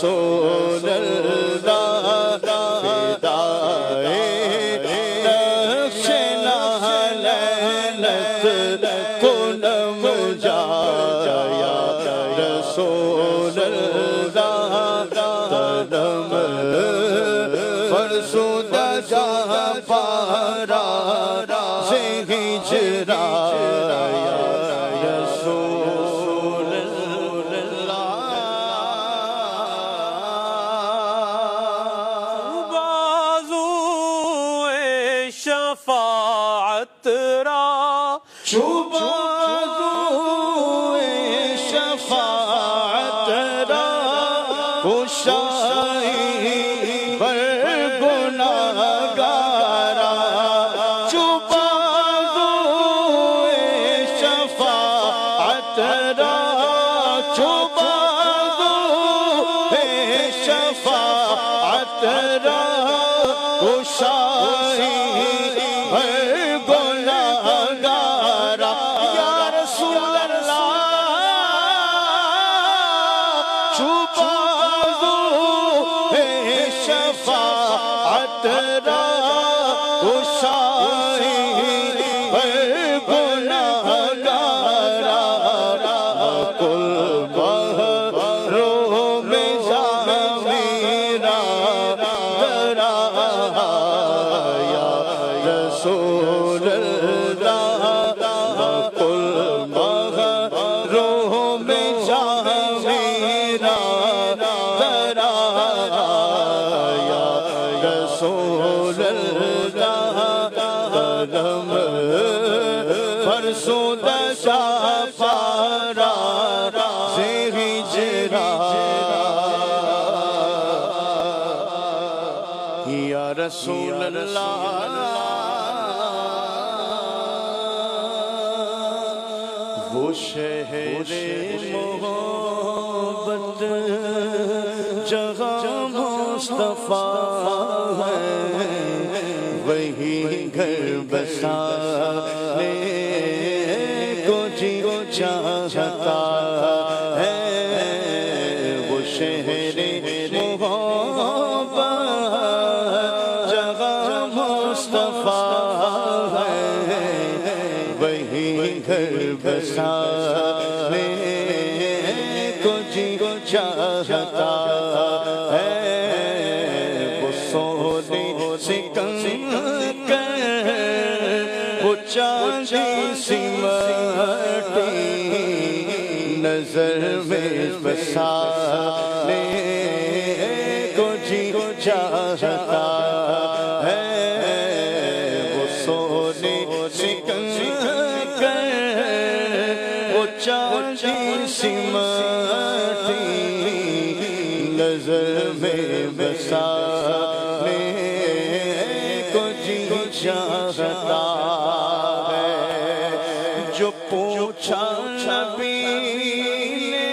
رسول اللہ فدائے نقش لعنت کنم جایا رسول اللہ تنم فرسودہ جہاں پارا سے ہجرا رسول بازوئے شفاعت را بازوئے شفاعت را کشائی بر گناہگارا بازوئے شفاعت را بازوئے شفاعت را کشائی بر گناہگارا یا رسول اللہ بازوئے شفاعت را کشائی بر گناہگارا کل بحروں میں جان میرا درایا رسول اللہ کل بحروں میں جان میرا درایا رسول اللہ قدم فرسودہ شفارا سے ہجرا یا رسول اللہ وہ شہر محبت جہاں مصطفیٰ ہے وہی گھر بسانے کو جی چاہتا ہے وہ شہر محبت جہاں مصطفیٰ ہے وہی گھر بسانے کو جی چاہتا ہے وہ سونے سے کنکر وہ چاندی سی مٹی نظر میں بسانے کو جی چاہتا ہے وہ سونے سے کنکر وہ چاندی سی مٹی نظر میں بسانے کو جی چاہتا ہے جو پوچھا نبی نے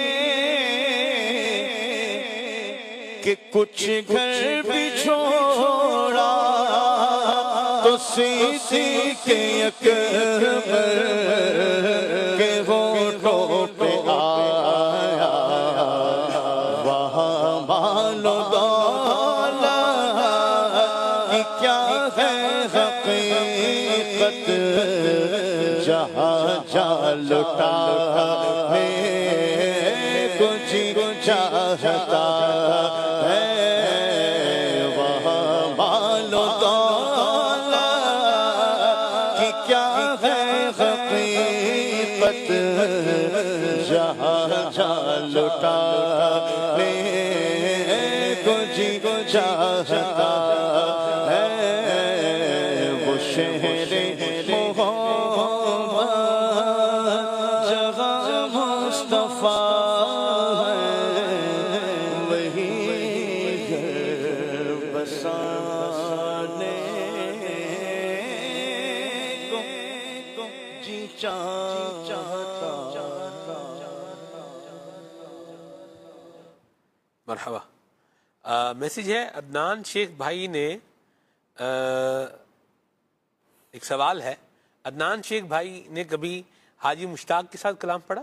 کہ کچھ گھر بھی چھوڑا تو صدیق اکبر کے ہونٹوں پہ آیا وہاں مال و دولت کی کیا ہے حقیقت جہاں جا لٹانے کو جی چاہتا ہے وہاں مال و دولت کی کیا ہے حقیقت جہاں جا لٹانے کو جی چاہتا ہے وہ شہر محبت جہاں مصطفیٰ ہے وہی گھر بسانے کو جی چاہتا مرحبا میسیج ہے عدنان شیخ بھائی نے ایک سوال ہے عدنان شیخ بھائی نے کبھی حاجی مشتاق کے ساتھ کلام پڑھا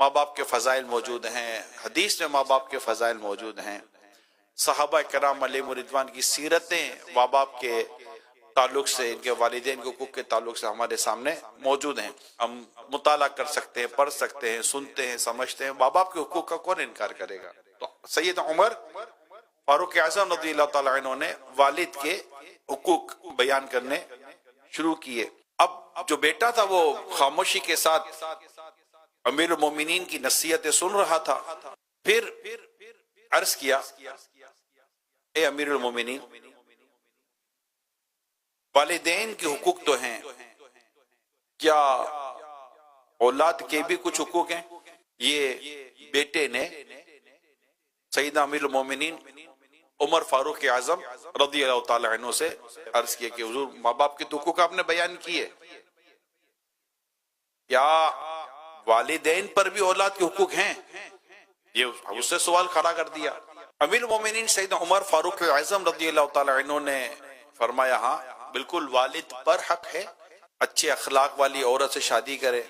ماں باپ کے فضائل موجود ہیں، حدیث میں ماں باپ کے فضائل موجود ہیں، صحابہ کرام علیہم رضوان کی سیرتیں ماں باپ کے تعلق سے، ان کے والدین کے حقوق کے تعلق سے ہمارے سامنے موجود ہیں. ہم مطالعہ کر سکتے ہیں، پڑھ سکتے ہیں، سنتے ہیں، سمجھتے ہیں. ماں باپ کے حقوق کا کون انکار کرے گا؟ تو سید عمر فاروق اعظم رضی اللہ تعالیٰ عنہ نے والد کے حقوق بیان کرنے شروع کیے. اب جو بیٹا تھا وہ خاموشی کے ساتھ امیر المومنین کی نصیحتیں سن رہا تھا. پھر عرض کیا، اے امیر المومنین، والدین کے حقوق تو ہیں، کیا اولاد کے بھی کچھ حقوق ہیں؟ یہ بیٹے نے سیدنا امیر المومنین عمر فاروق اعظم رضی اللہ تعالی عنہ سے عرض کیا کہ حضور، ماں باپ کے حقوق آپ نے بیان کیے، کیا والدین پر بھی اولاد کے حقوق ہیں؟ یہ اس سے سوال کھڑا کر دیا. امیر المومنین سیدنا عمر فاروق اعظم رضی اللہ تعالی عنہ نے فرمایا، ہاں بالکل والد پر حق ہے اچھے اخلاق والی عورت سے شادی کرے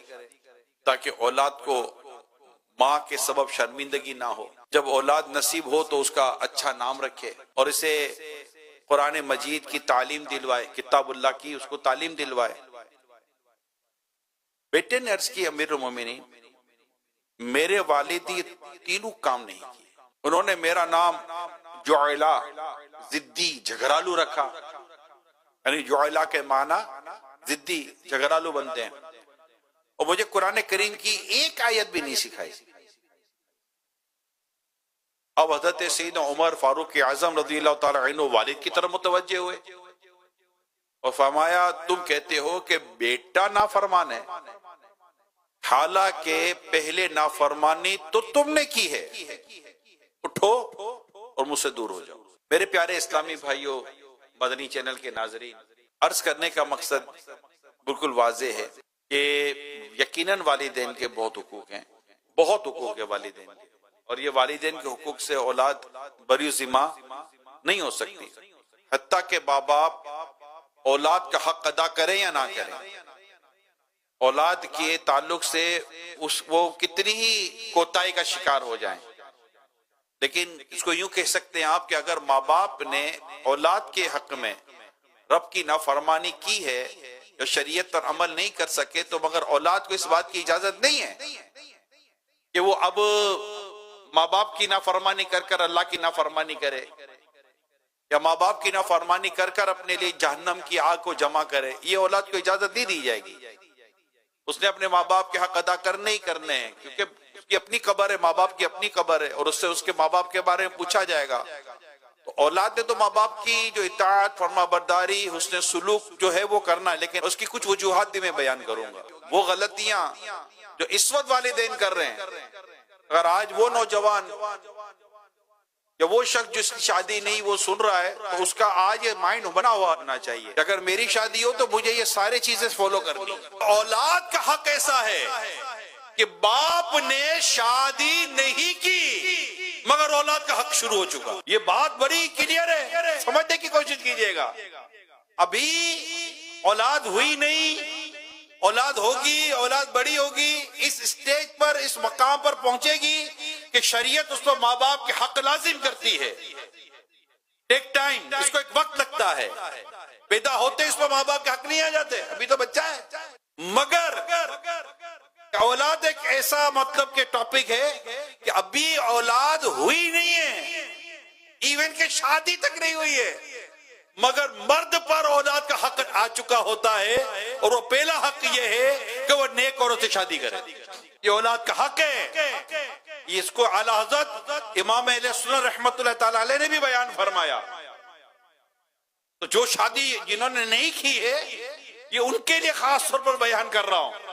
تاکہ اولاد کو ماں کے سبب شرمندگی نہ ہو. جب اولاد نصیب ہو تو اس کا اچھا نام رکھے اور اسے قرآن مجید کی تعلیم دلوائے، کتاب اللہ کی اس کو تعلیم دلوائے. بیٹے نے عرض کی، امیر المومنین، میرے والد یہ تینوں کام نہیں کیے. انہوں نے میرا نام جعلا، ضدی، جھگڑالو رکھا. یعنی جعلا کے معنی ضدی، جھگڑالو بنتے ہیں. اور مجھے قرآن کریم کی ایک آیت بھی نہیں سکھائی. اب حضرت سیدنا عمر فاروق اعظم رضی اللہ تعالی عنہ والد کی طرف متوجہ ہوئے اور فرمایا، تم کہتے ہو کہ بیٹا نافرمان ہے، حالانکہ پہلے نافرمانی تو تم نے کی ہے. اٹھو اور مجھ سے دور ہو جاؤ. میرے پیارے اسلامی بھائیوں، مدنی چینل کے ناظرین، عرض کرنے کا مقصد بالکل واضح ہے کہ یقیناً والدین کے بہت حقوق ہیں، بہت حقوق ہے والدین کے، اور یہ والدین کے حقوق سے اولاد بری ذمہ نہیں ہو سکتی. حتیٰ کہ ماں باپ اولاد کا حق ادا کریں یا نہ کریں، اولاد کے تعلق سے وہ کتنی ہی کوتاہی کا شکار ہو جائیں، لیکن اس کو یوں کہہ سکتے ہیں آپ کہ اگر ماں باپ نے اولاد کے حق میں رب کی نافرمانی کی ہے یا شریعت پر عمل نہیں کر سکے، تو مگر اولاد کو اس بات کی اجازت نہیں ہے کہ وہ اب ماں باپ کی نافرمانی کر کر اللہ کی نافرمانی کرے، یا ماں باپ کی نافرمانی کر کر اپنے لیے جہنم کی آگ کو جمع کرے. یہ اولاد کو اجازت نہیں دی جائے گی. اس نے اپنے ماں باپ کے حق ادا کرنے ہی کرنے ہیں، کیونکہ اس کی اپنی قبر ہے، ماں باپ کی اپنی قبر ہے، اور اس سے اس کے ماں باپ کے بارے میں پوچھا جائے گا. تو اولاد نے تو ماں باپ کی جو اطاعت، فرما برداری، حسن سلوک جو ہے وہ کرنا ہے، لیکن اس کی کچھ وجوہات بھی میں بیان کروں گا. وہ غلطیاں جو اس وقت والدین کر رہے ہیں، اگر آج وہ نوجوان یا وہ شخص جس کی شادی نہیں وہ سن رہا ہے، تو اس کا آج یہ مائنڈ بنا ہوا ہونا چاہیے کہ اگر میری شادی ہو تو مجھے یہ سارے چیزیں فالو کرنی. اولاد کا حق ایسا ہے کہ باپ نے شادی نہیں کی مگر اولاد کا حق شروع ہو چکا. یہ بات بڑی کلیئر ہے، سمجھنے کی کوشش کیجئے گا. ابھی اولاد ہوئی نہیں، اولاد ہوگی، اولاد بڑی ہوگی، اس اسٹیج پر، اس مقام پر پہنچے گی کہ شریعت اس پر ماں باپ کے حق لازم کرتی ہے. ٹیک ٹائم، اس کو ایک وقت لگتا ہے. پیدا ہوتے اس پر ماں باپ کے حق نہیں آ جاتے، ابھی تو بچہ ہے. مگر اولاد ایک ایسا مطلب کہ ٹاپک ہے کہ ابھی اولاد ہوئی نہیں ہے، ایون کہ شادی تک نہیں ہوئی ہے، مگر مرد پر اولاد کا حق آ چکا ہوتا ہے، اور وہ پہلا حق یہ ہے کہ وہ نیک عورت سے شادی کرے. یہ اولاد کا حق ہے. اس کو اعلی حضرت امام اہل سنت رحمت اللہ تعالی علیہ نے بھی بیان فرمایا. تو جو شادی جنہوں نے نہیں کی ہے، یہ ان کے لیے خاص طور پر بیان کر رہا ہوں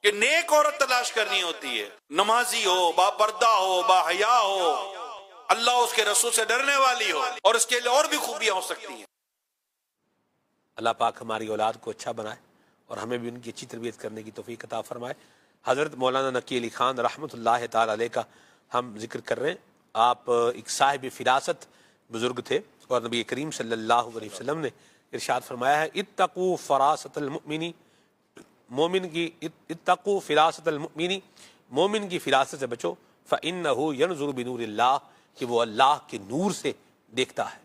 کہ نیک عورت تلاش کرنی ہوتی ہے، نمازی ہو، با پردہ ہو، با حیا ہو، اللہ اس کے رسول سے ڈرنے والی ہو، اور اس کے لیے اور بھی خوبیاں ہو سکتی ہیں. اللہ پاک ہماری اولاد کو اچھا بنائے اور ہمیں بھی ان کی اچھی تربیت کرنے کی توفیق عطا فرمائے. حضرت مولانا نقی علی خان رحمۃ اللہ تعالی علیہ کا ہم ذکر کر رہے ہیں. آپ ایک صاحب فراست بزرگ تھے، اور نبی کریم صلی اللہ علیہ وسلم نے ارشاد فرمایا ہے، اتقوا فراست المؤمنی، مومن کی اتقوا فراست المؤمنی، مومن کی فراست سے بچو، فَإِنَّهُ يَنْظُرُ بِنُورِ اللَّهِ، کہ وہ اللہ کے نور سے دیکھتا ہے۔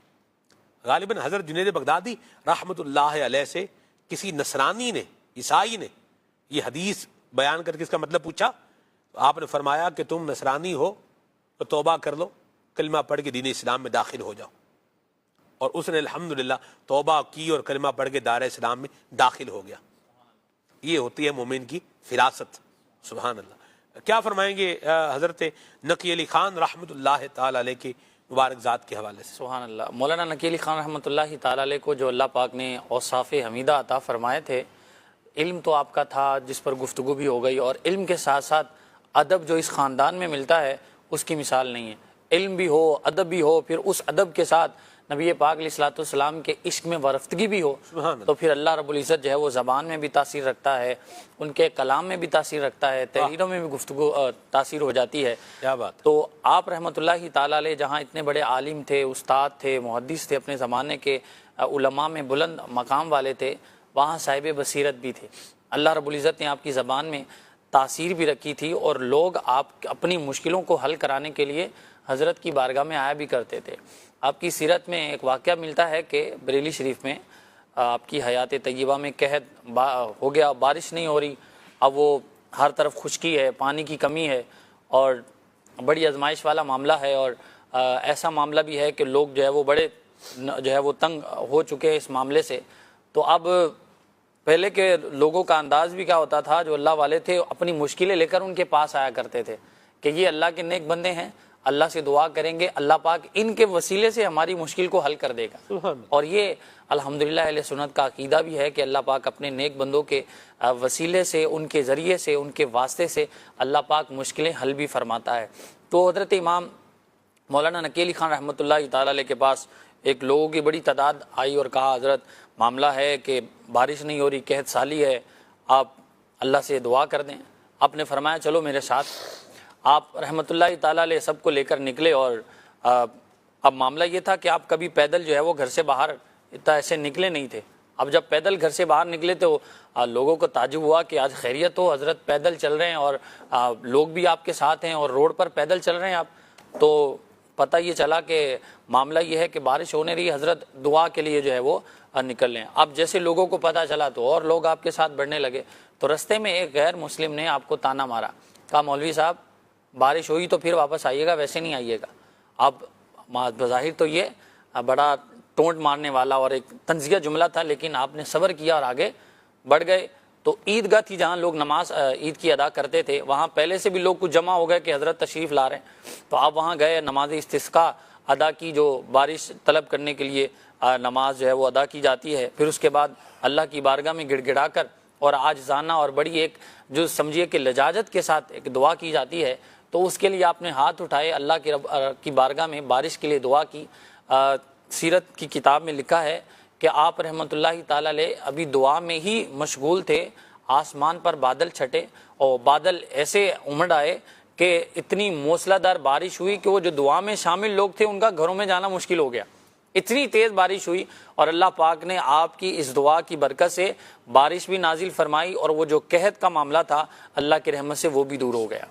غالباً حضرت جنید بغدادی رحمۃ اللہ علیہ سے کسی نصرانی نے، عیسائی نے یہ حدیث بیان کر کے اس کا مطلب پوچھا، تو آپ نے فرمایا کہ تم نصرانی ہو تو توبہ کر لو، کلمہ پڑھ کے دین اسلام میں داخل ہو جاؤ، اور اس نے الحمدللہ توبہ کی اور کلمہ پڑھ کے دار اسلام میں داخل ہو گیا۔ یہ ہوتی ہے مومن کی فراست۔ سبحان اللہ۔ کیا فرمائیں گے حضرت نقی علی خان رحمۃ اللہ تعالی علیہ کی مبارک ذات کے حوالے سے؟ سبحان اللہ۔ مولانا نقی علی خان رحمۃ اللہ تعالی علیہ کو جو اللہ پاک نے اوصاف حمیدہ عطا فرمائے تھے، علم تو آپ کا تھا جس پر گفتگو بھی ہو گئی، اور علم کے ساتھ ساتھ ادب جو اس خاندان میں ملتا ہے اس کی مثال نہیں ہے۔ علم بھی ہو، ادب بھی ہو، پھر اس ادب کے ساتھ نبی پاک علیہ الصلوۃ والسلام کے عشق میں ورفتگی بھی ہو، تو پھر اللہ رب العزت جو ہے وہ زبان میں بھی تاثیر رکھتا ہے، ان کے کلام میں بھی تاثیر رکھتا ہے، تحریروں میں بھی گفتگو تاثیر ہو جاتی ہے۔ کیا بات۔ تو آپ رحمۃ اللہ تعالی علیہ جہاں اتنے بڑے عالم تھے، استاد تھے، محدث تھے، اپنے زمانے کے علماء میں بلند مقام والے تھے، وہاں صاحب بصیرت بھی تھے۔ اللہ رب العزت نے آپ کی زبان میں تاثیر بھی رکھی تھی، اور لوگ آپ اپنی مشکلوں کو حل کرانے کے لیے حضرت کی بارگاہ میں آیا بھی کرتے تھے۔ آپ کی سیرت میں ایک واقعہ ملتا ہے کہ بریلی شریف میں آپ کی حیات طیبہ میں قحط ہو گیا، بارش نہیں ہو رہی، اب وہ ہر طرف خشکی ہے، پانی کی کمی ہے، اور بڑی آزمائش والا معاملہ ہے، اور ایسا معاملہ بھی ہے کہ لوگ جو ہے وہ بڑے جو ہے وہ تنگ ہو چکے ہیں اس معاملے سے۔ تو اب پہلے کے لوگوں کا انداز بھی کیا ہوتا تھا، جو اللہ والے تھے اپنی مشکلیں لے کر ان کے پاس آیا کرتے تھے کہ یہ اللہ کے نیک بندے ہیں، اللہ سے دعا کریں گے، اللہ پاک ان کے وسیلے سے ہماری مشکل کو حل کر دے گا۔ اور یہ الحمدللہ اہل سنت کا عقیدہ بھی ہے کہ اللہ پاک اپنے نیک بندوں کے وسیلے سے، ان کے ذریعے سے، ان کے واسطے سے اللہ پاک مشکلیں حل بھی فرماتا ہے۔ تو حضرت امام مولانا نقی علی خان رحمۃ اللہ تعالی علیہ کے پاس ایک لوگوں کی بڑی تعداد آئی اور کہا حضرت معاملہ ہے کہ بارش نہیں ہو رہی، قحط سالی ہے، آپ اللہ سے دعا کر دیں۔ آپ نے فرمایا چلو میرے ساتھ۔ آپ رحمۃ اللہ تعالیٰ علیہ سب کو لے کر نکلے، اور اب معاملہ یہ تھا کہ آپ کبھی پیدل جو ہے وہ گھر سے باہر اتنا ایسے نکلے نہیں تھے۔ اب جب پیدل گھر سے باہر نکلے تو لوگوں کو تعجب ہوا کہ آج خیریت ہو، حضرت پیدل چل رہے ہیں اور لوگ بھی آپ کے ساتھ ہیں اور روڈ پر پیدل چل رہے ہیں آپ۔ تو پتہ یہ چلا کہ معاملہ یہ ہے کہ بارش ہونے رہی، حضرت دعا کے لیے جو ہے وہ نکل لیں۔ اب جیسے لوگوں کو پتہ چلا تو اور لوگ آپ کے ساتھ بڑھنے لگے۔ تو رستے میں ایک غیر مسلم نے آپ کو تانا مارا، کہا مولوی صاحب بارش ہوئی تو پھر واپس آئیے گا، ویسے نہیں آئیے گا۔ اب بظاہر تو یہ بڑا ٹونٹ مارنے والا اور ایک طنزیہ جملہ تھا، لیکن آپ نے صبر کیا اور آگے بڑھ گئے۔ تو عیدگاہ تھی جہاں لوگ نماز عید کی ادا کرتے تھے، وہاں پہلے سے بھی لوگ کچھ جمع ہو گئے کہ حضرت تشریف لا رہے ہیں۔ تو آپ وہاں گئے، نماز استسقاء ادا کی، جو بارش طلب کرنے کے لیے نماز جو ہے وہ ادا کی جاتی ہے۔ پھر اس کے بعد اللہ کی بارگاہ میں گڑ گڑا کر اور عاجزانہ اور بڑی ایک جو سمجھیے کہ لجاجت کے ساتھ ایک دعا کی جاتی ہے، تو اس کے لیے آپ نے ہاتھ اٹھائے، اللہ کی بارگاہ میں بارش کے لیے دعا کی۔ سیرت کی کتاب میں لکھا ہے کہ آپ رحمۃ اللہ تعالی علیہ ابھی دعا میں ہی مشغول تھے، آسمان پر بادل چھٹے اور بادل ایسے امڑ آئے کہ اتنی موسلا دار بارش ہوئی کہ وہ جو دعا میں شامل لوگ تھے ان کا گھروں میں جانا مشکل ہو گیا، اتنی تیز بارش ہوئی۔ اور اللہ پاک نے آپ کی اس دعا کی برکت سے بارش بھی نازل فرمائی، اور وہ جو قحط کا معاملہ تھا اللہ کی رحمت سے وہ بھی دور ہو گیا۔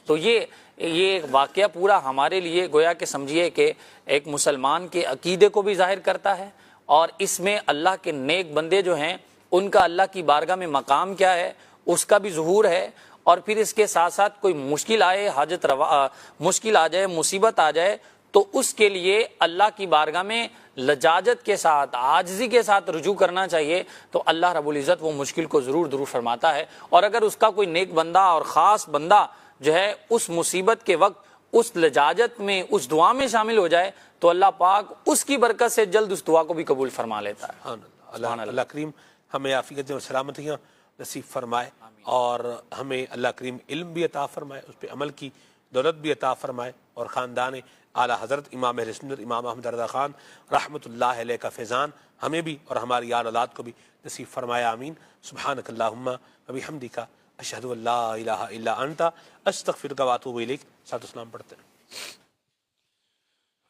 تو یہ ایک واقعہ پورا ہمارے لیے گویا کہ سمجھیے کہ ایک مسلمان کے عقیدے کو بھی ظاہر کرتا ہے، اور اس میں اللہ کے نیک بندے جو ہیں ان کا اللہ کی بارگاہ میں مقام کیا ہے اس کا بھی ظہور ہے۔ اور پھر اس کے ساتھ ساتھ کوئی مشکل آئے، حاجت روا مشکل آ جائے، مصیبت آ جائے، تو اس کے لیے اللہ کی بارگاہ میں لجاجت کے ساتھ، عاجزی کے ساتھ رجوع کرنا چاہیے، تو اللہ رب العزت وہ مشکل کو ضرور دور فرماتا ہے۔ اور اگر اس کا کوئی نیک بندہ اور خاص بندہ جو ہے اس مصیبت کے وقت اس لجاجت میں، اس دعا میں شامل ہو جائے، تو اللہ پاک اس کی برکت سے جلد اس دعا کو بھی قبول فرما لیتا ہے۔ اللہ کریم ہمیں عافیت اور سلامتیاں نصیب فرمائے، اور ہمیں اللہ کریم علم بھی عطا فرمائے، اس پہ عمل کی دولت بھی عطا فرمائے، اور خاندان اعلیٰ حضرت امام اہل سنت امام احمد رضا خان رحمۃ اللہ علیہ کا فیضان ہمیں بھی اور ہماری آل اولاد کو بھی نصیب فرمایا، آمین۔ سبحانک اللہم و بحمدک، اشہد ان لا الہ الا انت، استغفرک و اتوب الیک۔ صلاۃ و سلام پڑھتے ہیں۔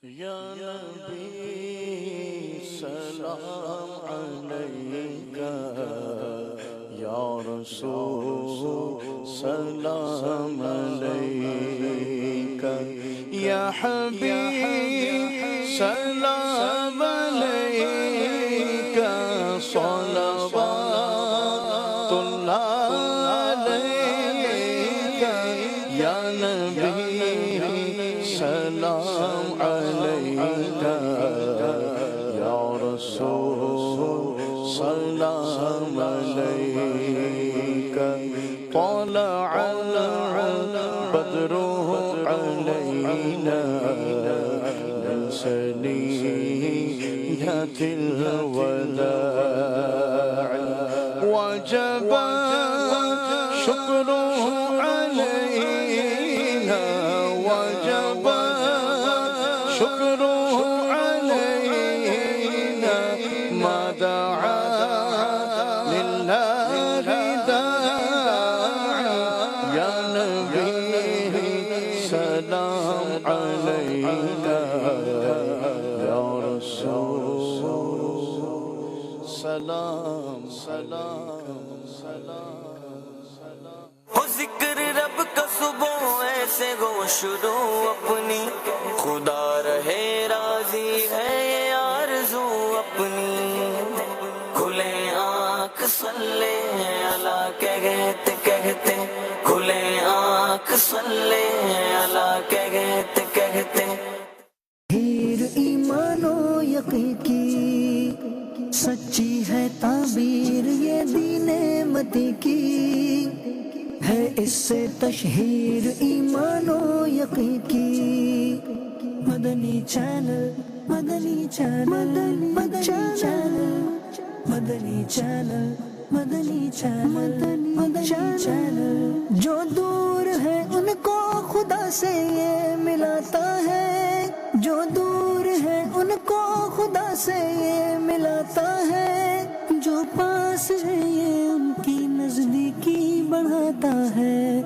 یا نبی سلام علیکہ، یا رسول سلام علیکہ یا حبیب سلام علیکہ صلوات اللہ علیکہ یا نبی سلام علیکہ یا رسول سلام علیکہ طلع البدر علینا من ثنیۃ الوداع وجب شکر علینا وجب شکر علینا ما دعا للہ داع یا نبی سلام علیکہ یا رسول سلام سلام ہو ذکر رب کا صبح ایسے گو شروع اپنی خدا رہے راضی ہے یہ آرزو اپنی کھلے آنکھ صلی اللہ کہتے کہتے کھلے آنکھ صلی اللہ کہتے کہتے ہیر ایمان و یقین کی سچی ہے تعبیر یہ دین متی کی ہے اس سے تشہیر ایمان و یقین کی مدنی چینل مدنی چینل مدنی چینل مدنی چینل مدنی چینل مدنی چینل جو دور ہے ان کو خدا سے یہ ملاتا ہے جو دور ہے ان کو خدا سے یہ ملاتا ہے جو پاس ہے یہ ان کی نزدیکی بڑھاتا ہے